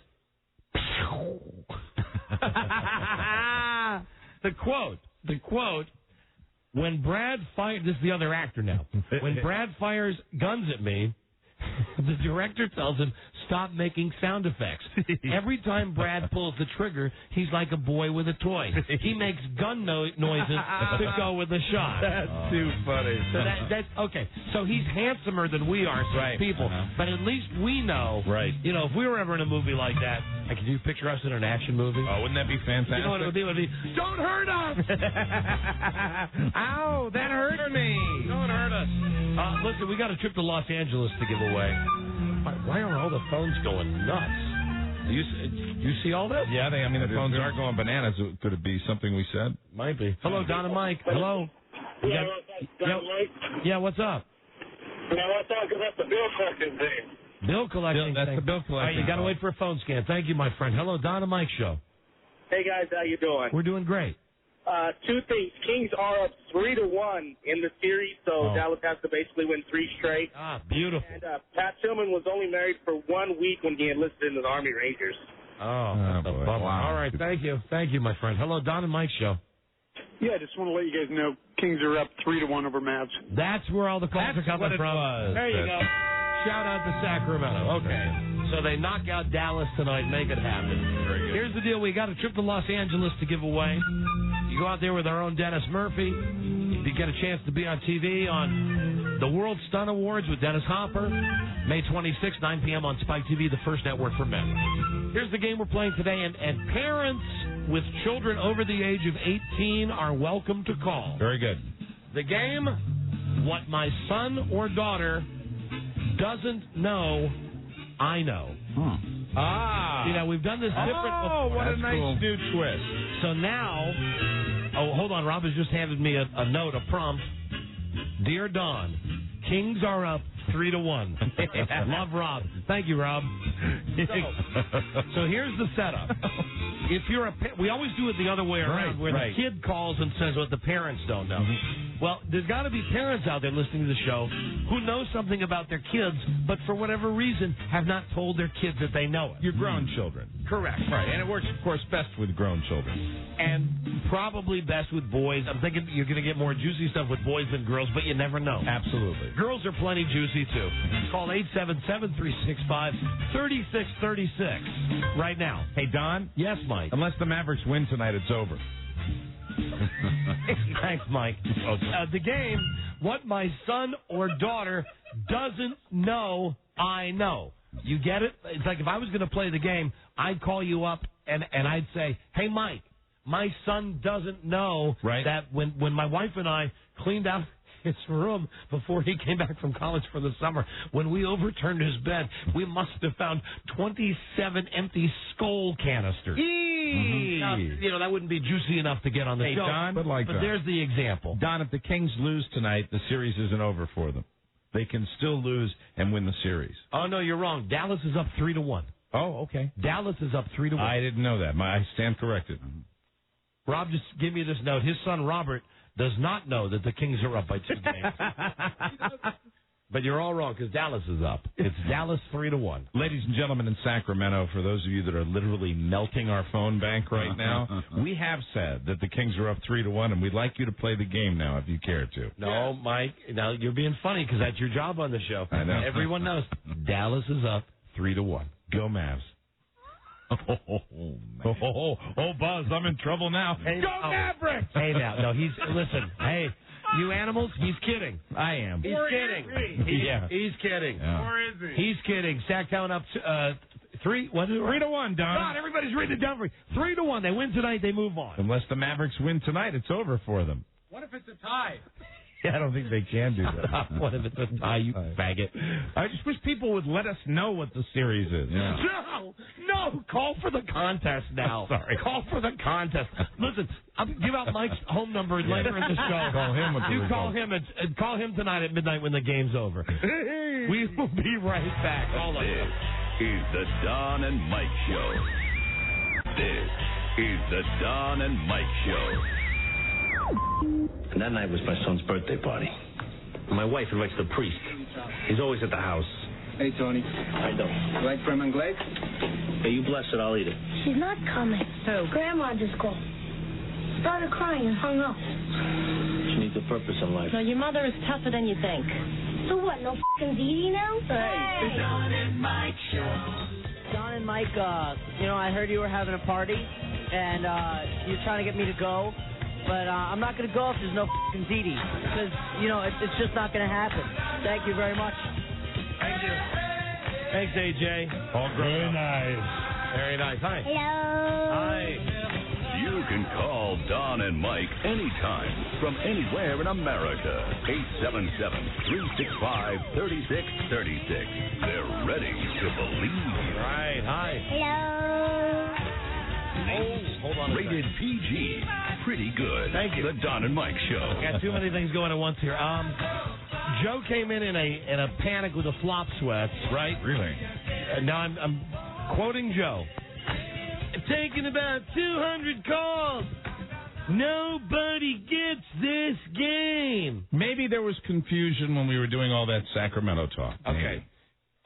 The quote, when Brad fires, this is the other actor now, when Brad fires guns at me, the director tells him, stop making sound effects. Every time Brad pulls the trigger, he's like a boy with a toy. He makes gun noises to go with the shot. That's too funny. So that's okay. So he's handsomer than we are, people. But at least we know. Right. You know, if we were ever in a movie like that, can you picture us in an action movie? Oh, wouldn't that be fantastic? You know what it would be? It would be, don't hurt us! Ow, that hurt me. Don't hurt us. Listen, we got a trip to Los Angeles to give away. Why are all the phones going nuts? You see all that? Yeah, the phones are going bananas. Could it be something we said? Might be. Hello, Don and Mike. Hello. Yeah, what's up? Yeah, we're talking about the bill collecting thing. Bill collecting. That's thing. the bill collecting. All right, you got to wait for a phone scan. Thank you, my friend. Hello, Don and Mike show. Hey guys, how you doing? We're doing great. 2 things. Kings are up 3-1 in the series, so Dallas has to basically win 3 straight. Beautiful. And Pat Tillman was only married for 1 week when he enlisted in the Army Rangers. That's a bummer. Wow. All right, thank you, my friend. Hello, Don and Mike show. Yeah, I just want to let you guys know Kings are up 3-1 over Mavs. That's where all the calls are coming from. There you go. Shout out to Sacramento. Okay. So they knock out Dallas tonight, make it happen. Very good. Here's the deal. We got a trip to Los Angeles to give away. You go out there with our own Dennis Murphy. You get a chance to be on TV on the World Stunt Awards with Dennis Hopper. May 26th, 9 p.m. on Spike TV, the first network for men. Here's the game we're playing today, and parents with children over the age of 18 are welcome to call. Very good. The game, what my son or daughter doesn't know, I know. You know, we've done this different. Oh, what a nice new twist. So now, hold on. Rob has just handed me a note, a prompt. Dear Don, Kings are up 3-1. Love, Rob. Thank you, Rob. So here's the setup. If you're we always do it the other way around, where the kid calls and says what the parents don't know. Well, there's got to be parents out there listening to the show who know something about their kids, but for whatever reason have not told their kids that they know it. Your grown children. Correct. Right, and it works, of course, best with grown children. And probably best with boys. I'm thinking you're going to get more juicy stuff with boys than girls, but you never know. Absolutely. Girls are plenty juicy, too. Call 877-365-3636 right now. Hey, Don? Yes, Mike? Unless the Mavericks win tonight, it's over. Thanks, Mike. The game, what my son or daughter doesn't know, I know. You get it? It's like if I was going to play the game, I'd call you up and I'd say, hey, Mike, my son doesn't know that when my wife and I cleaned out his room before he came back from college for the summer, when we overturned his bed, we must have found 27 empty Skol canisters. Now, you know, that wouldn't be juicy enough to get on the show. Don, but there's the example. Don, if the Kings lose tonight, the series isn't over for them. They can still lose and win the series. Oh, no, you're wrong. Dallas is up 3-1. Oh, okay. Dallas is up 3-1. I didn't know that. I stand corrected. Rob, just give me this note. His son, Robert, does not know that the Kings are up by 2 games. But you're all wrong, because Dallas is up. It's Dallas 3-1. Ladies and gentlemen in Sacramento, for those of you that are literally melting our phone bank right now, we have said that the Kings are up 3-1, and we'd like you to play the game now if you care to. No, Mike, now you're being funny, because that's your job on the show. I know. Everyone knows. Dallas is up 3-1. Go Mavs. Oh, Buzz, I'm in trouble now. Hey, Go Mavericks! Hey, now, no, listen, hey, you animals, he's kidding. I am. He's kidding. He's kidding. Yeah. Or is he? He's kidding. Sacktown up 3-1, Don. Don. Everybody's reading it down for you. 3-1. They win tonight, they move on. Unless the Mavericks win tonight, it's over for them. What if it's a tie? I don't think they can do that. What if it's a tie, you faggot? I just wish people would let us know what the series is. Yeah. No, call for the contest now. Sorry. Call for the contest. Listen, I'll give out Mike's home number later in the show. Call him with the results. Call him tonight at midnight when the game's over. We will be right back. This is the Don and Mike Show. This is the Don and Mike Show. And that night was my son's birthday party. My wife invites the priest. He's always at the house. Hey, Tony. I don't. You like Prim and Glaze? Hey, you bless it, I'll eat it. She's not coming. Who? Grandma just called. Started crying and hung up. She needs a purpose in life. No, your mother is tougher than you think. So what, no f***ing Dee Dee now? Hey. Don and Mike Show. Don and Mike, I heard you were having a party, and you're trying to get me to go. But I'm not going to go if there's no f***ing Dee Dee. Because, it's just not going to happen. Thank you very much. Thank you. Thanks, AJ. All Very nice. Very nice. Hi. Hello. Hi. You can call Don and Mike anytime from anywhere in America. 877-365-3636. They're ready to believe. Right. Hi. Hello. Hold on. Rated PG. Pretty good. Thank you. The Don and Mike Show. Got too many things going at once here. Joe came in a panic with the flop sweats, right? Really? Now I'm quoting Joe. Taking about 200 calls. Nobody gets this game. Maybe there was confusion when we were doing all that Sacramento talk. Okay.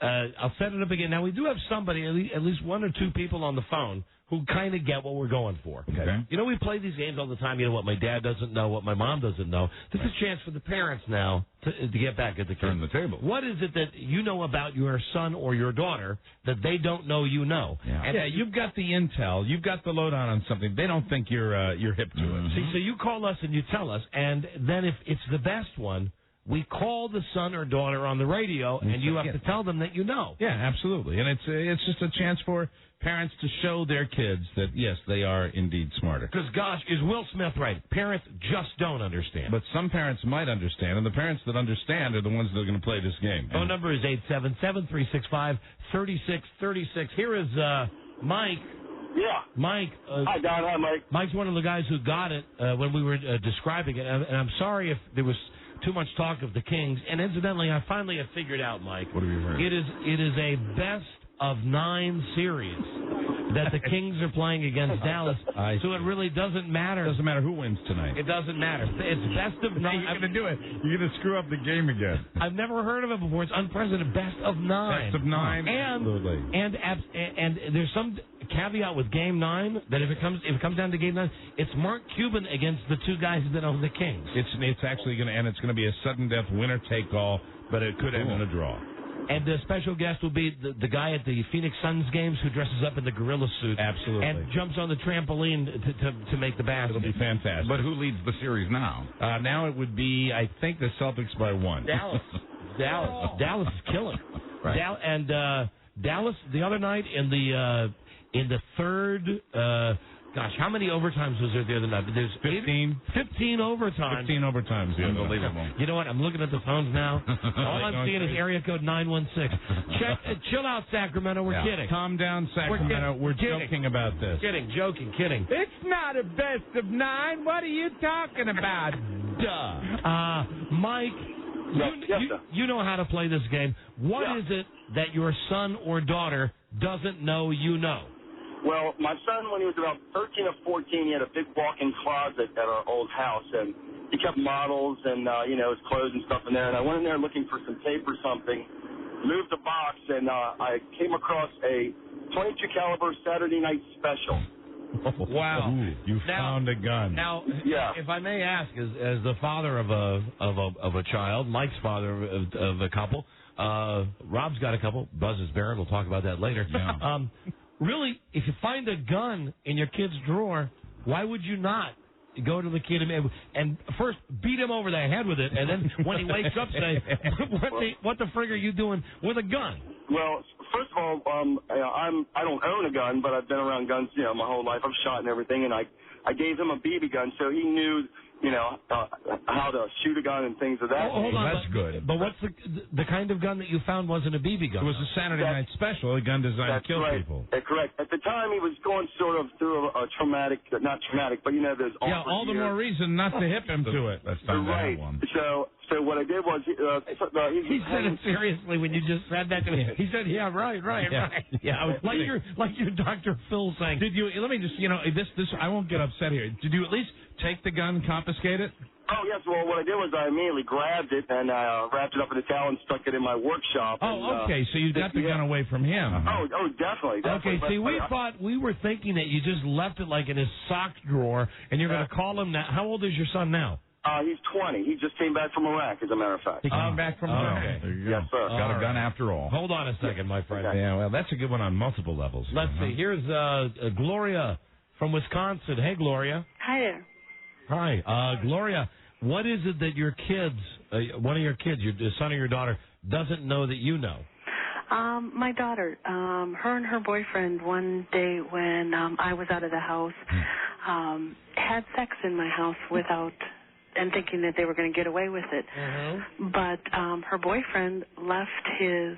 I'll set it up again. Now, we do have somebody, at least one or two people on the phone who kind of get what we're going for. Okay. We play these games all the time. What my dad doesn't know, what my mom doesn't know. This is a chance for the parents now to get back at the turn the table. What is it that you know about your son or your daughter that they don't know you know? Yeah, you've got the intel. You've got the lowdown on something. They don't think you're hip to it. See, so you call us and you tell us, and then if it's the best one, we call the son or daughter on the radio, and you have to tell them that you know. Yeah, absolutely. And it's just a chance for parents to show their kids that, yes, they are indeed smarter. Because, gosh, is Will Smith right? Parents just don't understand. But some parents might understand, and the parents that understand are the ones that are going to play this game. Phone number is 877-365-3636. Here is Mike. Yeah. Mike. Hi, Don. Hi, Mike. Mike's one of the guys who got it when we were describing it. And I'm sorry if there was too much talk of the Kings. And incidentally, I finally have figured out, Mike. What have you heard? It is a best-of-9 series that the Kings are playing against Dallas. So it really doesn't matter. It doesn't matter who wins tonight. It doesn't matter. It's best of 9. You're going to do it. You're going to screw up the game again. I've never heard of it before. It's unprecedented. Best of 9. Best of 9. Absolutely. And there's some caveat with Game 9 that if it comes down to Game 9, it's Mark Cuban against the two guys that own the Kings. It's actually going to end. It's going to be a sudden death winner take all, but it could end in a draw. And the special guest will be the guy at the Phoenix Suns games who dresses up in the gorilla suit. Absolutely. And jumps on the trampoline to make the basket. It'll be fantastic. But who leads the series now? Now it would be, I think, the Celtics by 1. Dallas is killing. Right. Dallas the other night in the third. Gosh, how many overtimes was there the other night? There's 15. 15 overtimes. 15 overtimes. Unbelievable. You know what? I'm looking at the phones now. All I'm seeing is area code 916. Chill out, Sacramento. We're kidding. Calm down, Sacramento. We're joking about this. Kidding. It's not a best of 9. What are you talking about? Duh. Mike, you know how to play this game. What is it that your son or daughter doesn't know you know? Well, my son, when he was about 13 or 14, he had a big walk-in closet at our old house, and he kept models and, his clothes and stuff in there. And I went in there looking for some tape or something, moved the box, and I came across a .22 caliber Saturday Night Special. Wow! You found a gun. Now, if I may ask, as the father of a child, Mike's father of a couple, Rob's got a couple. Buzz is barren. We'll talk about that later. Yeah. Really, if you find a gun in your kid's drawer, why would you not go to the kid and first beat him over the head with it, and then when he wakes up, say, "What the frig are you doing with a gun?" Well, first of all, I don't own a gun, but I've been around guns, my whole life. I've shot and everything, and I gave him a BB gun, so he knew, how to shoot a gun and things of that. Hold on, that's good. But what's the kind of gun that you found wasn't a BB gun? It was a Saturday Night Special, a gun designed to kill people. That's correct. At the time, he was going sort of through a traumatic, not traumatic, but there's all the more reason not to hip him to it. That's time to have one. So what I did was he said it seriously when you just said that to me. He said, "Yeah, right." Yeah, I was like your Dr. Phil saying. Did you? Let me just, this. I won't get upset here. Did you at least take the gun, confiscate it? Oh, yes. Well, what I did was I immediately grabbed it and wrapped it up in a towel and stuck it in my workshop. Oh, okay. So you got the gun away from him. Oh, definitely. Okay, see, we were thinking that you just left it like in his sock drawer, and you're going to call him now. How old is your son now? He's 20. He just came back from Iraq, as a matter of fact. He came back from Iraq. Okay. There you go. Yes, sir. Got a gun after all. Hold on a second, my friend. Okay. Yeah, well, that's a good one on multiple levels. Let's see. Here's Gloria from Wisconsin. Hey, Gloria. Hi there. Hi. Gloria, what is it that your kids, one of your kids, your son or your daughter, doesn't know that you know? My daughter, her and her boyfriend one day when I was out of the house, had sex in my house and thinking that they were going to get away with it. Mm-hmm. But her boyfriend left his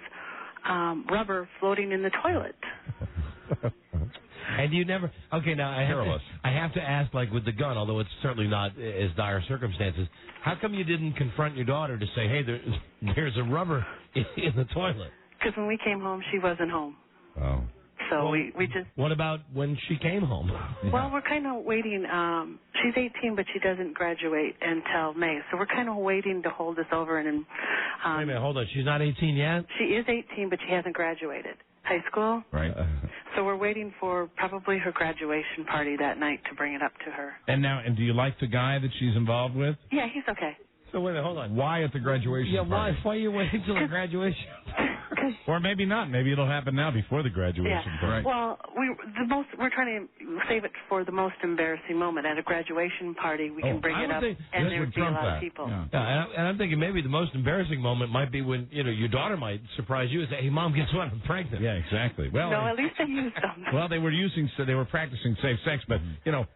rubber floating in the toilet. And you never... Okay, now I have to ask, like with the gun, although it's certainly not as dire circumstances, how come you didn't confront your daughter to say, hey, there's a rubber in the toilet? Because when we came home, she wasn't home. Oh. So we just... What about when she came home? Well, we're kind of waiting. She's 18, but she doesn't graduate until May. So we're kind of waiting to hold this over. And wait a minute, hold on. She's not 18 yet? She is 18, but she hasn't graduated high school. Right. So we're waiting for probably her graduation party that night to bring it up to her. And do you like the guy that she's involved with? Yeah, he's okay. So wait a minute, hold on. Why at the graduation party? Why are you waiting until the graduation? Or maybe not. Maybe it'll happen now before the graduation party. Well, we're trying to save it for the most embarrassing moment. At a graduation party, we can bring it up, and there would be a lot of people. Yeah, and I'm thinking maybe the most embarrassing moment might be when your daughter might surprise you and say, "Hey, Mom, guess what? I'm pregnant." Yeah, exactly. Well, no, at least they used them. Well, they were practicing safe sex, but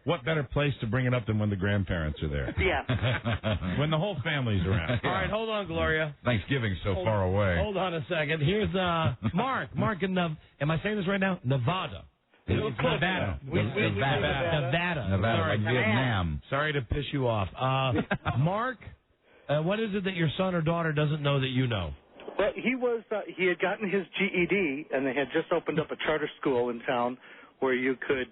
what better place to bring it up than when the grandparents are there? Yeah. When the whole family's around. All right, hold on, Gloria. Thanksgiving's so far away. Hold on a second. Here's Mark. Mark in am I saying this right now? Nevada. It's Nevada. Nevada. Sorry, like Vietnam. Sorry to piss you off. Mark, what is it that your son or daughter doesn't know that you know? Well, he had gotten his GED, and they had just opened up a charter school in town where you could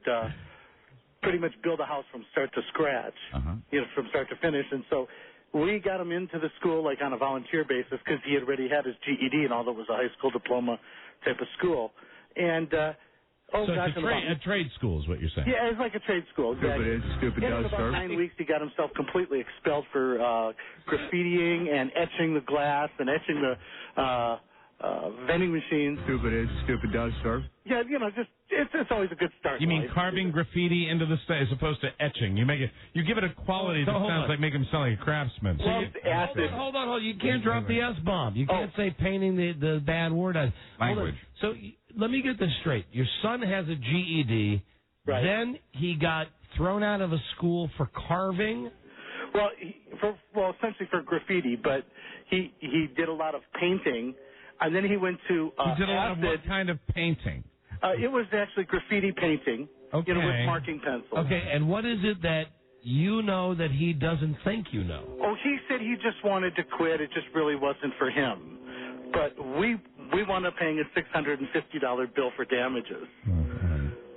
pretty much build a house from start to scratch, from start to finish. And so we got him into the school like on a volunteer basis because he had already had his GED and all that was a high school diploma type of school. And so it's a trade school is what you're saying? Yeah, it's like a trade school. Exactly. Stupid in about 9 weeks, he got himself completely expelled for graffitiing and etching the glass and etching the vending machines. Stupid does, sir. Yeah, it's always a good start. You mean carving graffiti into the as opposed to etching? You give it a quality that sounds like make him sound like a craftsman. Well, hold on. You can't drop the S-bomb. You can't say painting the bad word. Language. So let me get this straight. Your son has a GED. Right. Then he got thrown out of a school for carving. Well, essentially for graffiti, but he did a lot of painting, and then he went to he did a lot of what kind of painting? It was actually graffiti painting, with marking pencils. Okay, and what is it that you know that he doesn't think you know? Oh, he said he just wanted to quit. It just really wasn't for him. But we wound up paying a $650 bill for damages.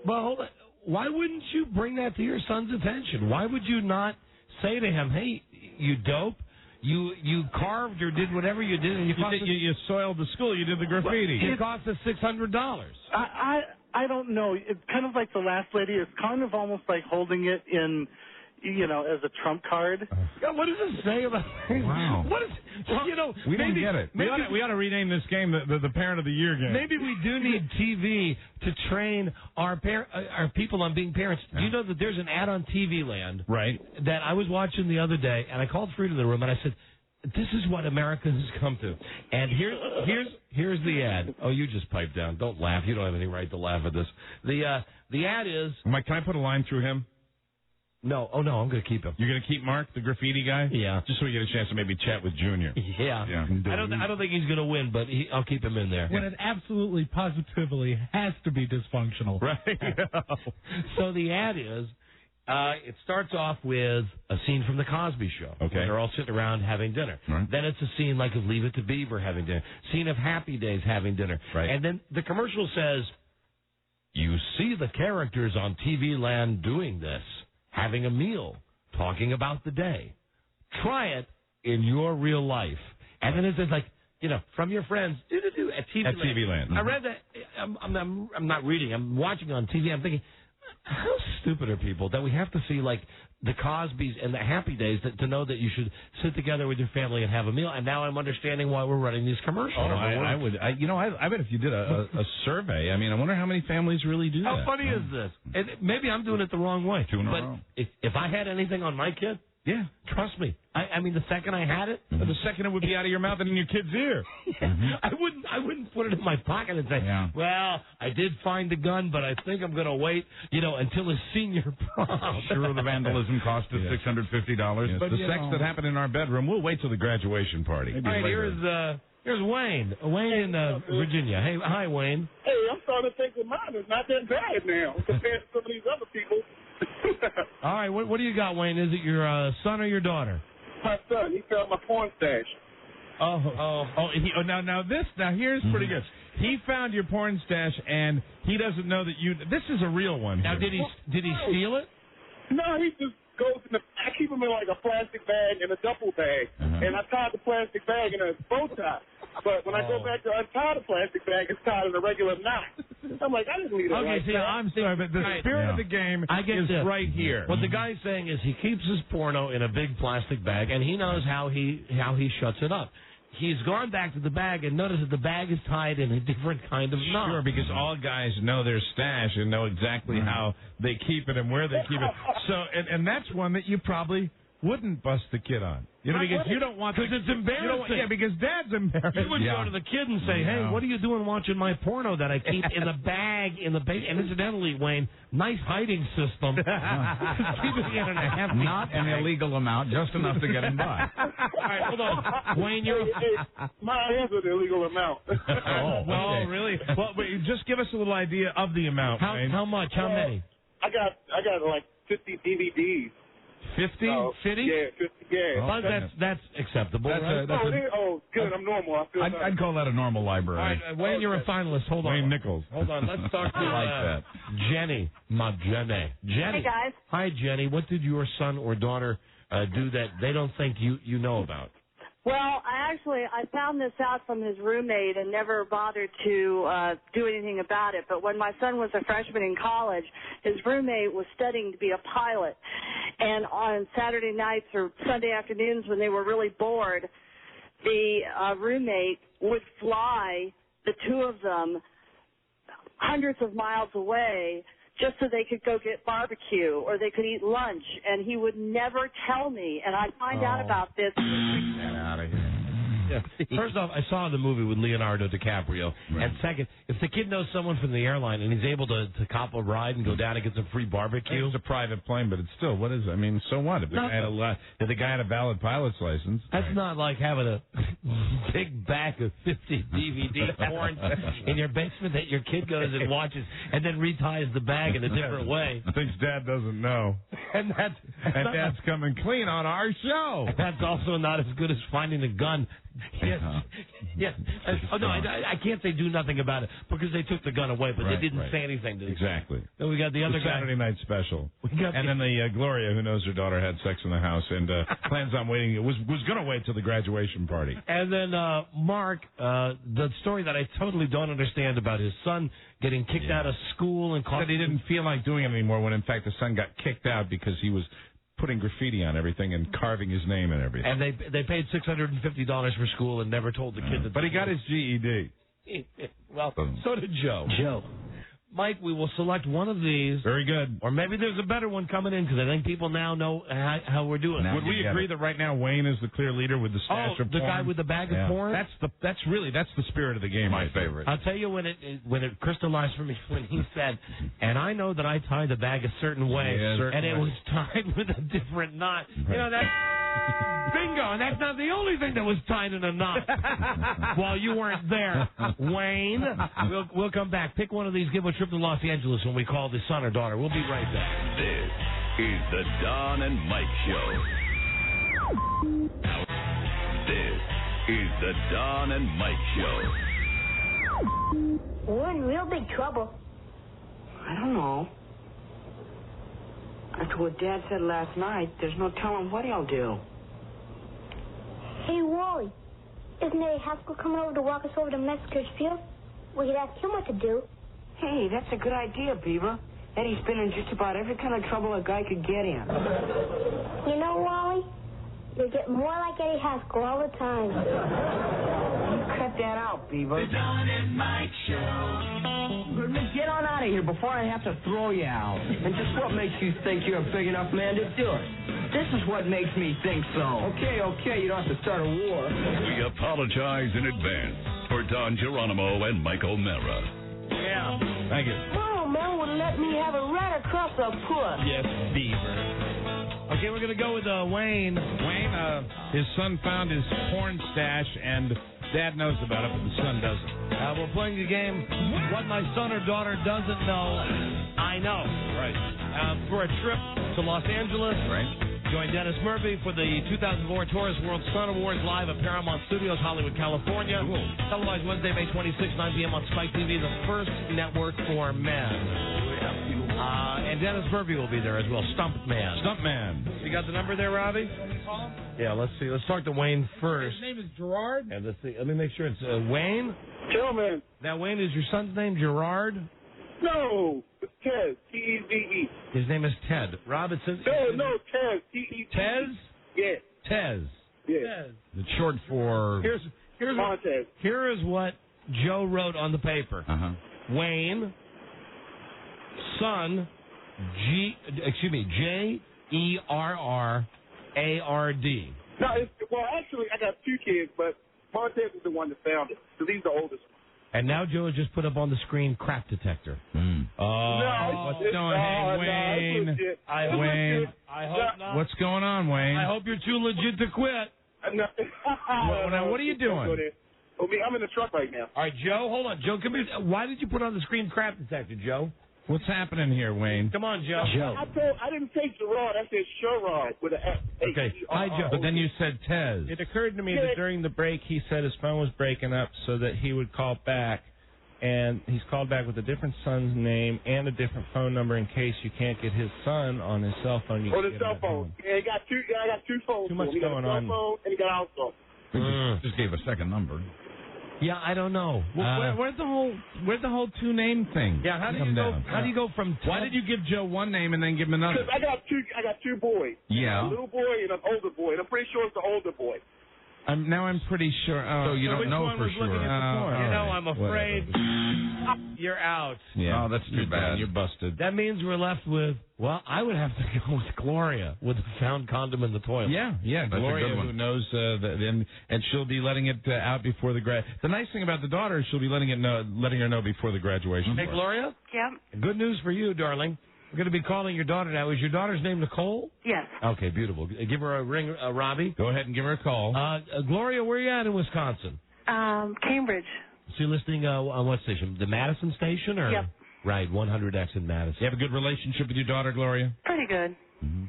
Well, hold on. Why wouldn't you bring that to your son's attention? Why would you not say to him, "Hey, you dope, you carved or did whatever you did, and you soiled the school, you did the graffiti. It cost us $600." I don't know. It's kind of like the last lady. It's kind of almost like holding it in, as a trump card. What does it say about? Wow. What is? We don't get it. We ought to rename this game the Parent of the Year game. Maybe we do need TV to train our people on being parents. Do you know that there's an ad on TV Land, right, that I was watching the other day, and I called Frida in the room and I said, "This is what America has come to." And here's the ad. Oh, you just pipe down. Don't laugh. You don't have any right to laugh at this. The ad is. Mike, can I put a line through him? No. Oh, no, I'm going to keep him. You're going to keep Mark, the graffiti guy? Yeah. Just so we get a chance to maybe chat with Junior. Yeah. I don't think he's going to win, but I'll keep him in there. When it absolutely, positively has to be dysfunctional. Right. So the ad is, it starts off with a scene from The Cosby Show. Okay. Where they're all sitting around having dinner. Right. Then it's a scene like of Leave It to Beaver having dinner. Scene of Happy Days having dinner. Right. And then the commercial says, "You see the characters on TV Land doing this, having a meal, talking about the day. Try it in your real life." And then it says, from your friends, at TV Land. I read that. I'm not reading. I'm watching on TV. I'm thinking, how stupid are people that we have to see the Cosbys and the Happy Days to know that you should sit together with your family and have a meal. And now I'm understanding why we're running these commercials. I bet if you did a survey, I wonder how many families really do that. How funny is this? And maybe I'm doing it the wrong way. Two in a row. If I had anything on my kid, yeah, trust me. The second I had it, the second it would be out of your mouth and in your kid's ear. I wouldn't put it in my pocket and say, "Well, I did find the gun, but I think I'm going to wait, until his senior prom." Sure, the vandalism cost us $650. Yes, but the sex that happened in our bedroom, we'll wait till the graduation party. All right, here's Wayne. Wayne in Virginia. Hey, hi, Wayne. Hey, I'm starting to think that mine is not that bad now compared to some of these other people. All right, what do you got, Wayne? Is it your son or your daughter? My son. He found my porn stash. Now here's pretty good. He found your porn stash, and he doesn't know that you. This is a real one. Now, did he steal it? No, he just goes in I keep him in like a plastic bag and a duffel bag, and I tied the plastic bag in a bow tie. But when I go back to untie the plastic bag, it's tied in a regular knot. I'm like, I didn't leave it like that. I'm sorry, but the spirit of the game is right here. What the guy's saying is he keeps his porno in a big plastic bag, and he knows how he shuts it up. he's gone back to the bag and noticed that the bag is tied in a different kind of knot. Sure, because all guys know their stash and know exactly how they keep it and where they keep it. So, and that's one that you probably wouldn't bust the kid on. You know, because you don't want... Because it's embarrassing. Yeah, because Dad's embarrassed. You would go to the kid and say, hey, what are you doing watching my porno that I keep in the bag in the basement? And incidentally, Wayne, nice hiding system. Keeping it in a hefty Not an illegal amount, just enough to get him by. All right, hold on. Wayne, you're... Mine is an illegal amount. Oh, really? Well, wait, just give us a little idea of the amount, Wayne. How much? How many? I got like 50 DVDs. 50? 50? Yeah, 50. Yeah. Well, that's acceptable, right? Good. I'm normal. I feel I'd call that a normal library. All right, Wayne, you're a finalist. Hold on. Wayne Nichols. Hold on. Let's talk to like that. Jenny. Not Jenny. Jenny. Hey, guys. Hi, Jenny. What did your son or daughter do that they don't think you know about? Well, I found this out from his roommate and never bothered to do anything about it. But when my son was a freshman in college, his roommate was studying to be a pilot. And on Saturday nights or Sunday afternoons when they were really bored, the roommate would fly the two of them hundreds of miles away just so they could go get barbecue or they could eat lunch, and he would never tell me. And I'd find out about this. Get out of here. Yeah. First off, I saw the movie with Leonardo DiCaprio. Right. And second, if the kid knows someone from the airline and he's able to cop a ride and go down and get some free barbecue. It's a private plane, but it's still, what is it? I mean, so what? If the guy had a valid pilot's license. That's not like having a big bag of 50 DVD porn in your basement that your kid goes and watches and then reties the bag in a different way. Thinks Dad doesn't know. And Dad's coming clean on our show. That's also not as good as finding a gun. Yes. Yes. Oh, no, I can't say do nothing about it because they took the gun away, but they didn't say anything. Exactly. Then we got the other guy. Saturday night special. And then the Gloria, who knows her daughter had sex in the house and plans on waiting. Was going to wait till the graduation party. And then Mark, the story that I totally don't understand about his son getting kicked out of school and said he didn't feel like doing it anymore when in fact the son got kicked out because he was putting graffiti on everything and carving his name and everything. And they paid $650 for school and never told the kid that. But he got his GED. Well, so did Joe. Mike, we will select one of these. Very good. Or maybe there's a better one coming in because I think people now know how we're doing. Would we agree that right now Wayne is the clear leader with the stash of porn? The guy with the bag of porn? That's the spirit of the game. My favorite. I'll tell you when it crystallized for me when he said, and I know that I tied the bag a certain way, and it was tied with a different knot. Right. You know, that's bingo, and that's not the only thing that was tied in a knot while you weren't there, Wayne. We'll come back. Pick one of these. Give a trip to Los Angeles when we call the son or daughter. We'll be right back. This is the Don and Mike Show. This is the Don and Mike Show. We're in real big trouble. I don't know. After what Dad said last night, there's no telling what he'll do. Hey, Wally, isn't Eddie Haskell coming over to walk us over to Metzger's Field? We could ask him what to do. Hey, that's a good idea, Beaver. Eddie's been in just about every kind of trouble a guy could get in. You know, Wally, you get more like Eddie Haskell all the time. Cut that out, Beaver. The Don and Mike Show. Get on out of here before I have to throw you out. And just what makes you think you're a big enough man to do it? This is what makes me think so. Okay, you don't have to start a war. We apologize in advance for Don Geronimo and Mike O'Mara. Yeah. Thank you. Oh, man would let me have a rat across the foot. Yes, Beaver. Okay, we're going to go with Wayne. Wayne, his son found his porn stash, and Dad knows about it, but the son doesn't. We're playing the game, What My Son or Daughter Doesn't Know, I Know. Right. For a trip to Los Angeles. Right. Join Dennis Murphy for the 2004 Taurus World Sun Awards live at Paramount Studios, Hollywood, California. Cool. Televised Wednesday, May 26, 9 p.m. on Spike TV, the first network for men. And Dennis Murphy will be there as well. Stumpman. You got the number there, Robbie? Yeah, let's see. Let's talk to Wayne first. His name is Gerard? And let's see. Let me make sure it's Wayne. Gentlemen. Now, Wayne, is your son's name Gerard? No, it's Tez. T-E-Z-E. His name is Ted. Rob, it says... No, Tez. T-E-Z-E. Tez? Yeah. Tez. Yeah. It's short for... Here is what Joe wrote on the paper. Wayne, son, J-E-R-R-A-R-D. No, well, actually, I got 2 kids, but Montez is the one that found it, because he's the oldest. And now Joe has just put up on the screen crap detector. What's going on? Hey, Wayne. Wayne. I hope not. What's going on, Wayne? I hope you're too legit to quit. No. Now, what are you doing? I'm in the truck right now. All right, Joe, hold on. Joe, come here. Why did you put on the screen crap detector, Joe? What's happening here, Wayne? Come on, Joe. I didn't say Gerard. I said Sherrod with an S. Okay. Hi, Joe. But then you said Tez. It occurred to me that during the break he said his phone was breaking up so that he would call back. And he's called back with a different son's name and a different phone number in case you can't get his son on his cell phone. You on his cell phone. Yeah, I got 2 phones. Too much he got going a cell on. phone and he got our phone. Just gave a second number. Yeah, I don't know. Where's the whole 2-name thing? Yeah, how do you go from? Why did you give Joe one name and then give him another? Because I got 2 boys. Yeah. A little boy and an older boy, and I'm pretty sure it's the older boy. I'm pretty sure. So you don't know for sure. I'm afraid you're out. Yeah. Oh, that's too bad. You're busted. That means we're left with, well, I would have to go with Gloria with the found condom in the toilet. Yeah. That's Gloria, a good one. who knows, and she'll be letting it out before the grad. The nice thing about the daughter is she'll be letting her know before the graduation. Hey, Gloria? Yeah. Good news for you, darling. We're going to be calling your daughter now. Is your daughter's name Nicole? Yes. Okay, beautiful. Give her a ring, Robbie. Go ahead and give her a call. Gloria, where are you at in Wisconsin? Cambridge. So you're listening on what station? The Madison station? Or? Yep. Right, 100X in Madison. You have a good relationship with your daughter, Gloria? Pretty good.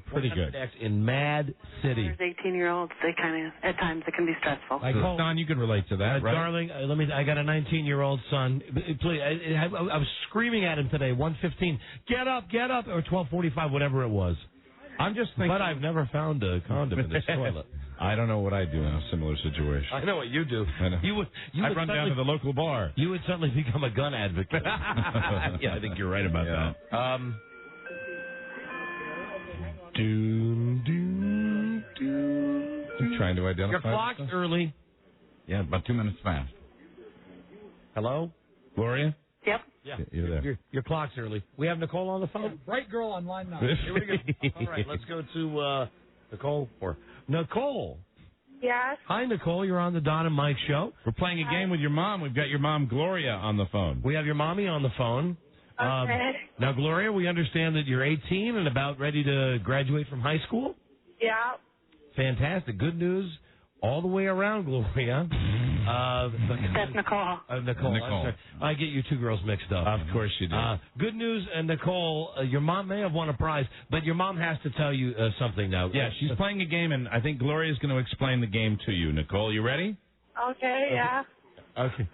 Pretty good. 100X in Mad City. There's 18-year-olds. They kind of, at times, it can be stressful. Don, you can relate to that, right? Darling, I got a 19-year-old son. Please, I was screaming at him today, 1:15. Get up, or 12:45, whatever it was. I'm just thinking. But I've never found a condom in this toilet. I don't know what I do in a similar situation. I know what you do. I know. You would I'd run down to the local bar. You would suddenly become a gun advocate. Yeah, I think you're right about that. Trying to identify. Your clock's early. Yeah, about 2 minutes fast. Hello? Gloria? Yep. Yeah. You're there. Your clock's early. We have Nicole on the phone? Bright girl on line 9. Here we go. All right, let's go to Nicole. Nicole. Yes. Hi, Nicole. You're on the Don and Mike show. We're playing a game with your mom. We've got your mom, Gloria, on the phone. We have your mommy on the phone. Okay. Now, Gloria, we understand that you're 18 and about ready to graduate from high school. Yeah. Fantastic. Good news all the way around, Gloria. That's Nicole. Nicole. I'm sorry. I get you 2 girls mixed up. Of course you do. Good news, Nicole, your mom may have won a prize, but your mom has to tell you something now. Yeah, she's playing a game, and I think Gloria's going to explain the game to you. Nicole, you ready? Okay, yeah. Okay.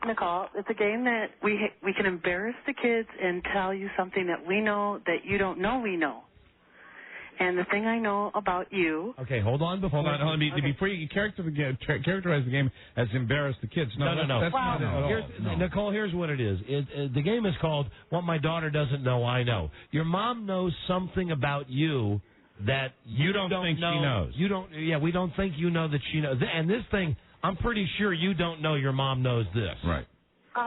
Nicole, it's a game that we can embarrass the kids and tell you something that we know that you don't know we know. And the thing I know about you. Okay, hold on. Before you characterize the game as embarrass the kids. No. That's not it at all. Nicole, here's what it is. The game is called What My Daughter Doesn't Know, I Know. Your mom knows something about you that you don't think she knows. You don't. Yeah, we don't think you know that she knows. And this thing, I'm pretty sure you don't know your mom knows this. Right.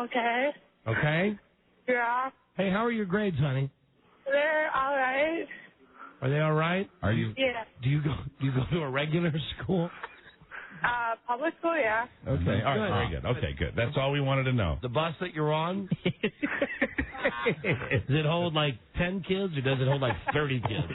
Okay. Okay? Yeah. Hey, how are your grades, honey? They're all right. Are they all right? Are you? Yeah. Do you go to a regular school? Public school, yeah. Okay. All right. Very good. Okay, good. That's all we wanted to know. The bus that you're on? Does it hold like 10 kids or does it hold like 30 kids?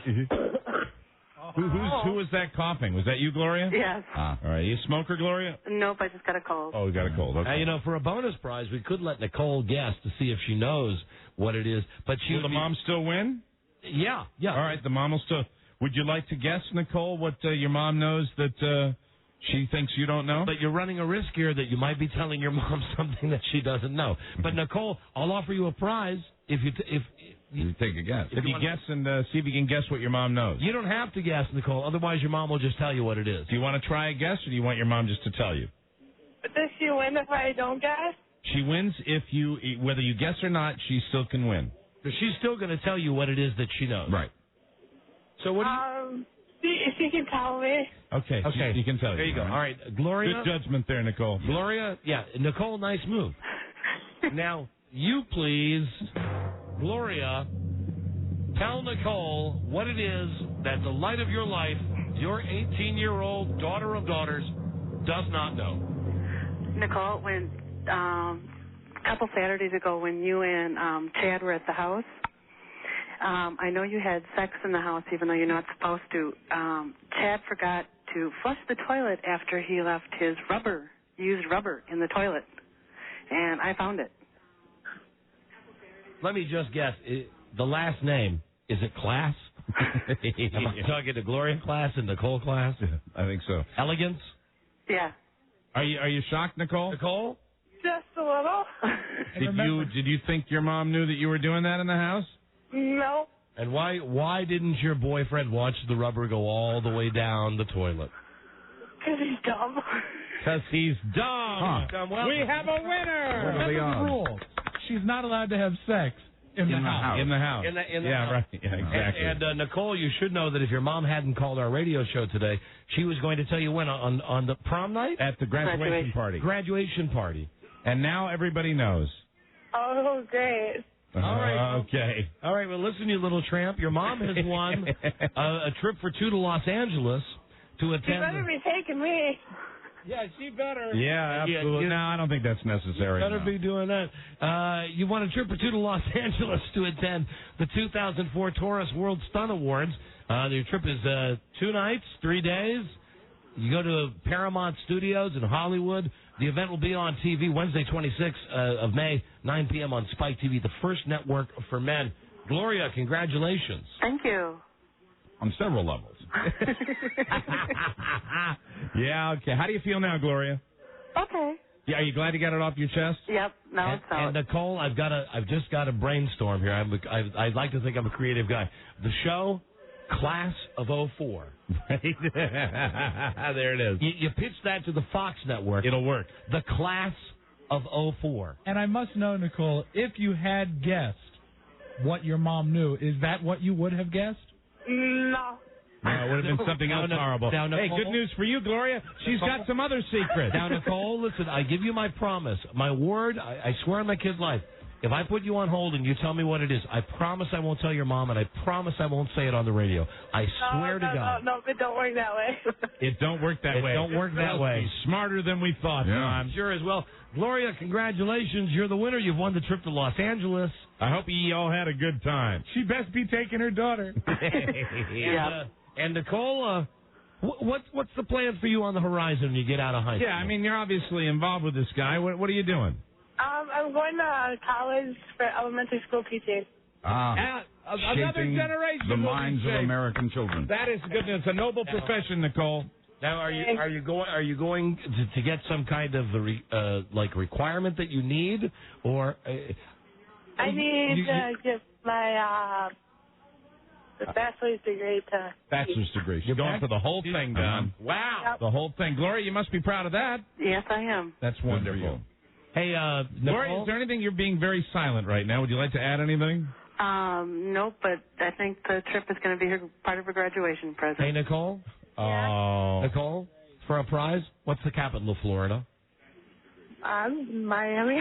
Who was that coughing? Was that you, Gloria? Yes. All right. You a smoker, Gloria? Nope, I just got a cold. Oh, you got a cold. Okay. Now, for a bonus prize, we could let Nicole guess to see if she knows what it is. But will the mom still win? Yeah. All right. The mom will still. Would you like to guess, Nicole, what your mom knows that she thinks you don't know? But you're running a risk here that you might be telling your mom something that she doesn't know. But Nicole, I'll offer you a prize if you take a guess. If you guess and see if you can guess what your mom knows. You don't have to guess, Nicole. Otherwise, your mom will just tell you what it is. Do you want to try a guess, or do you want your mom just to tell you? Does she win if I don't guess? She wins if whether you guess or not, she still can win. But she's still going to tell you what it is that she knows. Right. So what do C She can tell me. Okay. Okay. You can tell. There you go. All right, Gloria. Good judgment there, Nicole. Gloria, yeah, Nicole, nice move. Now, you please, Gloria, tell Nicole what it is that the light of your life, your 18-year-old daughter of daughters, does not know. Nicole, when a couple Saturdays ago when you and Chad were at the house, I know you had sex in the house even though you're not supposed to. Chad forgot to flush the toilet after he left his used rubber in the toilet, and I found it. Let me just guess. The last name, is it Class? Am I talking to Gloria Class and Nicole Class? I think so. Elegance? Yeah. Are you shocked, Nicole? Nicole? Just a little. Did you think your mom knew that you were doing that in the house? No. And why didn't your boyfriend watch the rubber go all the way down the toilet? Because he's dumb. Because he's dumb. Huh. Well, We have a winner. What are the Remember the odds? rule. She's not allowed to have sex in the house. In the house. In the yeah, house. right. Yeah, exactly. And Nicole, you should know that if your mom hadn't called our radio show today, she was going to tell you when on the prom night? At the graduation party. Graduation party. And now everybody knows. Oh, great. All right. Okay. All right. Well, listen, you little tramp. Your mom has won a trip for two to Los Angeles to You attend. better be taking me. Yeah, she better. Yeah, absolutely. Yeah, no, I don't think that's necessary. Better no. be doing that. You won a trip for two to Los Angeles to attend the 2004 Taurus World Stunt Awards. Your trip is 2 nights, 3 days. You go to Paramount Studios in Hollywood. The event will be on TV Wednesday, 26th of May, 9 p.m. on Spike TV, the first network for men. Gloria, congratulations. Thank you. On several levels. Yeah, okay. How do you feel now, Gloria? Okay. Yeah, are you glad you got it off your chest? Yep. Now it's out. And Nicole, I've just got to brainstorm here. I'd like to think I'm a creative guy. The show, Class of 04. Right? There it is. You pitch that to the Fox network. It'll work. The Class of 04. And I must know, Nicole, if you had guessed what your mom knew, is that what you would have guessed? No. No, it would have been something else horrible. Now, Hey, Nicole, good news for you, Gloria. She's got some other secrets. Now, Nicole, listen, I give you my promise. My word, I swear on my kid's life. If I put you on hold and you tell me what it is, I promise I won't tell your mom, and I promise I won't say it on the radio. I swear to God. No, it don't work that way. It don't work that way. It don't work that way. He's smarter than we thought, Yeah. Don. Sure as well. Gloria, congratulations. You're the winner. You've won the trip to Los Angeles. I hope you all had a good time. She best be taking her daughter. And Nicole, what's the plan for you on the horizon when you get out of high school? Yeah, I mean, you're obviously involved with this guy. What are you doing? I'm going to college for elementary school teaching. Another Shaping generation. the will be minds of shaped. American children. That is good. It's a noble profession, Nicole. Now, are you going to get some kind of requirement that you need, or I need to get my bachelor's degree to. Bachelor's degree. You're going for the whole thing, Don. Wow. Yep. The whole thing. Gloria, you must be proud of that. Yes, I am. That's wonderful. Hey, Gloria, Nicole? is there anything? You're being very silent right now. Would you like to add anything? Nope, but I think the trip is going to be part of her graduation present. Hey, Nicole? Oh. Nicole, for a prize, what's the capital of Florida? Miami.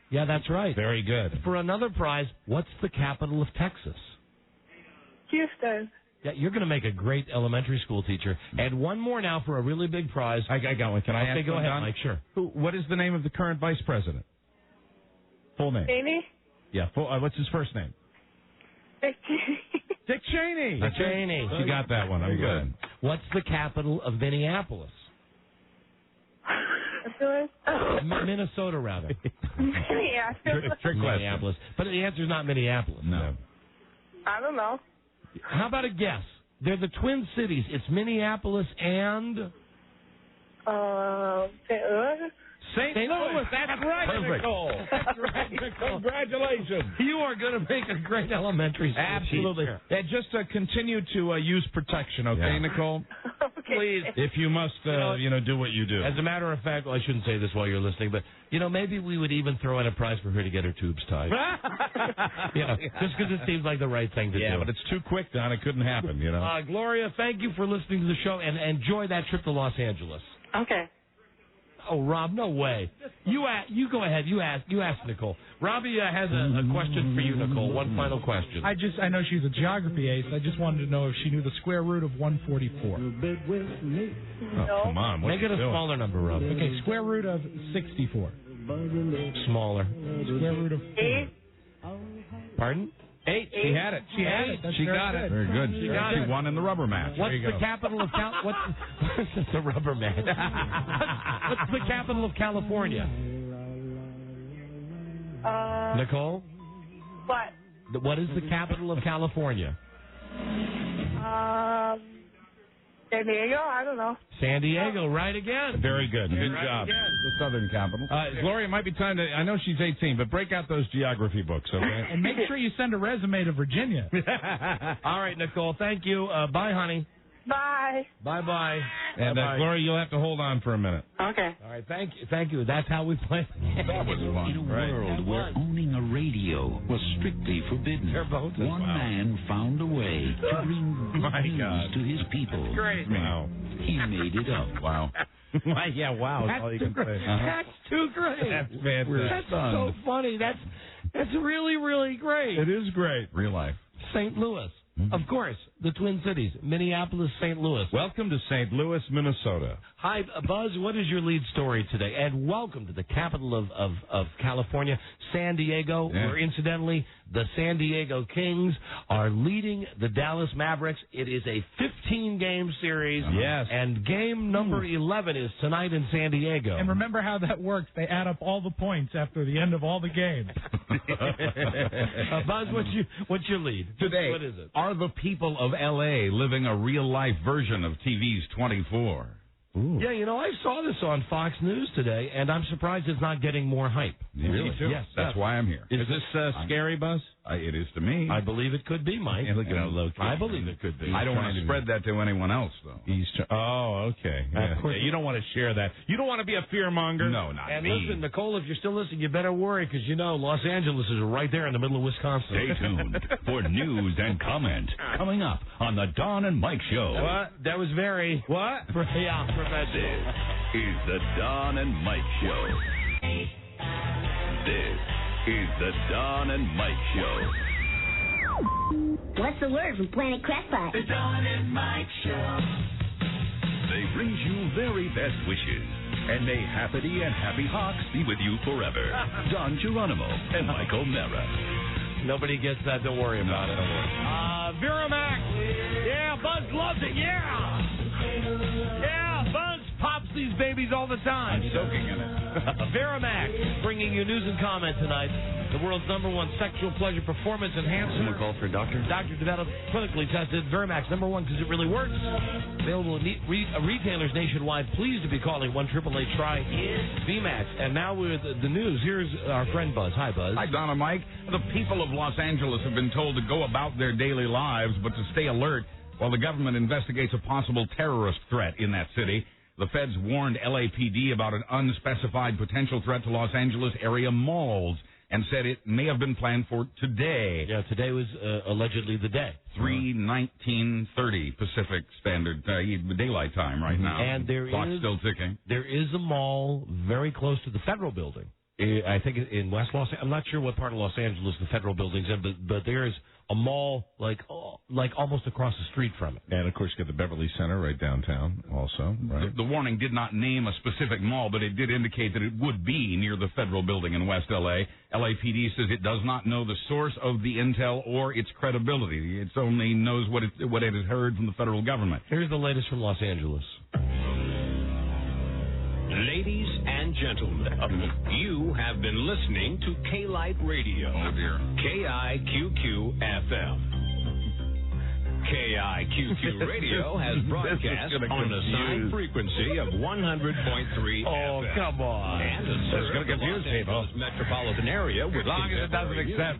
Yeah, that's right. Very good. For another prize, what's the capital of Texas? Houston. Yeah, you're going to make a great elementary school teacher. And one more now for a really big prize. I got one. Can I ask go one, ahead, Don? Mike. Sure. What is the name of the current vice president? Full name. Cheney. Yeah. What's his first name? Dick Cheney. Dick Cheney. Dick Cheney. You got that one. I'm good. What's the capital of Minneapolis? Minnesota, rather. Minneapolis. Trick Minneapolis. But the answer's not Minneapolis. No. I don't know. How about a guess? They're the Twin Cities. It's Minneapolis and... St. Louis. St. Louis. That's right, Perfect. Nicole. That's right, Nicole. Congratulations. You are going to make a great elementary school Absolutely. teacher. Yeah, just continue to use protection, okay, Yeah. Nicole? Okay. Please. If you must, do what you do. As a matter of fact, well, I shouldn't say this while you're listening, but, maybe we would even throw in a prize for her to get her tubes tied. Just because it seems like the right thing to do. Yeah, but it's too quick, Don. It couldn't happen, Gloria, thank you for listening to the show, and enjoy that trip to Los Angeles. Okay. Oh, Rob, no way. You go ahead. You ask Nicole. Robbie has a question for you, Nicole. One final question. I know she's a geography ace. I just wanted to know if she knew the square root of 144. Oh, come on. Make it a smaller number, Rob. Okay, square root of 64. Smaller. Square root of 4. Pardon? 8. She had it. She got it. Very good. She got it. Won in the rubber match. What's the capital of what's the rubber match? What's the capital of California? Nicole? What? What is the capital of California? San Diego? I don't know. San Diego, right again. Very good. Good job. The Southern capital. Gloria, it might be time to, I know she's 18, but break out those geography books, okay? And make sure you send a resume to Virginia. All right, Nicole, thank you. Bye, honey. Bye. Bye-bye. And Gloria, you'll have to hold on for a minute. Okay. All right, thank you. That's how we play. That was fun. In a world where owning a radio was strictly forbidden, one man found a way to bring good news to his people. Great. Wow. He made it up. Wow. Yeah, wow. That's all you can say. That's too great. That's fantastic. That's so funny. That's really, really great. It is great. Real life. St. Louis. Of course, the Twin Cities, Minneapolis, St. Louis. Welcome to St. Louis, Minnesota. Hi, Buzz. What is your lead story today? And welcome to the capital of California, San Diego, where incidentally the San Diego Kings are leading the Dallas Mavericks. It is a 15-game series. Yes. And game number 11 is tonight in San Diego. And remember how that works. They add up all the points after the end of all the games. Buzz, what's your lead? Today, what is it? Are the people of L.A. living a real-life version of TV's 24? Ooh. Yeah, I saw this on Fox News today, and I'm surprised it's not getting more hype. Yeah, really? Me too. Yes, that's why I'm here. Is this scary, Buzz? It is to me. I believe it could be, Mike. Look at how low. I believe it could be. I don't want to spread that to anyone else, though. Okay. Yeah. You don't want to share that. You don't want to be a fear monger. No, not and me. Listen, Nicole, if you're still listening, you better worry because Los Angeles is right there in the middle of Wisconsin. Stay tuned for news and comment coming up on the Don and Mike Show. What? That was very what? Yeah, professional. This is the Don and Mike Show. This is the Don and Mike Show. What's the word from Planet Crackpot? The Don and Mike Show. They bring you very best wishes. And may Happity and Happy Hawks be with you forever. Don Geronimo and Michael Mara. Nobody gets that. Don't worry about it. Viramax. Yeah, Buzz loves it. Yeah. Yeah, Buzz pops these babies all the time. I'm soaking in it. Viramax, bringing you news and comment tonight. The world's #1 sexual pleasure performance enhancer. Someone call for a doctor? Doctor developed, clinically tested. Viramax, #1 because it really works. Available at retailers nationwide. Pleased to be calling 1-888-TRY-VMAX. And now with the news, here's our friend Buzz. Hi, Buzz. Hi, Don and Mike. The people of Los Angeles have been told to go about their daily lives, but to stay alert while the government investigates a possible terrorist threat in that city. The feds warned LAPD about an unspecified potential threat to Los Angeles area malls and said it may have been planned for today. Yeah, today was allegedly the day. 3:19:30 Pacific Standard Daylight Time right now. And clock's still ticking. There is a mall very close to the Federal Building. I think in West Los Angeles. I'm not sure what part of Los Angeles the Federal Building's in, but there is a mall like almost across the street from it. And, of course, you got the Beverly Center right downtown also, right? The warning did not name a specific mall, but it did indicate that it would be near the Federal Building in West L.A. LAPD says it does not know the source of the intel or its credibility. It only knows what it has heard from the federal government. Here's the latest from Los Angeles. Ladies and gentlemen, you have been listening to K-Light Radio. Oh, dear. KIQQ-FM. KIQQ Radio has broadcast on the assigned frequency of 100.3 Oh, come on. And serves the Los Angeles metropolitan area with as long as it doesn't accept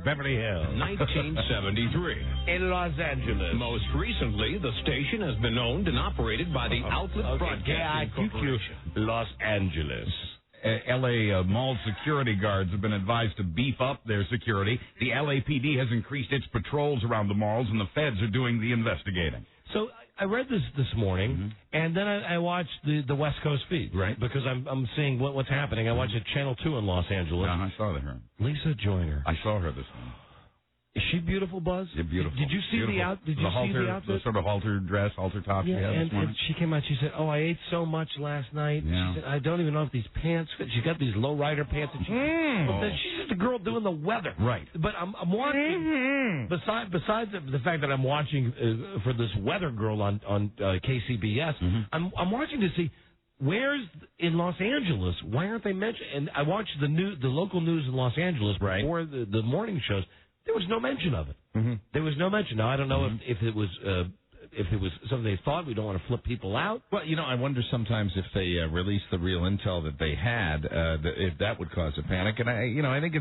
Beverly Hills. 1973. In Los Angeles. Most recently, the station has been owned and operated by the Outlet Broadcasting Corporation. Los Angeles. L.A. Mall security guards have been advised to beef up their security. The LAPD has increased its patrols around the malls, and the feds are doing the investigating. So I read this morning, and then I watched the West Coast feed, right? Because I'm seeing what's happening. I watched Channel 2 in Los Angeles. I saw her. Lisa Joyner. I saw her this morning. Is she beautiful, Buzz? Yeah, beautiful. Did you see beautiful. the outfit? The sort of halter dress, halter top she had this morning? And she came out. She said, "Oh, I ate so much last night." Yeah. She said, "I don't even know if these pants fit." She got these low rider pants, and she's just a girl doing the weather. Right. But I'm watching. Besides the fact that I'm watching for this weather girl on KCBS, I'm watching to see. Where's in Los Angeles? Why aren't they mentioned? And I watched the local news in Los Angeles before the morning shows. There was no mention of it. There was no mention. Now I don't know if it was something they thought. We don't want to flip people out. Well, I wonder sometimes if they release the real intel that they had, if that would cause a panic. And I think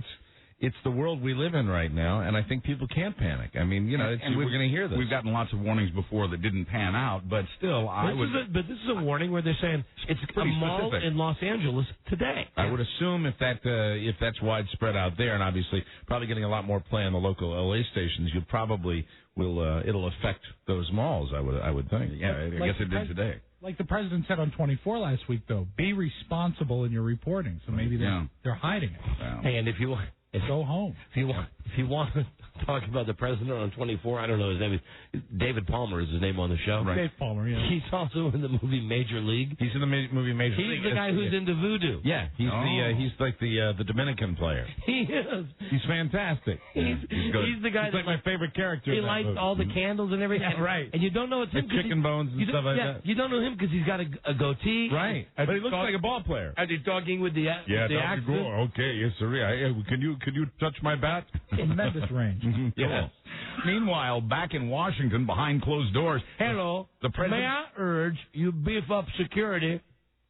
it's the world we live in right now, and I think people can't panic. I mean, we're going to hear this. We've gotten lots of warnings before that didn't pan out, but still, But this is a warning where they're saying it's a mall specific. in Los Angeles today. I would assume if that's widespread out there, and obviously probably getting a lot more play on the local LA stations, you probably will. It'll affect those malls. I would think. Yeah, I guess it did today. Like the president said on 24 last week, though, be responsible in your reporting. So maybe they're hiding it. Wow. Hey, and if you want. Go home. If you want to talk about the president on 24, I don't know his name. David Palmer is his name on the show. Right. Dave Palmer, yeah. He's also in the movie Major League. He's in the movie Major League. He's the guy who's into voodoo. Yeah, he's he's like the Dominican player. He is. He's fantastic. He's the guy He's like my favorite character. He lights all the candles and everything. Yeah, right. And you don't know it's him. Chicken bones and stuff like that. You don't know him because he's got a goatee. Right. But he looks like a ball player. And he's talking with the accent. Okay, yes, sir. Can you touch my bat? Tremendous range. Yes. Meanwhile, back in Washington, behind closed doors. Hello. The president. May I urge you beef up security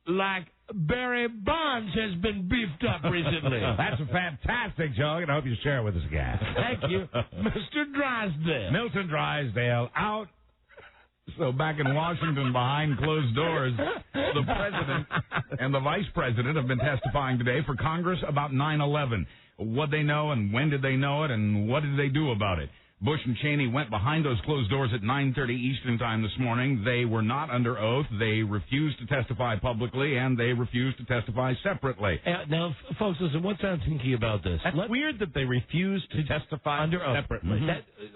like Barry Bonds has been beefed up recently? That's a fantastic joke, and I hope you share it with us again. Thank you. Mr. Drysdale. Milton Drysdale out. So back in Washington, behind closed doors, the president and the vice president have been testifying today for Congress about 9/11. What they know and when did they know it and what did they do about it? Bush and Cheney went behind those closed doors at 9:30 Eastern Time this morning. They were not under oath. They refused to testify publicly, and they refused to testify separately. Now, folks, listen, what sounds hinky about this? That's weird that they refused to testify under oath separately.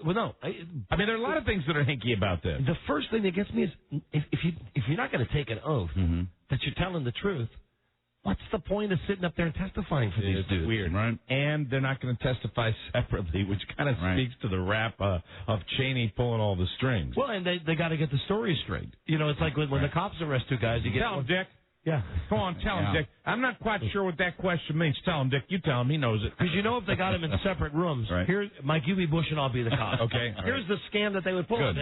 Well, no. I mean, there are a lot of things that are hinky about this. The first thing that gets me is if you're not going to take an oath that you're telling the truth, what's the point of sitting up there and testifying for these dudes? Weird, right? And they're not going to testify separately, which kind of speaks to the rap of Cheney pulling all the strings. Well, and they got to get the story straight. It's like when the cops arrest two guys, you get tell him, Dick. Yeah, go on, tell him, Dick. I'm not quite sure what that question means. Tell him, Dick. You tell him. He knows it. Because if they got him in separate rooms, here's Mike, you be Bush, and I'll be the cop. Okay. Here's the scam that they would pull. Good.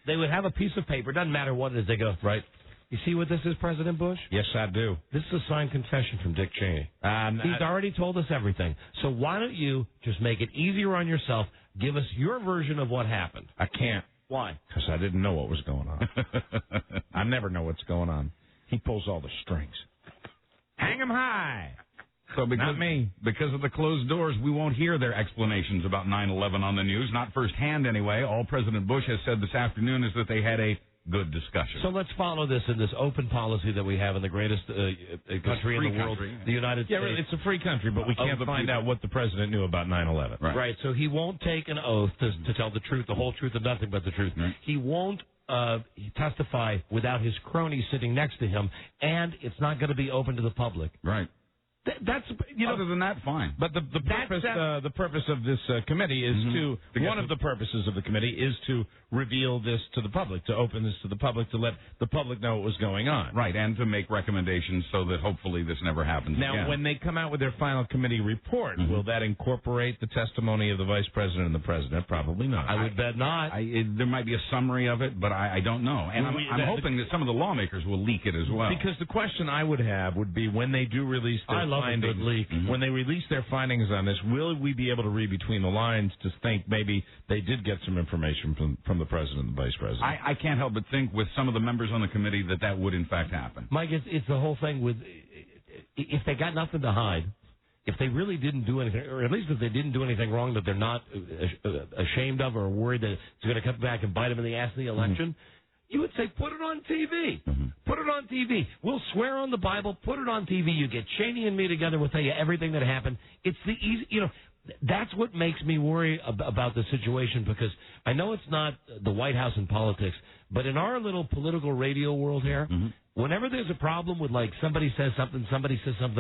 They would have a piece of paper. Doesn't matter what it is. They go right. You see what this is, President Bush? Yes, I do. This is a signed confession from Dick Cheney. He's already told us everything. So why don't you just make it easier on yourself? Give us your version of what happened. I can't. Why? Because I didn't know what was going on. I never know what's going on. He pulls all the strings. Hang 'em high. So not me. Because of the closed doors, we won't hear their explanations about 9/11 on the news, not firsthand anyway. All President Bush has said this afternoon is that they had a good discussion. So let's follow this in this open policy that we have in the greatest country in the world, the United States. Yeah, it's a free country, but we can't find out what the president knew about 9/11. Right. So he won't take an oath to tell the truth, the whole truth, and nothing but the truth. He won't testify without his cronies sitting next to him, and it's not going to be open to the public. Right. That's other than that, fine. But the purpose of this committee is one of the purposes of the committee is to reveal this to the public, to open this to the public, to let the public know what was going on. Right, and to make recommendations so that hopefully this never happens now, again. when they come out with their final committee report, will that incorporate the testimony of the vice president and the president? Probably not. I would bet not. There might be a summary of it, but I don't know. And I'm hoping that some of the lawmakers will leak it as well. Because the question I would have would be when they do release their love a findings, good leak. when they release their findings on this, will we be able to read between the lines to think maybe they did get some information from the president and the vice president? I can't help but think with some of the members on the committee that would in fact happen. Mike, it's the whole thing with if they got nothing to hide, if they really didn't do anything, or at least if they didn't do anything wrong that they're not ashamed of or worried that it's going to come back and bite them in the ass in the election, you would say, put it on TV. Put it on TV. We'll swear on the Bible. Put it on TV. You get Cheney and me together. We'll tell you everything that happened. It's the easy, that's what makes me worry about the situation, because I know it's not the White House and politics, but in our little political radio world here, whenever there's a problem with, like, somebody says something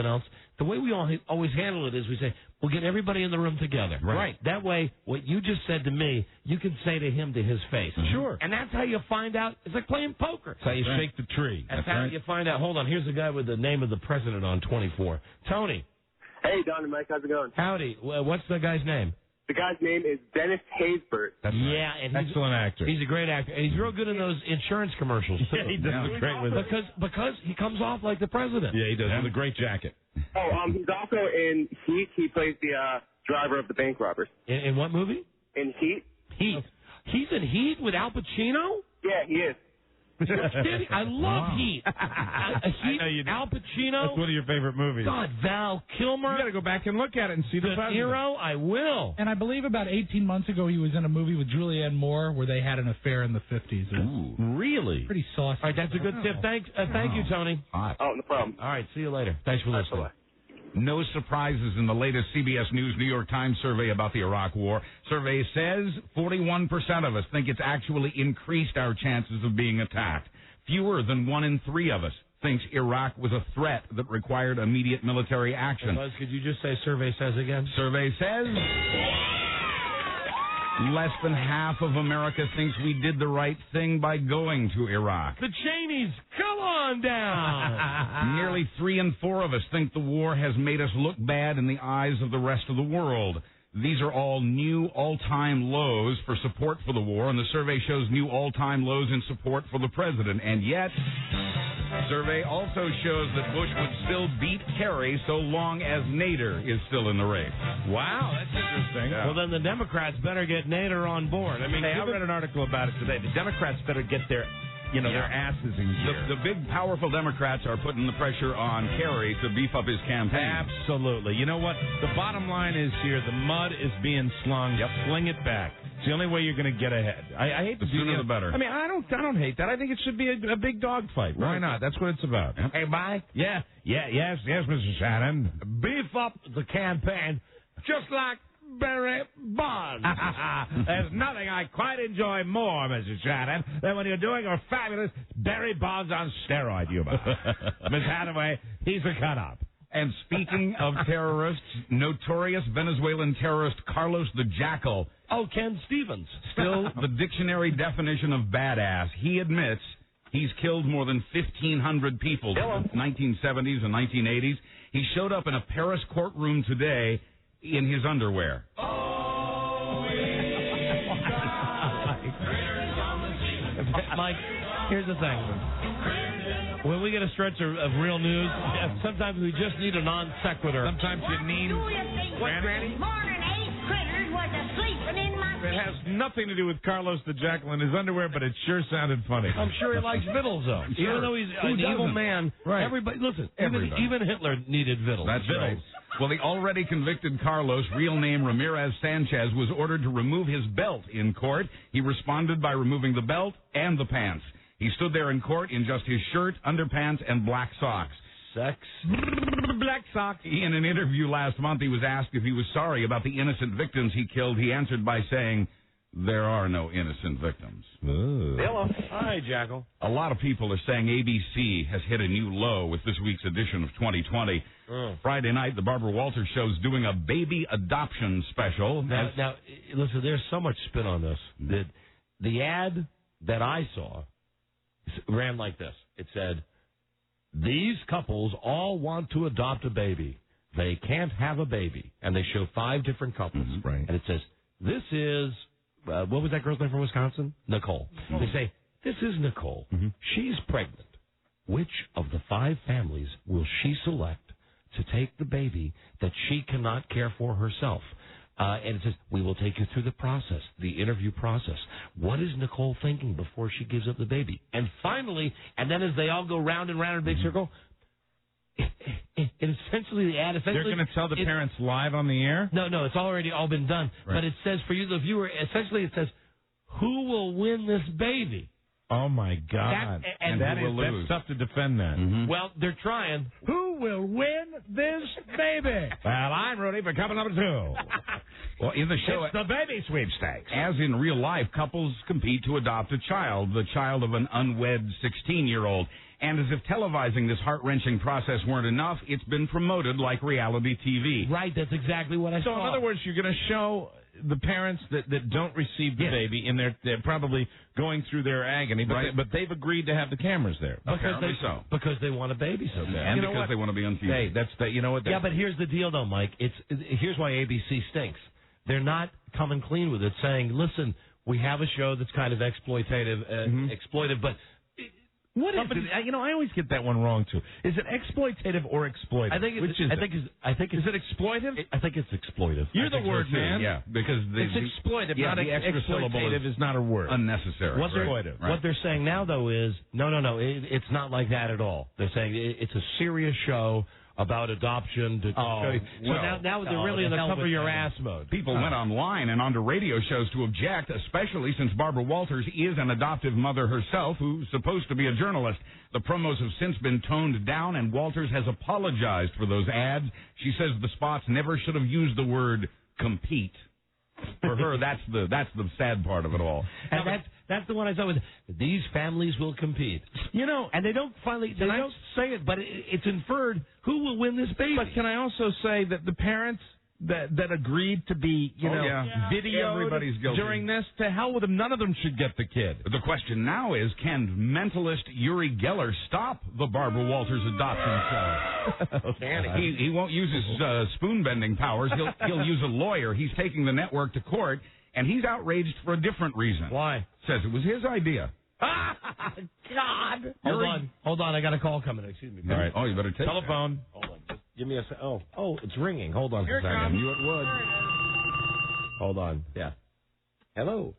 else, the way we always handle it is we say, we'll get everybody in the room together. Right. That way, what you just said to me, you can say to him to his face. Sure. And that's how you find out. It's like playing poker. That's how you shake the tree. That's how you find out. Hold on. Here's the guy with the name of the president on 24. Tony. Hey, Don and Mike, how's it going? Howdy. What's the guy's name? The guy's name is Dennis Haysbert. That's yeah, and he's excellent actor. He's a great actor, and he's real good in those insurance commercials too. Yeah, he does great with it. Because he comes off like the president. Yeah, he does with a great jacket. Oh, he's also in Heat. He plays the driver of the bank robbers. In what movie? In Heat. Heat. He's in Heat with Al Pacino? Yeah, he is. I love Heat. Heat. I know you do. Al Pacino. That's one of your favorite movies. God, Val Kilmer. You got to go back and look at it and see the hero. I will. And I believe about 18 months ago he was in a movie with Julianne Moore where they had an affair in the 50s. Ooh, really? Pretty saucy. All right, that's a good tip. Thank you, Tony. Hot. Oh, no problem. All right, see you later. Thanks for listening. Bye-bye. No surprises in the latest CBS News New York Times survey about the Iraq War. Survey says 41% of us think it's actually increased our chances of being attacked. Fewer than 1 in 3 of us thinks Iraq was a threat that required immediate military action. Buzz, could you just say survey says again? Survey says less than half of America thinks we did the right thing by going to Iraq. The Cheneys, come on down. Nearly 3 in 4 of us think the war has made us look bad in the eyes of the rest of the world. These are all new all-time lows for support for the war, and the survey shows new all-time lows in support for the president. And yet, the survey also shows that Bush would still beat Kerry so long as Nader is still in the race. Wow, that's interesting. Yeah. Well, then the Democrats better get Nader on board. I mean, I read an article about it today. The Democrats better get their asses in gear. The big, powerful Democrats are putting the pressure on Kerry to beef up his campaign. Absolutely. You know what? The bottom line is here, the mud is being slung. Yep. Sling it back. It's the only way you're going to get ahead. I hate the sooner the better. I mean, I don't hate that. I think it should be a big dog fight. Why not? That's what it's about. Hey, Mike? Yes, Mr. Shannon. Beef up the campaign just like Barry Bonds. There's nothing I quite enjoy more, Mrs. Shannon, than when you're doing a fabulous Barry Bonds on steroid humor. Miss Hathaway, he's a cut-up. And speaking of terrorists, notorious Venezuelan terrorist Carlos the Jackal. Oh, Ken Stevens. Still the dictionary definition of badass. He admits he's killed more than 1,500 people since the 1970s and 1980s. He showed up in a Paris courtroom today in his underwear. Mike, here's the thing. When we get a stretch of real news, sometimes we just need a non sequitur. Sometimes you need... What, Granny? Morning, 8 critters was a-sleeping in my It has nothing to do with Carlos the Jackal in his underwear, but it sure sounded funny. I'm sure he likes vittles, though. Sure. Even though he's an evil man, everybody, listen, even Hitler needed vittles. That's right. Well, the already convicted Carlos, real name Ramirez Sanchez, was ordered to remove his belt in court. He responded by removing the belt and the pants. He stood there in court in just his shirt, underpants, and black socks. Sex. Black socks. In an interview last month, he was asked if he was sorry about the innocent victims he killed. He answered by saying, "There are no innocent victims." Hello. Hi, Jackal. A lot of people are saying ABC has hit a new low with this week's edition of 2020. Friday night, the Barbara Walters Show's doing a baby adoption special. Now, listen, there's so much spin on this. The ad that I saw ran like this. It said, "These couples all want to adopt a baby. They can't have a baby." And they show 5 different couples. Right. And it says, "This is," what was that girl's name from Wisconsin? Nicole. They say, "This is Nicole. She's pregnant. Which of the 5 families will she select to take the baby that she cannot care for herself. And it says, we will take you through the process, the interview process. What is Nicole thinking before she gives up the baby? And finally, and then as they all go round and round in a big circle, essentially the ad... They're going to tell the parents live on the air? No, it's already all been done. Right. But it says, for you, the viewer, essentially it says, who will win this baby? Oh, my God. That's tough to defend that. Mm-hmm. Well, they're trying. Who will win this baby? Well, I'm rooting for couple number 2. Well, in the show, it's the baby sweepstakes. As in real life, couples compete to adopt a child, the child of an unwed 16-year-old. And as if televising this heart-wrenching process weren't enough, it's been promoted like reality TV. Right, that's exactly what I saw. So, in other words, you're going to show the parents that don't receive the baby, and they're probably going through their agony, but they've agreed to have the cameras there. Because they want a baby so bad. And because they want to be on TV. Hey, you know what? Yeah, but here's the deal, though, Mike. Here's why ABC stinks. They're not coming clean with it, saying, listen, we have a show that's kind of exploitative, exploitive, but... What is it? I always get that one wrong too. Is it exploitative or exploitive? I think it's exploitive? I think it's exploitive. You're the word man. Yeah, because it's exploitive. Yeah, not the extra syllable is not a word. Unnecessary. What they're saying now though is no. It's not like that at all. They're saying it's a serious show about adoption. Now they're really in the cover your ass mode. People went online and onto radio shows to object, especially since Barbara Walters is an adoptive mother herself who's supposed to be a journalist. The promos have since been toned down, and Walters has apologized for those ads. She says the spots never should have used the word compete. For her, that's the sad part of it all. And that's the one I saw with these families will compete. And they don't say it, but it's inferred who will win this baby. But can I also say that the parents that agreed to be, videoed during this, to hell with them, none of them should get the kid. The question now is, can mentalist Uri Geller stop the Barbara Walters adoption show? He won't use his spoon-bending powers. He'll use a lawyer. He's taking the network to court, and he's outraged for a different reason. Why? Says it was his idea. God! Hold on. I got a call coming. Excuse me. All right. Oh, you better take telephone. Hold on. Just give me a second. Oh, it's ringing. Hold on for a second. I knew it would. Hold on. Yeah. Hello.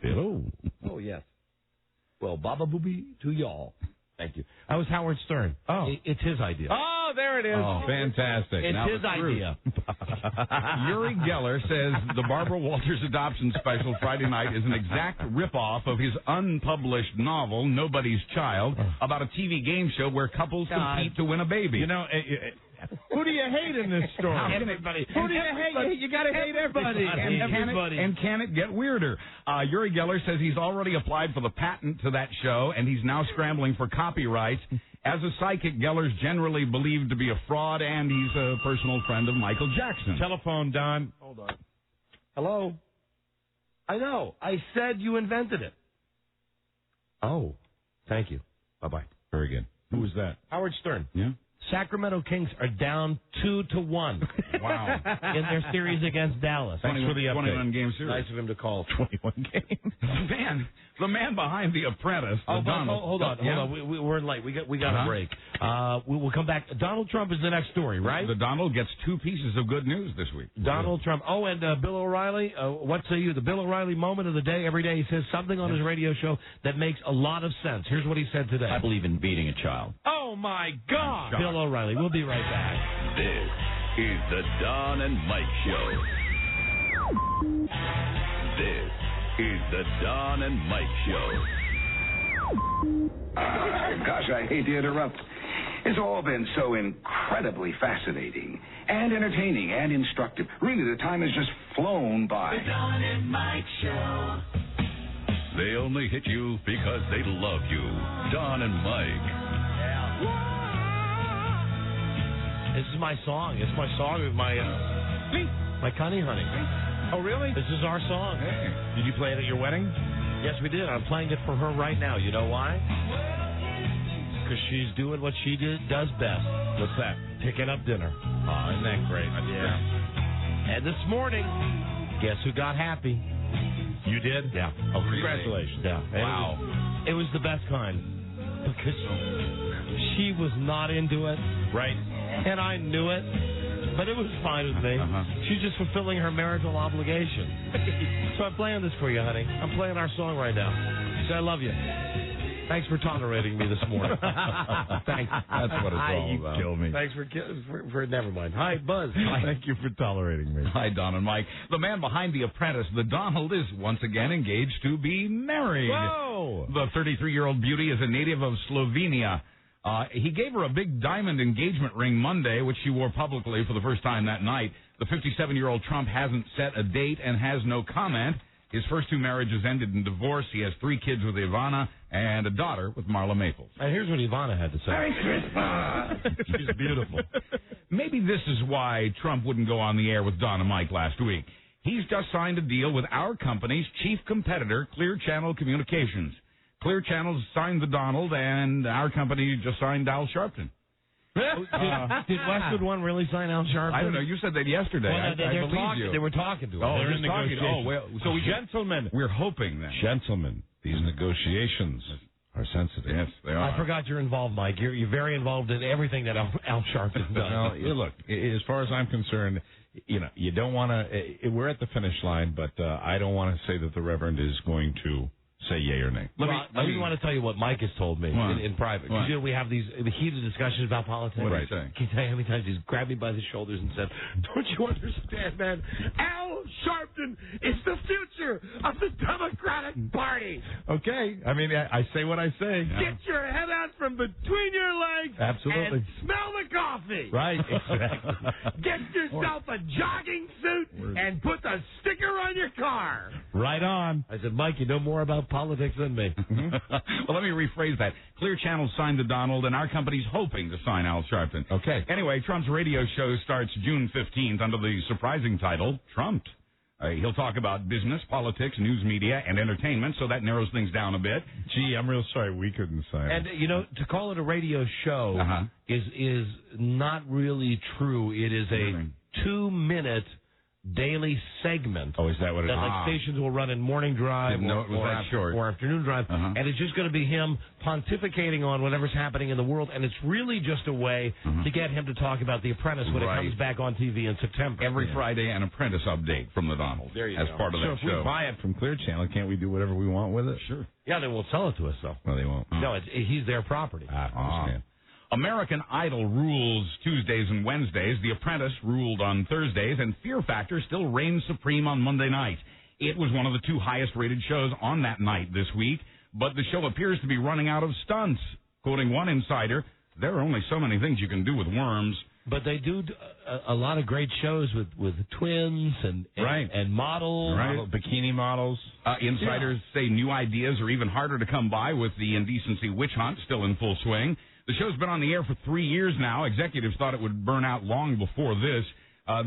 Hello. Oh, yes. Well, Baba Booby to y'all. Thank you. I was Howard Stern. Oh. It's his idea. Oh, there it is. Oh, fantastic. It's his idea. Uri Geller says the Barbara Walters adoption special Friday night is an exact ripoff of his unpublished novel, Nobody's Child, about a TV game show where couples compete to win a baby. Who do you hate in this story? Everybody. Who do you hate? You got to hate everybody. And can it get weirder? Uri Geller says he's already applied for the patent to that show, and he's now scrambling for copyrights. As a psychic, Geller's generally believed to be a fraud, and he's a personal friend of Michael Jackson. Telephone, Don. Hold on. Hello? I know. I said you invented it. Oh. Thank you. Bye-bye. Very good. Who was that? Howard Stern. Yeah. Sacramento Kings are down 2-1. Wow. In their series against Dallas. Thanks for the 21-game series. Nice of him to call. 21 games. The man behind The Apprentice. Donald. Hold on. We're late. We got a break. We'll come back. Donald Trump is the next story, right? The Donald gets 2 pieces of good news this week. Donald Trump. Oh, and Bill O'Reilly. What say you? The Bill O'Reilly moment of the day. Every day he says something on his radio show that makes a lot of sense. Here's what he said today. I believe in beating a child. Oh, my God. Bill O'Reilly. We'll be right back. This is the Don and Mike Show. This is the Don and Mike Show. Gosh, I hate to interrupt. It's all been so incredibly fascinating and entertaining and instructive. Really, the time has just flown by. The Don and Mike Show. They only hit you because they love you. Don and Mike. This is my song. It's my song with my Connie Honey. Oh, really? This is our song. Hey. Did you play it at your wedding? Yes, we did. I'm playing it for her right now. You know why? Because she's doing what she does best. What's that? Picking up dinner. Oh, isn't that great? Yeah. And this morning, guess who got happy? You did? Yeah. Oh, congratulations. Yeah. Wow. It was the best kind. Because she was not into it. Right. And I knew it, but it was fine with me. She's just fulfilling her marital obligation. So I'm playing this for you, honey. I'm playing our song right now. So I love you. Thanks for tolerating me this morning. Thanks. That's what it's all You about. kill me. Thanks for never mind. Hi, Buzz. Hi. Thank you for tolerating me. Hi, Don and Mike. The man behind The Apprentice, the Donald, is once again engaged to be married. Whoa! The 33-year-old beauty is a native of Slovenia. He gave her a big diamond engagement ring Monday, which she wore publicly for the first time that night. The 57-year-old Trump hasn't set a date and has no comment. His first two marriages ended in divorce. He has 3 kids with Ivana and a daughter with Marla Maples. And here's what Ivana had to say. Merry Christmas! She's beautiful. Maybe this is why Trump wouldn't go on the air with Don and Mike last week. He's just signed a deal with our company's chief competitor, Clear Channel Communications. Clear Channel's signed the Donald, and our company just signed Al Sharpton. Did Westwood One really sign Al Sharpton? I don't know. You said that yesterday. Well, I believe talking, you. They were talking to him. Oh, They're in negotiations. Oh, well, so gentlemen. We're hoping then. Gentlemen, these negotiations are sensitive. Yes, they are. I forgot you're involved, Mike. You're very involved in everything that Al Sharpton does. Well, look, as far as I'm concerned, you don't want to. We're at the finish line, but I don't want to say that the Reverend is going to say yay or nay. Let me want to tell you what Mike has told me in private. What? We have these heated discussions about politics. What did he say? Can you tell you how many times he's grabbed me by the shoulders and said, "Don't you understand, man? Al Sharpton is the future of the Democratic Party." Okay, I mean, I say what I say. Get your head out from between your legs. Absolutely. And smell the coffee. Right, exactly. Get yourself a jogging suit and put the sticker on your car. Right on. I said, Mike, you know more about politics than me. Well, let me rephrase that. Clear Channel signed the Donald, and our company's hoping to sign Al Sharpton. Okay. Anyway, Trump's radio show starts June 15th under the surprising title, Trumped. He'll talk about business, politics, news media, and entertainment, so that narrows things down a bit. Gee, I'm real sorry we couldn't sign And, to call it a radio show is not really true. It is a 2-minute daily segment. Oh, is that what it is? Like stations will run in morning drive Didn't know it was that short. or afternoon drive. And it's just going to be him pontificating on whatever's happening in the world. And it's really just a way to get him to talk about The Apprentice when it comes back on TV in September. Every Friday, an Apprentice update from the Donald. There you as go. part of So that if show. we buy it from Clear Channel, can't we do whatever we want with it? Sure. Yeah, they won't sell it to us, though. No, they won't. No, he's their property. I understand. American Idol rules Tuesdays and Wednesdays. The Apprentice ruled on Thursdays, and Fear Factor still reigns supreme on Monday night. It was one of the 2 highest-rated shows on that night this week, but the show appears to be running out of stunts. Quoting one insider, there are only so many things you can do with worms. But they do a lot of great shows with twins and models. Right. Bikini models. Insiders say new ideas are even harder to come by with the indecency witch hunt still in full swing. The show's been on the air for 3 years now. Executives thought it would burn out long before this.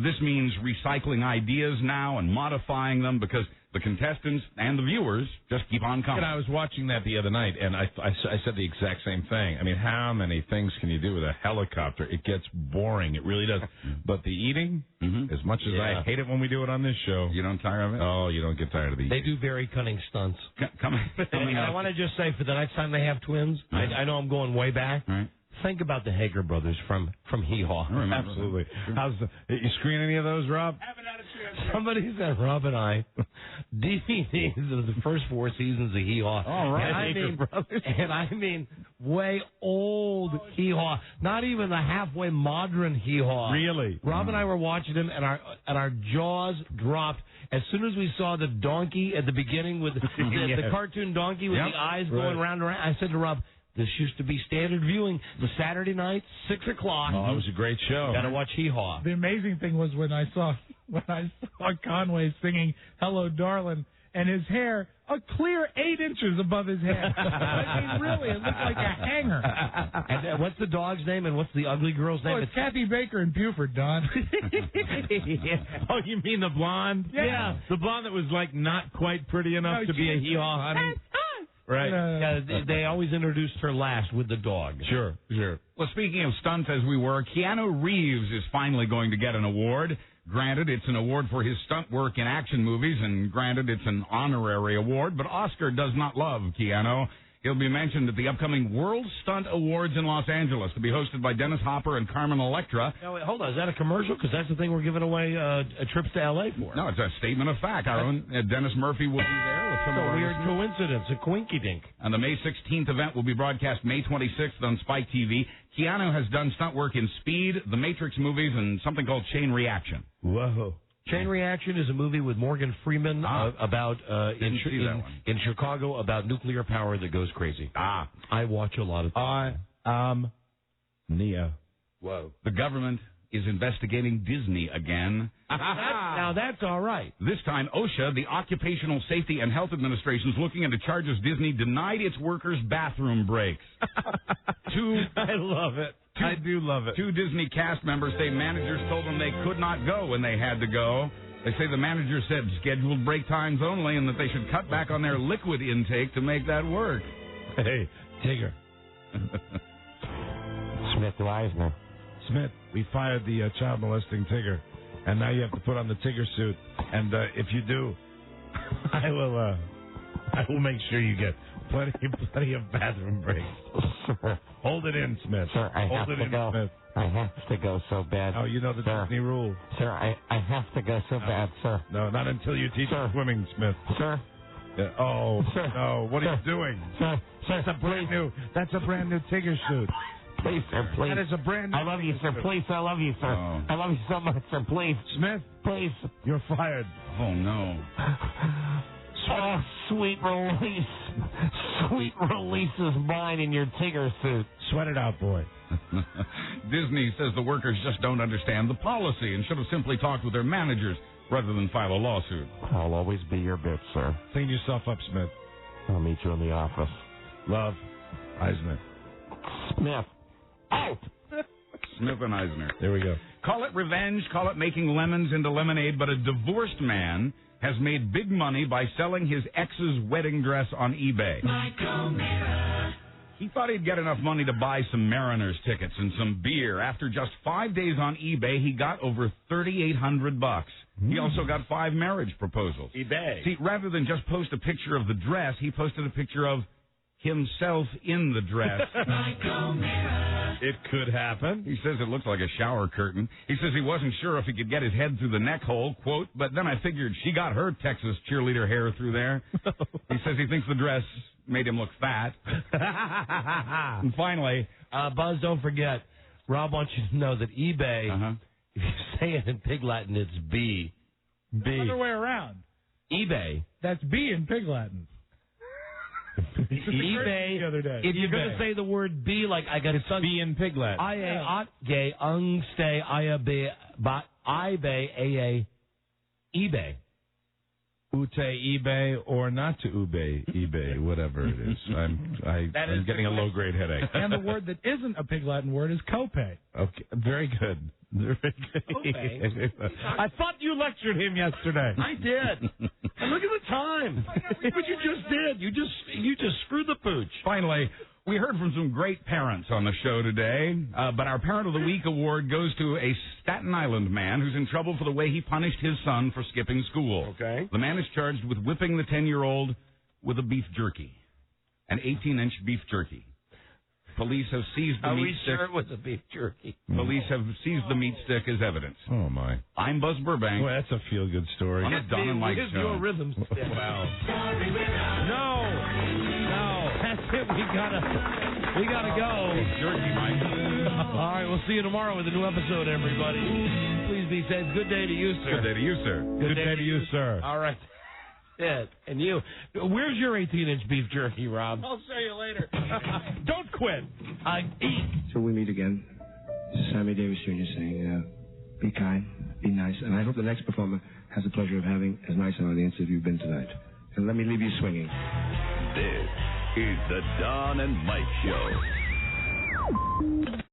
This means recycling ideas now and modifying them because the contestants and the viewers just keep on coming. And I was watching that the other night, and I said the exact same thing. I mean, how many things can you do with a helicopter? It gets boring. It really does. But the eating, as much as I hate it when we do it on this show. You don't tire of it? Oh, you don't get tired of the eating. They do very cunning stunts. Coming I want to just say, for the next time they have twins, I know I'm going way back. Right. Think about the Hager brothers from Hee Haw. Absolutely. You screen any of those, Rob? Somebody said Rob and I DVDs of the first 4 seasons of Hee Haw. All right. And I mean way old Hee Haw, not even the halfway modern Hee Haw. Really? Rob and I were watching them, and our jaws dropped as soon as we saw the donkey at the beginning with the cartoon donkey with the eyes going round and round. I said to Rob, this used to be standard viewing. The Saturday night, 6 o'clock. Oh, it was a great show. Got to watch Hee Haw. The amazing thing was when I saw Conway singing "Hello, Darling," and his hair a clear 8 inches above his head. I mean, really, it looked like a hanger. And what's the dog's name and what's the ugly girl's name? Oh, it's Kathy Baker in Buford, Don. Oh, you mean the blonde? Yeah. The blonde that was like not quite pretty enough to be a Hee Haw honey. Right. They always introduced her last with the dog. Sure. Well, speaking of stunts as we were, Keanu Reeves is finally going to get an award. Granted, it's an award for his stunt work in action movies, and granted, it's an honorary award, but Oscar does not love Keanu. He'll be mentioned at the upcoming World Stunt Awards in Los Angeles to be hosted by Dennis Hopper and Carmen Electra. Now, wait, hold on. Is that a commercial? Because that's the thing we're giving away trips to L.A. for. No, it's a statement of fact. Our own Dennis Murphy will be there. With some a weird coincidence, a quinky-dink. And the May 16th event will be broadcast May 26th on Spike TV. Keanu has done stunt work in Speed, the Matrix movies, and something called Chain Reaction. Whoa. Chain Reaction is a movie with Morgan Freeman about in Chicago about nuclear power that goes crazy. I watch a lot of things. I am Neo. Whoa. The government is investigating Disney again. Now that's all right. This time, OSHA, the Occupational Safety and Health Administration, is looking into charges Disney denied its workers bathroom breaks. I love it. I do love it. 2 Disney cast members say managers told them they could not go when they had to go. They say the manager said scheduled break times only and that they should cut back on their liquid intake to make that work. Hey, Tigger. Smith Reisner. Smith, we fired the child molesting Tigger, and now you have to put on the Tigger suit. And if you do, I will make sure you get plenty of bathroom breaks. Hold it in, Smith. Sir, I have to go. Smith. I have to go so bad. Oh, you know the Disney rule. Sir, I have to go so bad, sir. No, not until you teach swimming, Smith. Sir. Oh, sir. No, what are you doing? Sir, that's a brand new Tigger suit. Please, sir, please. That is a brand new I love you, sir. Please, I love you, sir. Oh. I love you so much, sir. Please. Smith. Please. You're fired. Oh, no. Oh, sweet release. Sweet release is mine in your Tigger suit. Sweat it out, boy. Disney says the workers just don't understand the policy and should have simply talked with their managers rather than file a lawsuit. I'll always be your bitch, sir. Clean yourself up, Smith. I'll meet you in the office. Love, Eisner. Smith. Out! Smith and Eisner. There we go. Call it revenge, call it making lemons into lemonade, but a divorced man has made big money by selling his ex's wedding dress on eBay. Michael Miller. He thought he'd get enough money to buy some Mariners tickets and some beer. After just 5 days on eBay, he got over $3,800. He also got 5 marriage proposals. eBay. See, rather than just post a picture of the dress, he posted a picture of himself in the dress. Michael Miller. It could happen. He says it looks like a shower curtain. He says he wasn't sure if he could get his head through the neck hole, quote, but then I figured she got her Texas cheerleader hair through there. He says he thinks the dress made him look fat. And finally, Buzz, don't forget, Rob wants you to know that eBay, if you say it in Pig Latin, it's B. B. Other way around. eBay. That's B in Pig Latin. eBay. The other day. If you're going to say the word B, like I got to B in Pig Latin. gay stay eBay. Ute eBay or not to eBay, whatever it is. I'm getting a low grade headache. And the word that isn't a Pig Latin word is copay. Okay, very good. Very good. Okay. I thought you lectured him yesterday. I did. And look at the time. What you just did. You just screwed the pooch. Finally, we heard from some great parents on the show today, but our Parent of the Week award goes to a Staten Island man who's in trouble for the way he punished his son for skipping school. Okay. The man is charged with whipping the 10-year-old with a beef jerky, an 18-inch beef jerky. Police have seized the meat stick. Are we sure it was a beef jerky? Police have seized the meat stick as evidence. Oh, my. I'm Buzz Burbank. Boy, that's a feel-good story. On a Don and Mike show. Your rhythm stick. Wow. No. That's it. We gotta go. Jerky, Mike. All right, we'll see you tomorrow with a new episode, everybody. Please be safe. Good day to you, sir. Good day to you, sir. Good day to you, sir. All right. Yeah, and you. Where's your 18-inch beef jerky, Rob? I'll show you later. Don't quit. Eat. So we meet again. This is Sammy Davis Jr. saying, be kind, be nice, and I hope the next performer has the pleasure of having as nice an audience as you've been tonight. And let me leave you swinging. This is the Don and Mike Show.